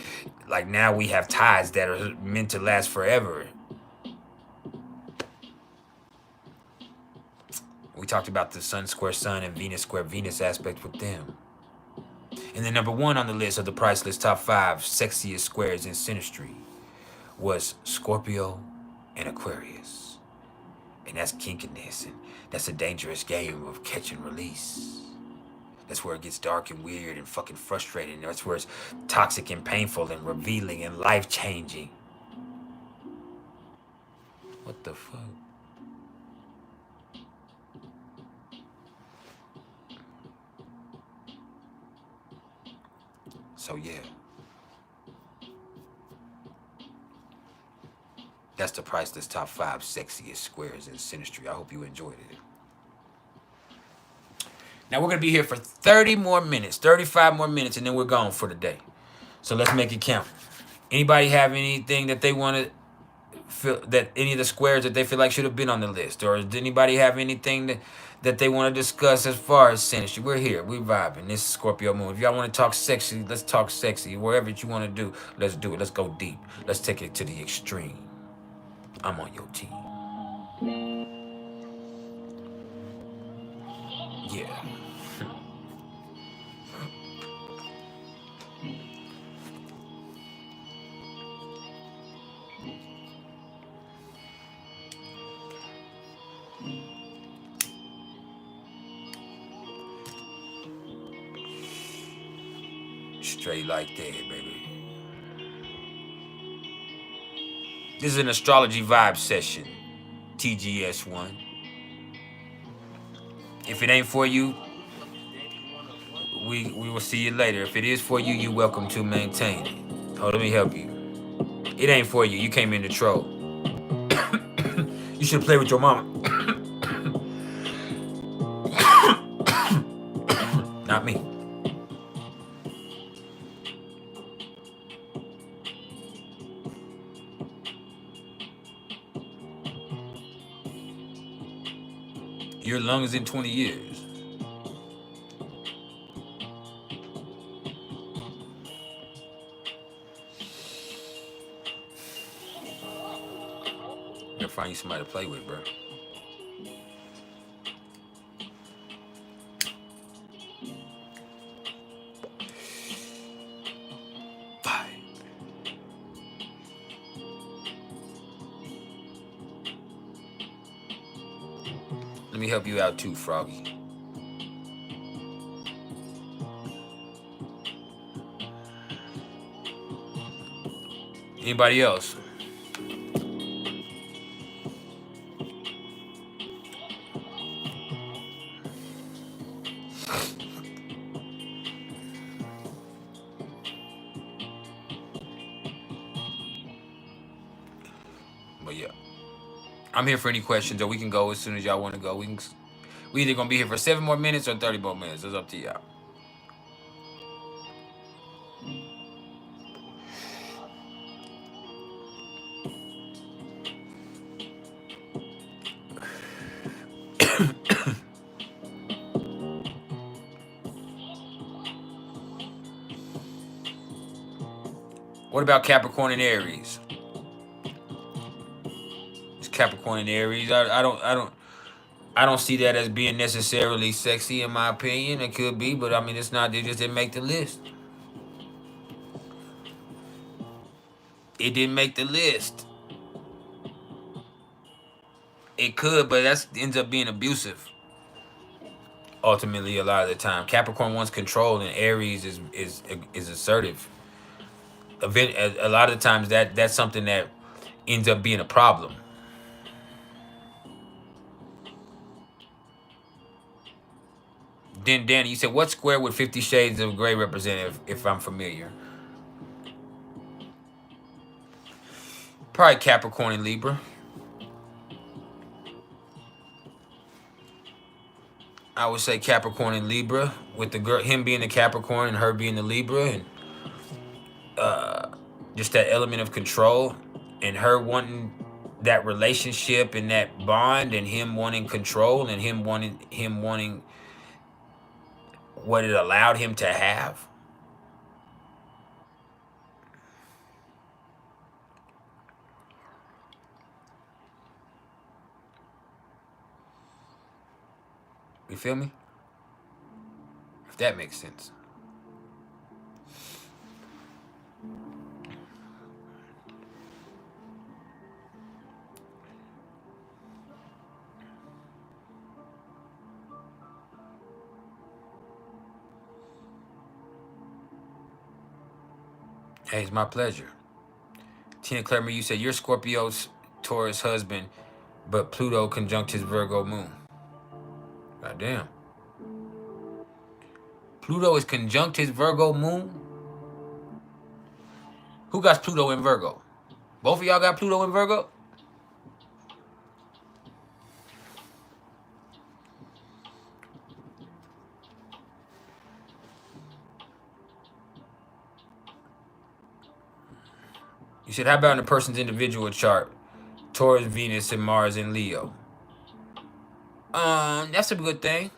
like now we have ties that are meant to last forever. We talked about the sun square sun and Venus square Venus aspect with them. And then number 1 on the list of the PrIcElEs top 5 sexiest squares in synastry was Scorpio and Aquarius. And that's kinkiness, and that's a dangerous game of catch and release. That's where it gets dark and weird and fucking frustrating. That's where it's toxic and painful and revealing and life-changing. What the fuck? So yeah. That's the PrIcElEs top 5 sexiest squares in synastry. I hope you enjoyed it. Now we're going to be here for 30 more minutes, 35 more minutes, and then we're gone for the day. So let's make it count. Anybody have anything that they want to feel, that any of the squares that they feel like should have been on the list? Or does anybody have anything that they want to discuss as far as synastry? We're here. We're vibing. This is Scorpio moon. If y'all want to talk sexy, let's talk sexy. Wherever you want to do, let's do it. Let's go deep. Let's take it to the extreme. I'm on your team. Yeah. Straight like that, baby. This is an astrology vibe session. TGS1. If it ain't for you, we will see you later. If it is for you, you're welcome to maintain it. Oh, let me help you. It ain't for you. You came in to troll. You should play with your mama. Not me. Your lungs in 20 years. Gotta find you somebody to play with, bro. Let me help you out too, Froggy. Anybody else? But yeah, I'm here for any questions, or we can go as soon as y'all want to go. We either gonna be here for 7 more minutes or 30 more minutes. It's up to y'all. What about Capricorn and Aries? It's Capricorn and Aries. I don't see that as being necessarily sexy in my opinion. It could be, but I mean it's not. They just didn't make the list. It didn't make the list. It could, but that ends up being abusive. Ultimately, a lot of the time, Capricorn wants control, and Aries is assertive. A lot of times that's something that ends up being a problem. Then Danny, you said what square would 50 Shades of Grey represent if I'm familiar? Probably Capricorn and Libra. I would say Capricorn and Libra, with the girl, him being the Capricorn and her being the Libra, and just that element of control, and her wanting that relationship and that bond, and him wanting control, and him wanting what it allowed him to have. You feel me? If that makes sense. Hey, it's my pleasure. Tina Clermer, you said you're Scorpio's Taurus husband, but Pluto conjunct his Virgo moon. God damn. Pluto is conjunct his Virgo moon? Who got Pluto in Virgo? Both of y'all got Pluto in Virgo? You said, how about in a person's individual chart? Taurus, Venus, and Mars in Leo. That's a good thing.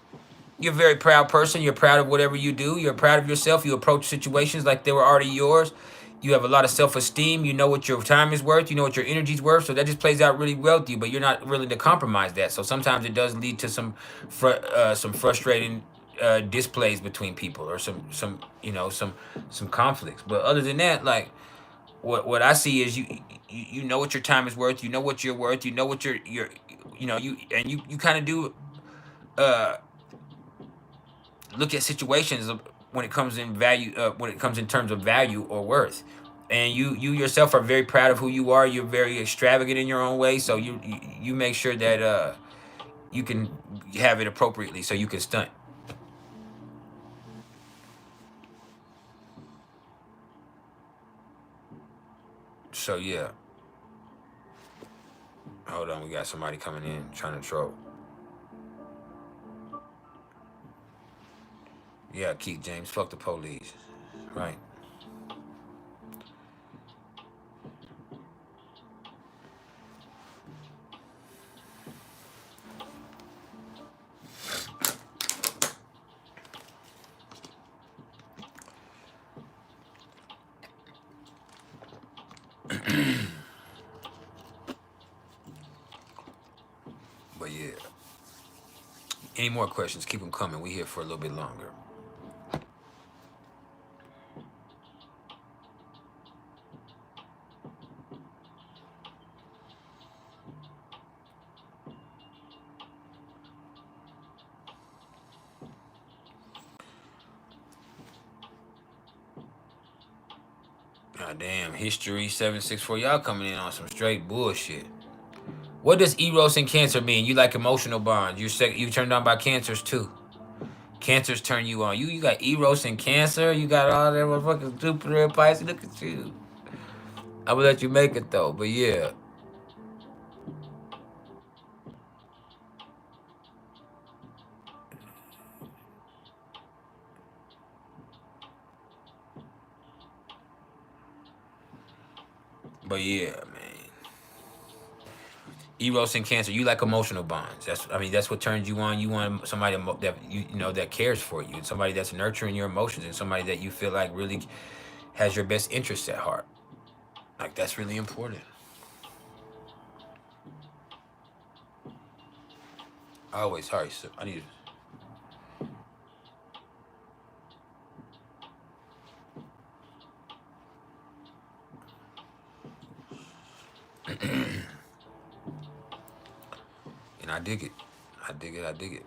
You're a very proud person. You're proud of whatever you do. You're proud of yourself. You approach situations like they were already yours. You have a lot of self-esteem. You know what your time is worth. You know what your energy is worth. So that just plays out really well with you. But you're not willing to compromise that. So sometimes it does lead to some frustrating displays between people, or some conflicts. But other than that, like what I see is you know what your time is worth. You know what you're worth. You know what you're you kind of do. Look at situations when it comes in value, when it comes in terms of value or worth, and you yourself are very proud of who you are. You're very extravagant in your own way, so you make sure that you can have it appropriately, so you can stunt. So yeah, hold on, we got somebody coming in trying to troll. Yeah, Keith James, fuck the police, right? But yeah, any more questions? Keep them coming. We here for a little bit longer. God damn, history 764. Y'all coming in on some straight bullshit. What does Eros in Cancer mean? You like emotional bonds. You turned on by Cancers too. Cancers turn you on. You got Eros in Cancer. You got all that motherfucking Jupiter and Pisces. Look at you. I will let you make it though. But yeah. But yeah, man. Eros in Cancer. You like emotional bonds. That's what turns you on. You want somebody that that cares for you, somebody that's nurturing your emotions, and somebody that you feel like really has your best interests at heart. Like that's really important. Always, sorry, so I need. And I dig it. I dig it. I dig it.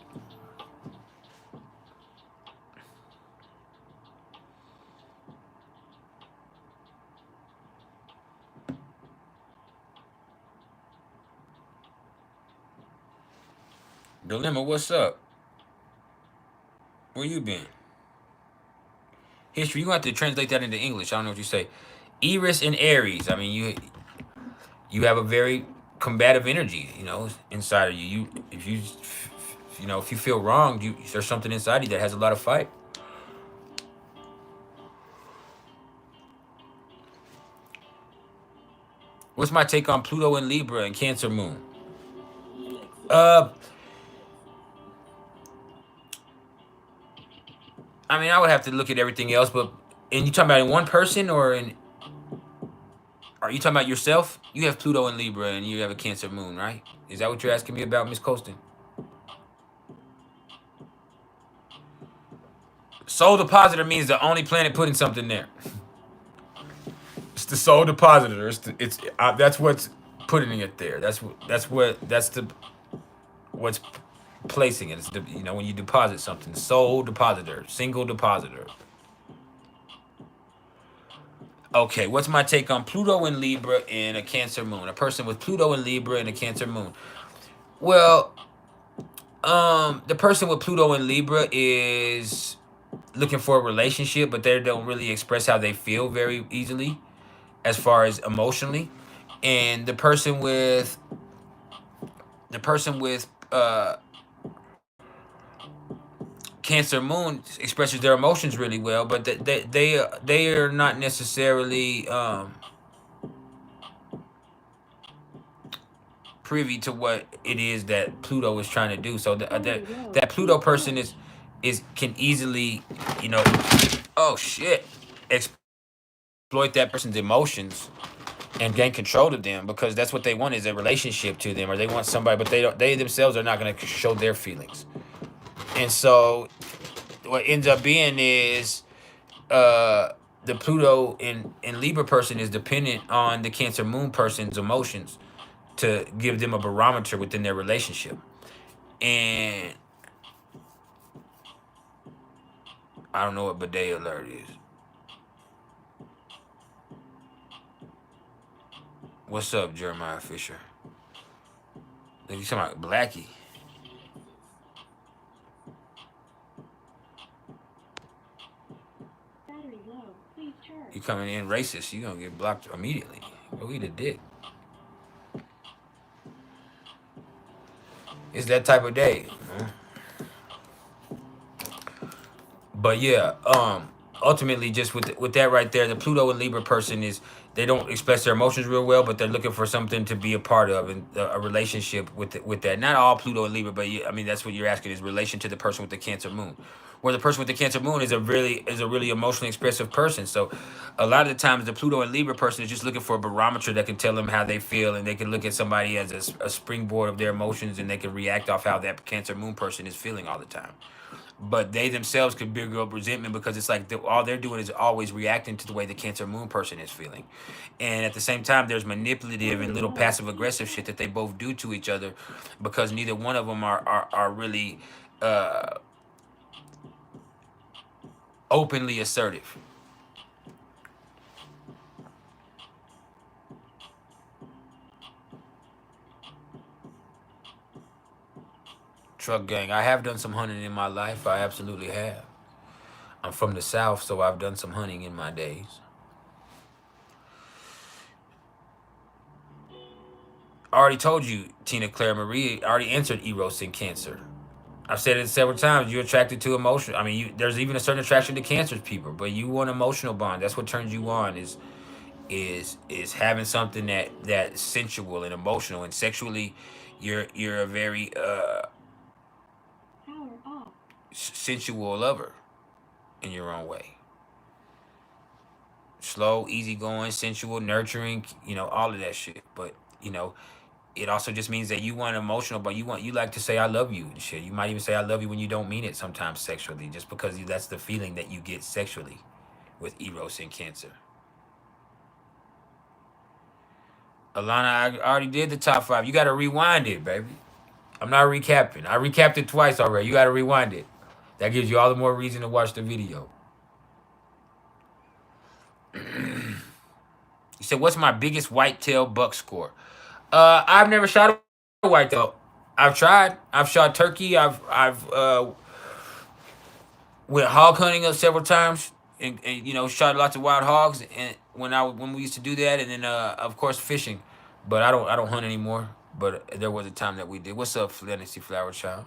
Dilemma, what's up? Where you been? History, you gonna have to translate that into English. I don't know what you say. Eris and Aries. I mean, you have a very combative energy, inside of you. If you feel wronged, there's something inside you that has a lot of fight. What's my take on Pluto and Libra and Cancer Moon? Uh, I mean, I would have to look at everything else, but and you talking about in one person are you talking about yourself? You have Pluto and Libra and you have a Cancer Moon, right? Is that what you're asking me about, Miss Colston? Sole depositor means the only planet putting something there. It's the sole depositor. That's what's putting it there. That's what's placing it. It's when you deposit something, sole depositor, single depositor. Okay, what's my take on Pluto and Libra and a Cancer Moon? A person with Pluto and Libra and a Cancer Moon. Well, the person with Pluto and Libra is looking for a relationship, but they don't really express how they feel very easily, as far as emotionally. And the person with Cancer Moon expresses their emotions really well, but they are not necessarily privy to what it is that Pluto is trying to do. So that Pluto person is can easily, you know, oh shit, exploit that person's emotions and gain control of them, because that's what they want, is a relationship to them, or they want somebody, but they themselves are not going to show their feelings. And so what ends up being is the Pluto in Libra person is dependent on the Cancer Moon person's emotions to give them a barometer within their relationship. And I don't know what bidet alert is. What's up, Jeremiah Fisher? You talking about Blackie? You coming in racist? You gonna get blocked immediately. Go eat a dick. It's that type of day. But yeah, ultimately, just with that right there, the Pluto and Libra person is, they don't express their emotions real well, but they're looking for something to be a part of, and a relationship with that. Not all Pluto and Libra, but I mean that's what you're asking, is relation to the person with the Cancer Moon, where the person with the Cancer Moon is a really emotionally expressive person. So a lot of the times the Pluto and Libra person is just looking for a barometer that can tell them how they feel, and they can look at somebody as a springboard of their emotions, and they can react off how that Cancer Moon person is feeling all the time. But they themselves could build up resentment, because it's like all they're doing is always reacting to the way the Cancer Moon person is feeling. And at the same time, there's manipulative and little passive aggressive shit that they both do to each other, because neither one of them are really uh, openly assertive. Truck gang, I have done some hunting in my life. I absolutely have. I'm from the South, so I've done some hunting in my days. I already told you, Tina Claire Marie, I already answered Eros in Cancer. I've said it several times. You're attracted to emotion. I mean, there's even a certain attraction to Cancer people, but you want emotional bond. That's what turns you on. Is having something that's sensual and emotional and sexually. You're a very sensual lover in your own way. Slow, easygoing, sensual, nurturing. All of that shit. But it also just means that you want emotional, but you like to say I love you and shit. You might even say I love you when you don't mean it sometimes sexually, just because that's the feeling that you get sexually with Eros and Cancer. Alana, I already did the top 5. You got to rewind it, baby. I'm not recapping. I recapped it twice already. You got to rewind it. That gives you all the more reason to watch the video. You said, what's my biggest whitetail buck score? I've never shot a whitetail. I've tried. I've shot turkey. I've went hog hunting several times, and you know, shot lots of wild hogs. And when we used to do that, and then of course fishing, but I don't hunt anymore. But there was a time that we did. What's up, Fantasy Flower Child?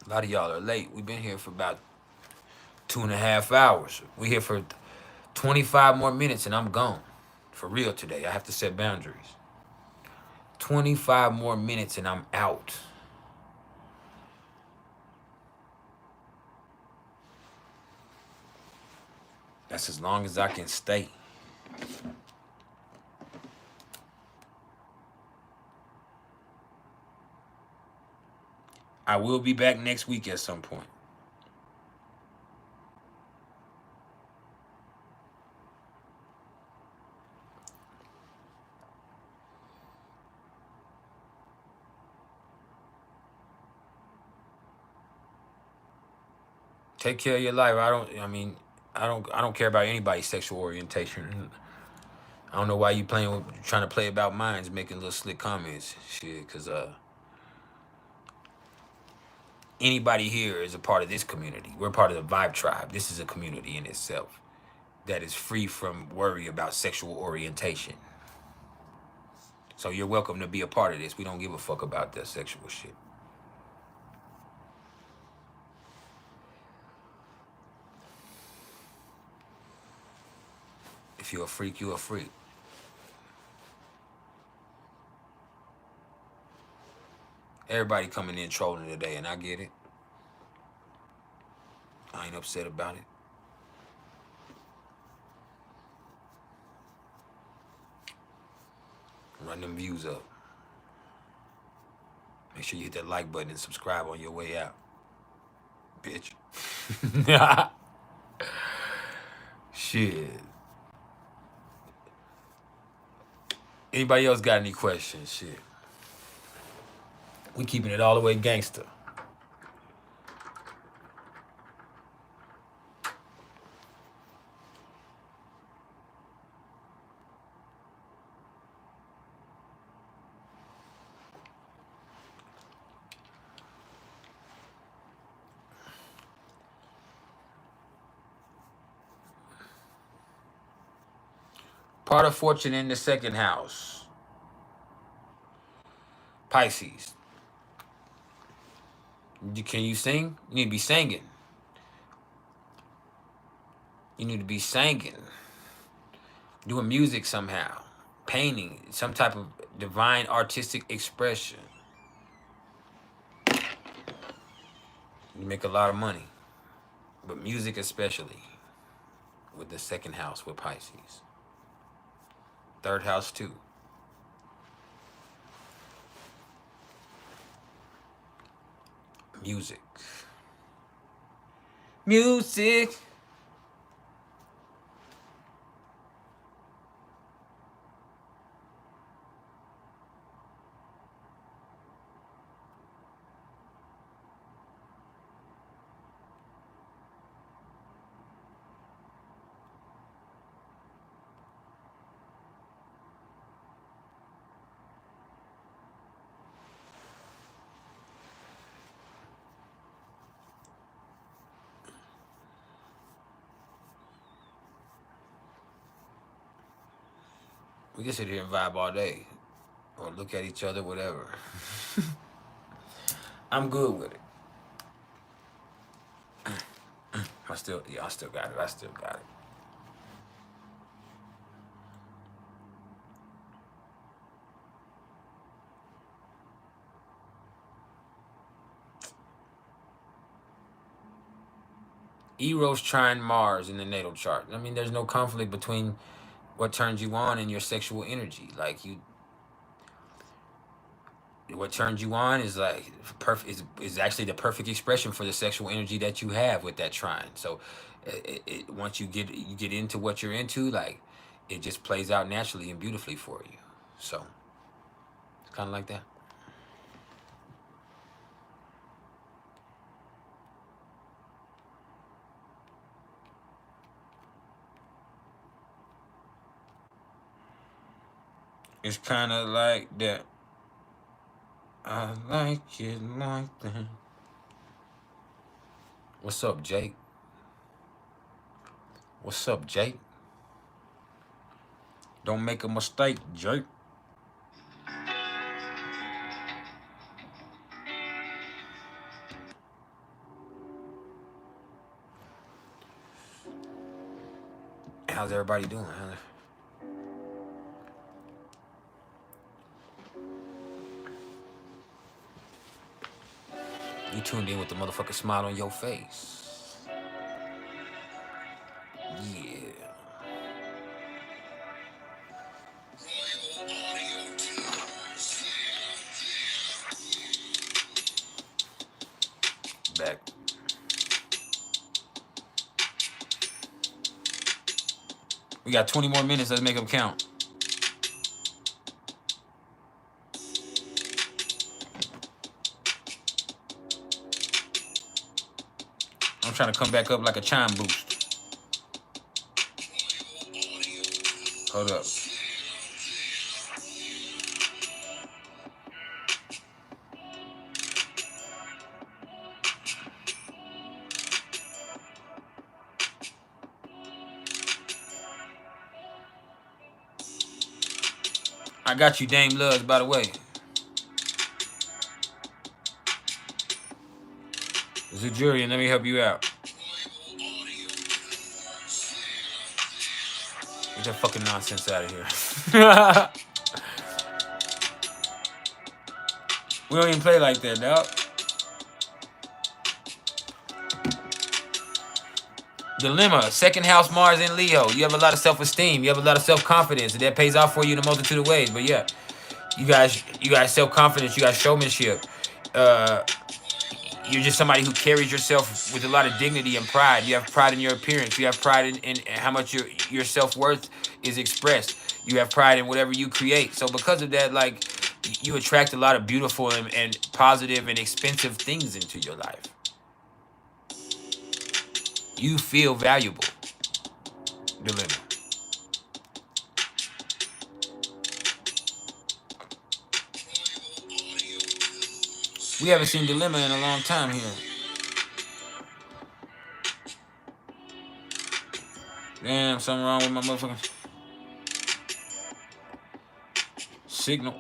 A lot of y'all are late. We've been here for about 2.5 hours. We here for 25 more minutes, and I'm gone. For real today. I have to set boundaries. 25 more minutes, and I'm out. That's as long as I can stay. I will be back next week at some point. Take care of your life. I don't care about anybody's sexual orientation. I don't know why you trying to play about minds, making little slick comments, shit. Cause anybody here is a part of this community. We're part of the Vibe Tribe. This is a community in itself that is free from worry about sexual orientation. So you're welcome to be a part of this. We don't give a fuck about that sexual shit. If you're a freak, you're a freak. Everybody coming in trolling today, and I get it. I ain't upset about it. Run them views up. Make sure you hit that like button and subscribe on your way out, bitch. Shit. Anybody else got any questions? Shit. We keeping it all the way gangster. Part of fortune in the second house. Pisces. Can you sing? You need to be singing. You need to be singing. Doing music somehow. Painting. Some type of divine artistic expression. You make a lot of money. But music especially. With the second house with Pisces. Third house too. Music. Music. We can sit here and vibe all day. Or look at each other, whatever. I'm good with it. I still got it. I still got it. Eros trine Mars in the natal chart. I mean, there's no conflict between what turns you on and your sexual energy. Like what turns you on is like perfect. Is actually the perfect expression for the sexual energy that you have with that trine. So, once you get into what you're into, like it just plays out naturally and beautifully for you. So, it's kind of like that. It's kind of like that. I like it like that. What's up, Jake? What's up, Jake? Don't make a mistake, Jake. How's everybody doing? You tuned in with the motherfucking smile on your face. Yeah. Back. We got 20 more minutes. Let's make them count. I'm trying to come back up like a chime boost. Hold up. I got you, Dame Loves, by the way. Zujurian, let me help you out. Get that fucking nonsense out of here. We don't even play like that, dog. Dilemma, second house Mars in Leo. You have a lot of self-esteem. You have a lot of self-confidence. And that pays off for you in a multitude of ways. But yeah, you guys self-confidence. You got showmanship. You're just somebody who carries yourself with a lot of dignity and pride. You have pride in your appearance. You have pride in how much your self-worth is expressed. You have pride in whatever you create. So because of that, like, you attract a lot of beautiful and positive and expensive things into your life. You feel valuable. Dilemma. We haven't seen Dilemma in a long time here. Damn, something wrong with my motherfucking signal.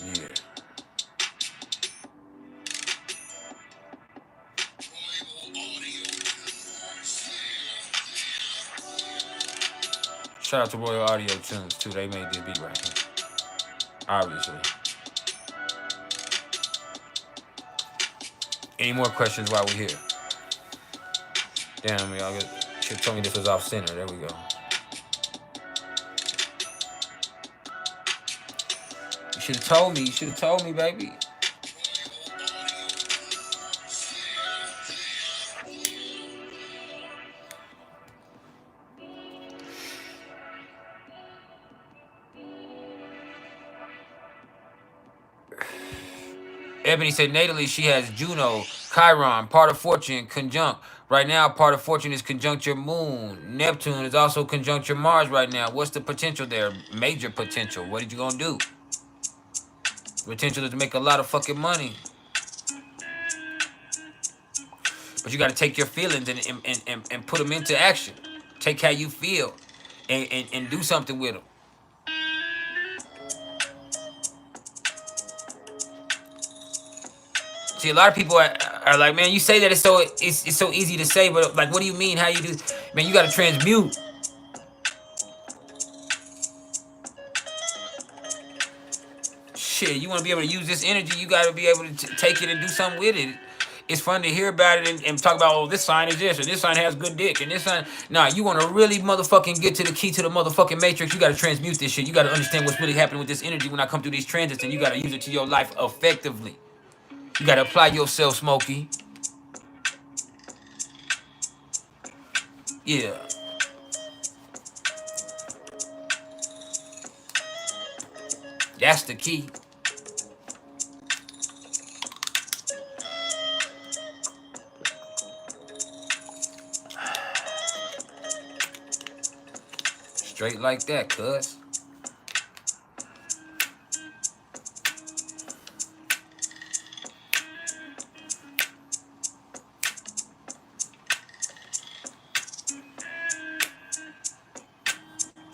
Yeah. Shout out to Royal Audio Tunes too. They made this beat right here. Obviously. Any more questions while we're here? Damn, y'all should told me this was off center. There we go. You should have told me. You should have told me, baby. Ebony said natally she has Juno, Chiron, part of fortune, conjunct. Right now, part of fortune is conjunct your moon. Neptune is also conjunct your Mars right now. What's the potential there? Major potential. What are you gonna do? Potential is to make a lot of fucking money. But you gotta take your feelings and put them into action. Take how you feel and do something with them. See, a lot of people are like, man, you say that it's so easy to say, but like, what do you mean? How you do? Man, you gotta transmute. Shit, you want to be able to use this energy, you got to be able to take it and do something with it. It's fun to hear about it and talk about, oh, this sign is this, and this sign has good dick, and this sign... Nah, you want to really motherfucking get to the key to the motherfucking matrix, you got to transmute this shit. You got to understand what's really happening with this energy when I come through these transits, and you got to use it to your life effectively. You got to apply yourself, Smokey. Yeah. That's the key. Straight like that, cuz.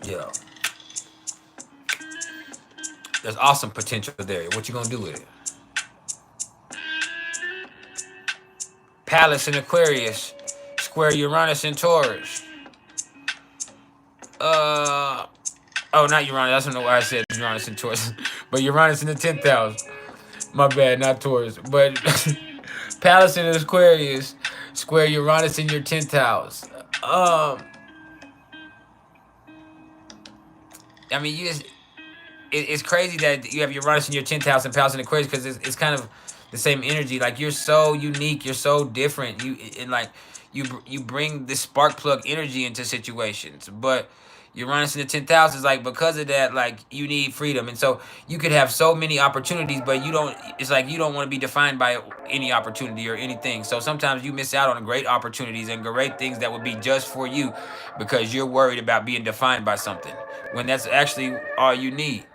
Yo. There's awesome potential there. What you gonna do with it? Palace in Aquarius. Square Uranus in Taurus. Oh, not Uranus. I don't know why I said Uranus in Taurus. But Uranus in the 10th house. My bad, not Taurus. But Palace in Aquarius. Square Uranus in your 10th house. I mean, it's crazy that you have Uranus in your 10th house and Palace in Aquarius because it's kind of the same energy. Like, you're so unique, you're so different. You bring this spark plug energy into situations, but Uranus in the 10th house is like, because of that, like, you need freedom, and so you could have so many opportunities, but you don't. It's like you don't want to be defined by any opportunity or anything. So sometimes you miss out on great opportunities and great things that would be just for you because you're worried about being defined by something when that's actually all you need.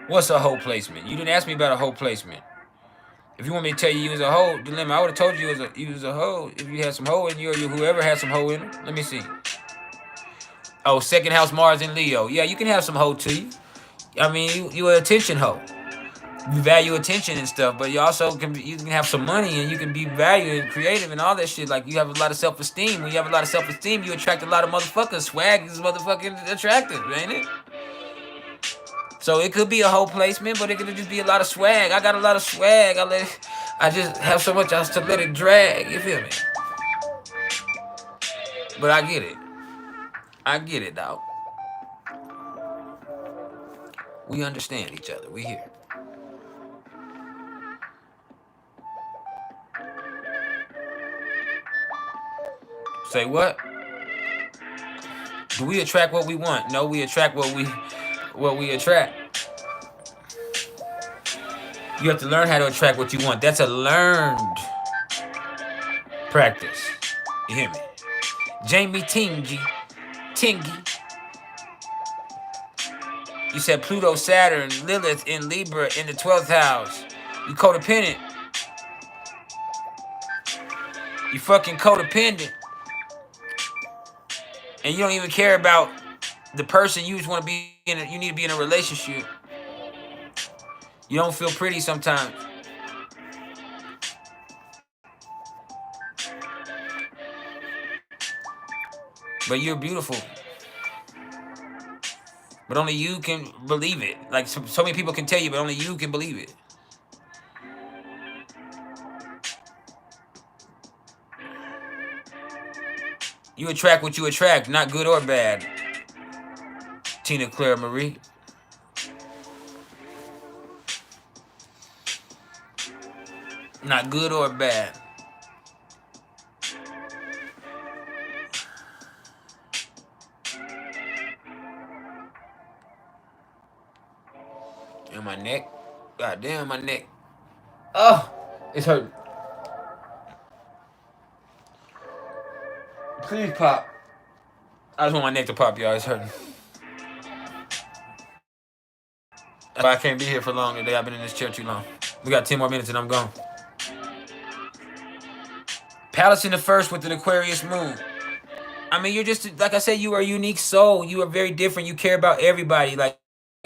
What's a hoe placement? You didn't ask me about a hoe placement. If you want me to tell you you was a hoe dilemma, I would have told you you was a hoe if you had some hoe in you or you whoever had some hoe in her. Let me see. Oh, second house Mars in Leo. Yeah, you can have some hoe to you. I mean, you an attention hoe. You value attention and stuff, but you also you can have some money and you can be valued and creative and all that shit. Like, you have a lot of self esteem. When you have a lot of self esteem, you attract a lot of motherfuckers. Swag is motherfucking attractive, ain't it? So it could be a whole placement, but it could just be a lot of swag. I got a lot of swag. I just have so much else to let it drag. You feel me? But I get it. I get it, dog. We understand each other. We here. Say what? Do we attract what we want? No, we attract what we attract. You have to learn how to attract what you want. That's a learned practice. You hear me? Jamie Tingy. You said Pluto, Saturn, Lilith in Libra in the 12th house. You codependent. You fucking codependent. And you don't even care about the person. You just want to be you need to be in a relationship. You don't feel pretty sometimes. But you're beautiful. But only you can believe it. Like, so many people can tell you, but only you can believe it. You attract what you attract, not good or bad. Tina Claire Marie. Not good or bad. And my neck. God damn, my neck. Oh, it's hurting. Please pop. I just want my neck to pop, y'all. It's hurting. That's why I can't be here for long today. I've been in this chair too long. We got 10 more minutes and I'm gone. Palace in the first with an Aquarius moon. I mean, you're just, like I said, you are a unique soul. You are very different. You care about everybody. Like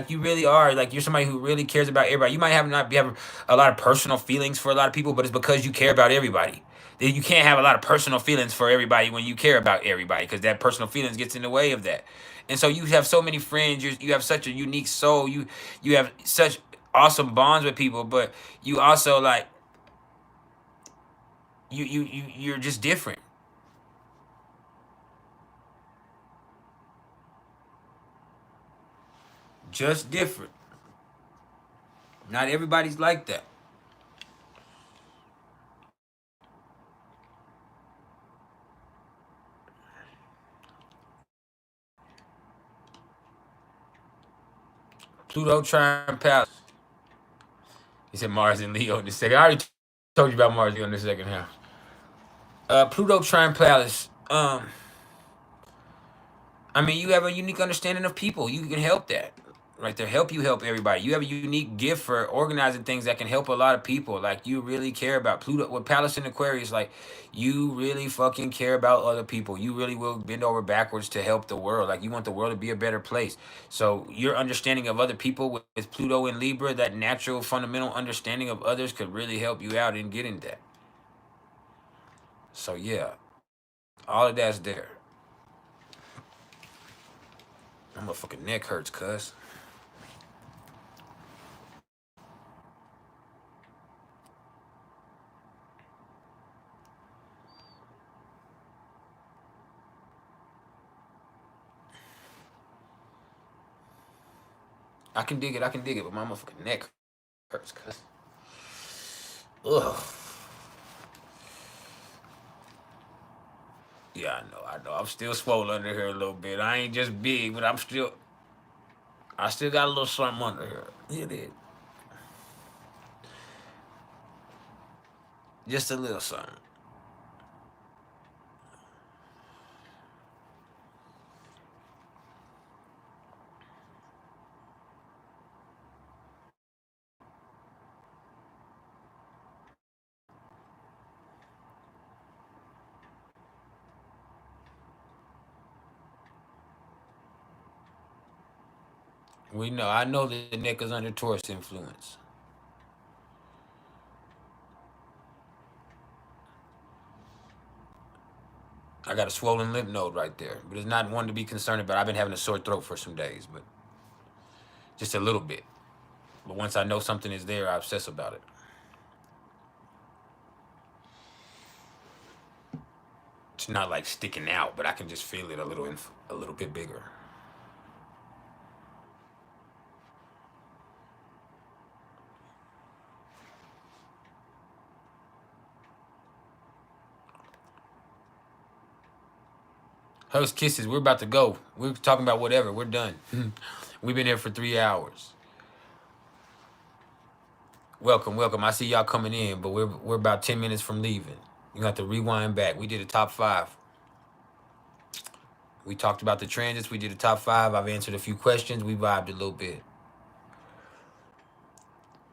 you really are. Like, you're somebody who really cares about everybody. You might not have a lot of personal feelings for a lot of people, but it's because you care about everybody. You can't have a lot of personal feelings for everybody when you care about everybody, because that personal feelings gets in the way of that. And so you have so many friends. You have such a unique soul. You have such awesome bonds with people, but you also, like, you're just different. Just different. Not everybody's like that. Pluto trine Palace. He said Mars and Leo in the second. I already told you about Mars and Leo in the second half. Pluto trine Palace. I mean, you have a unique understanding of people. You can help that. Right there. Help you help everybody. You have a unique gift for organizing things that can help a lot of people. Like you really care about Pluto with Palace in Aquarius, like you really fucking care about other people. You really will bend over backwards to help the world. Like you want the world to be a better place. So your understanding of other people with Pluto and Libra, that natural fundamental understanding of others could really help you out in getting that. So yeah, all of that's there. My motherfucking neck hurts, cuz. I can dig it, but my motherfucking neck hurts, cuz. Ugh. Yeah, I know. I'm still swollen under here a little bit. I ain't just big, but I still got a little something under here. It is. Just a little something. I know that the neck is under Taurus influence. I got a swollen lymph node right there, but it's not one to be concerned about. I've been having a sore throat for some days, but just a little bit. But once I know something is there, I obsess about it. It's not like sticking out, but I can just feel it a little bit bigger. Hugs, kisses. We're about to go. We're talking about whatever. We're done. We've been here for 3 hours. Welcome, welcome. I see y'all coming in, but we're about 10 minutes from leaving. You have to rewind back. We did a top 5. We talked about the transits. We did a top 5. I've answered a few questions. We vibed a little bit.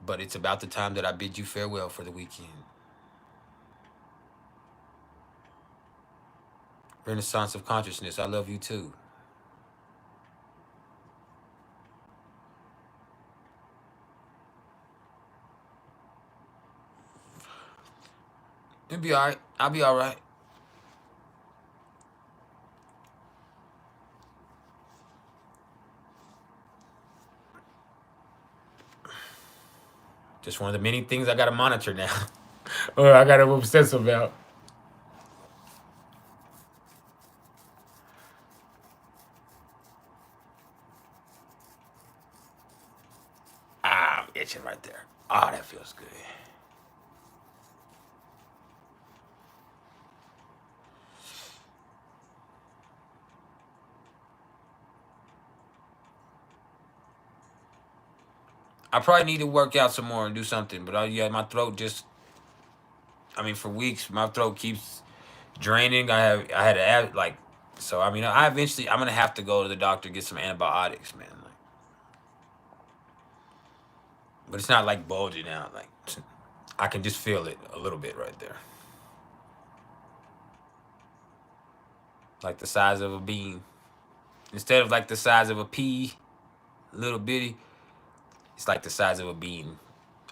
But it's about the time that I bid you farewell for the weekend. Renaissance of consciousness. I love you too. It'll be all right. I'll be all right. Just one of the many things I gotta monitor now, or I gotta obsess about. Ah, I'm itching right there. Ah, that feels good. I probably need to work out some more and do something, but yeah, my throat just. I mean, for weeks, my throat keeps draining. I had to add like, so I mean, I'm gonna have to go to the doctor get some antibiotics, man. Like, but it's not like bulging out. Like, I can just feel it a little bit right there, like the size of a bean. Instead of like the size of a pea, little bitty, it's like the size of a bean,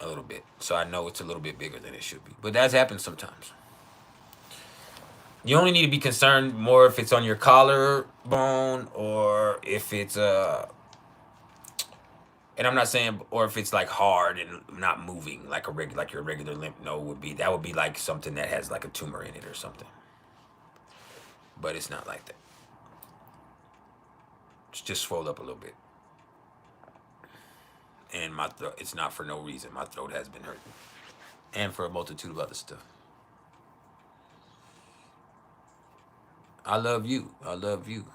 a little bit. So I know it's a little bit bigger than it should be. But that's happened sometimes. You only need to be concerned more if it's on your collarbone or if it's and I'm not saying, or if it's like hard and not moving like like your regular lymph node would be. That would be like something that has like a tumor in it or something. But it's not like that. It's just swelled up a little bit. And my throat, it's not for no reason. My throat has been hurting, and for a multitude of other stuff. I love you. I love you.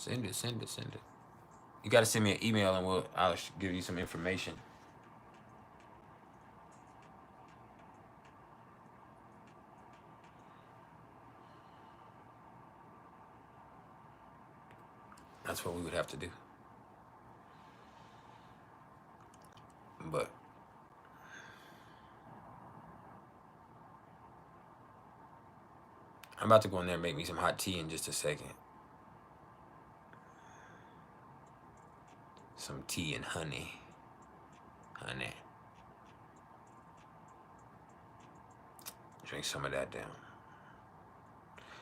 Send it, send it, send it. You gotta send me an email and I'll give you some information. That's what we would have to do. But I'm about to go in there and make me some hot tea in just a second. Some tea and honey. Honey. Drink some of that down.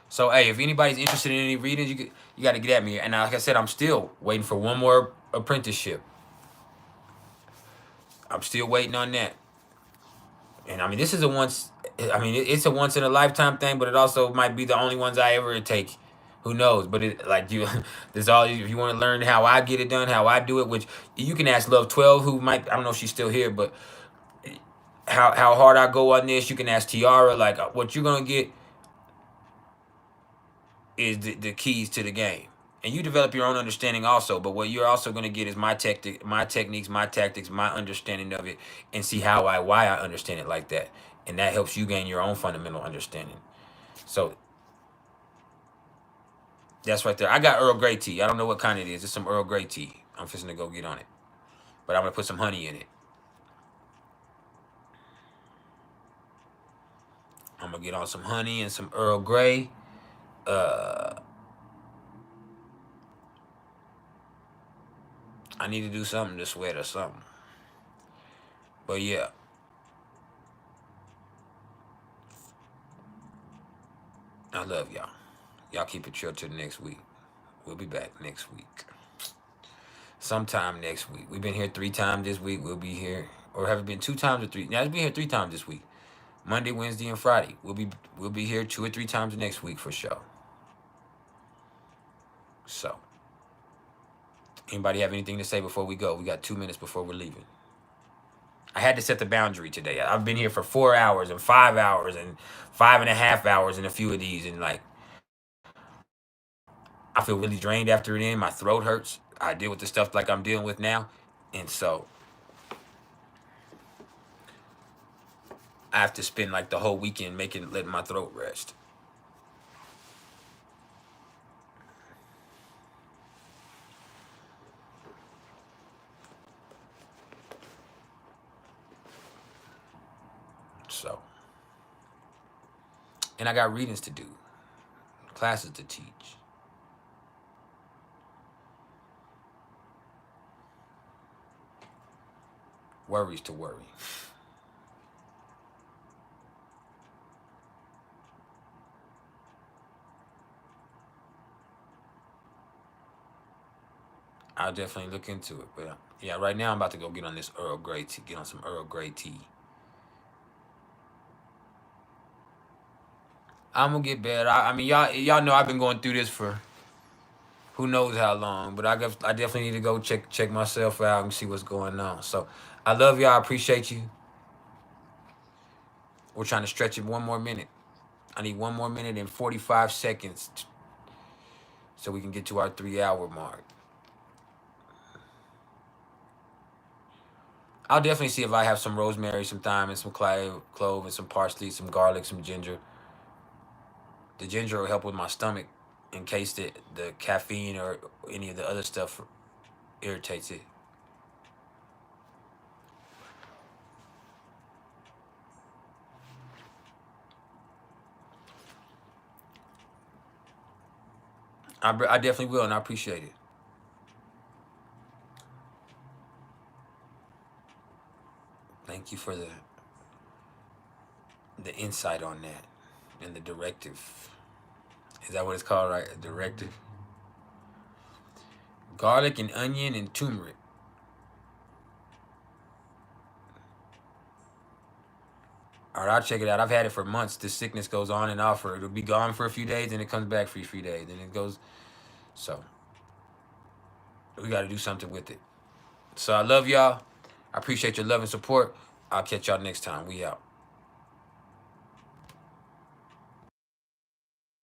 So, hey, if anybody's interested in any readings, you got to get at me. And like I said, I'm still waiting for one more apprenticeship. I'm still waiting on that. And I mean, this is a once. I mean, it's a once in a lifetime thing, but it also might be the only ones I ever take. Who knows? But it like you, this all. If you want to learn how I get it done, how I do it, which you can ask Love 12, who might. I don't know if she's still here, but how hard I go on this, you can ask Tiara. Like what you're gonna get is the keys to the game. And you develop your own understanding also, but what you're also going to get is my techniques, my tactics, my understanding of it, and see why I understand it like that. And that helps you gain your own fundamental understanding. So that's right there. I got Earl Grey tea. I don't know what kind it is. It's some Earl Grey tea. I'm fixing to go get on it. But I'm going to put some honey in it. I'm going to get on some honey and some Earl Grey. I need to do something to sweat or something. But yeah. I love y'all. Y'all keep it chill till next week. We'll be back next week. Sometime next week. We've been here 3 times this week. We'll be here. Or have it been 2 times or 3? Now, it's been here 3 times this week. Monday, Wednesday, and Friday. We'll be here 2 or 3 times next week for sure. So, anybody have anything to say before we go? We got 2 minutes before we're leaving. I had to set the boundary today. I've been here for 4 hours and 5 hours and 5.5 hours in a few of these, and like I feel really drained after it. My throat hurts. I deal with the stuff like I'm dealing with now, and so I have to spend like the whole weekend letting my throat rest. So, and I got readings to do, classes to teach. Worries to worry. I'll definitely look into it. But yeah, right now I'm about to go get on this Earl Grey tea, get on some Earl Grey tea. I'm gonna get better. I mean, y'all know I've been going through this for who knows how long, but I definitely need to go check myself out and see what's going on. So I love y'all. I appreciate you. We're trying to stretch it 1 more minute. I need 1 more minute and 45 seconds so we can get to our 3-hour mark. I'll definitely see if I have some rosemary, some thyme, and some clove, and some parsley, some garlic, some ginger. The ginger will help with my stomach in case the caffeine or any of the other stuff irritates it. I definitely will, and I appreciate it. Thank you for the insight on that and the directive. Is that what it's called, right? A directive. Garlic and onion and turmeric. All right, I'll check it out. I've had it for months. This sickness goes on and off. It'll be gone for a few days, and it comes back for a few days, and it goes. So we got to do something with it. So I love y'all. I appreciate your love and support. I'll catch y'all next time. We out.